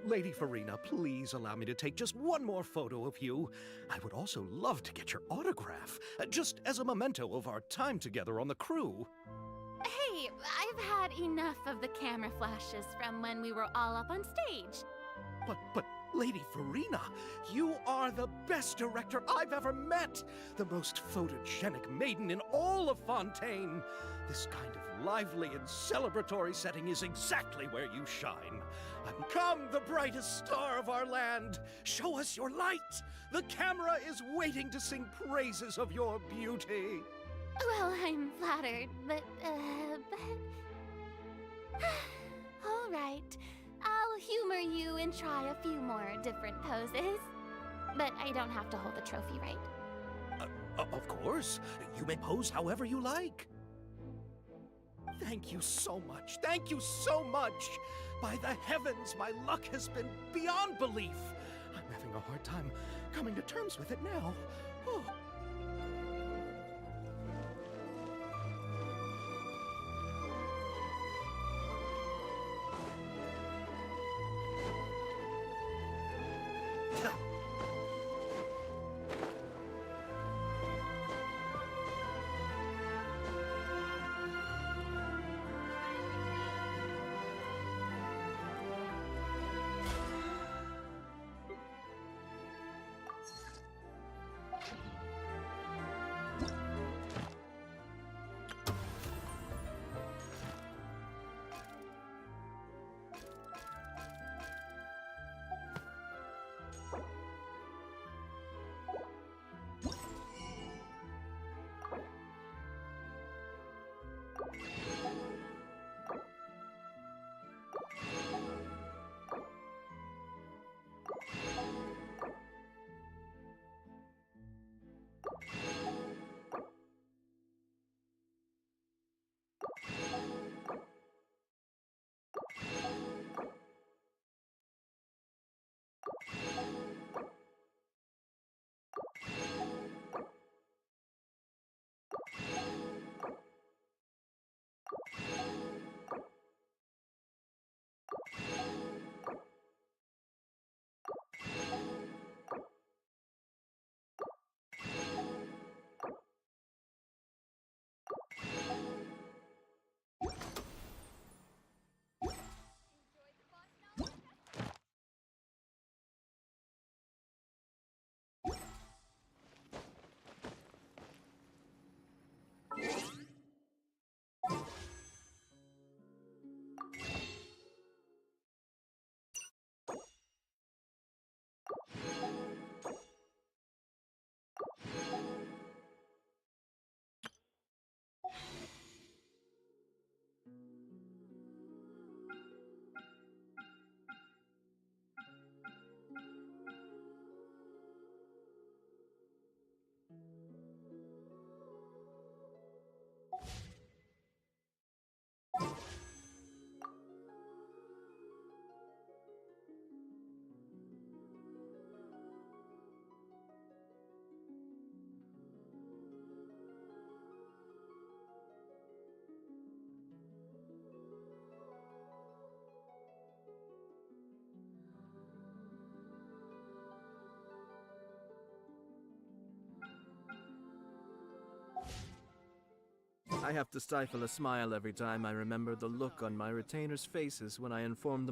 Lady Farina, please allow me to take just one more photo of you. I would also love to get your autograph, just as a memento of our time together on the crew. Hey, I've had enough of the camera flashes from when we were all up on stage. But, Lady Farina, you are the best director I've ever met! The most photogenic maiden in all of Fontaine! This kind of lively and celebratory setting is exactly where you shine. Come, the brightest star of our land! Show us your light! The camera is waiting to sing praises of your beauty! Well, I'm flattered, but... all right. I'll humor you and try a few more different poses. But I don't have to hold the trophy, right? Of course. You may pose however you like. Thank you so much. Thank you so much. By the heavens, my luck has been beyond belief. I'm having a hard time coming to terms with it now. Oh. I have to stifle a smile every time I remember the look on my retainers' faces when I inform them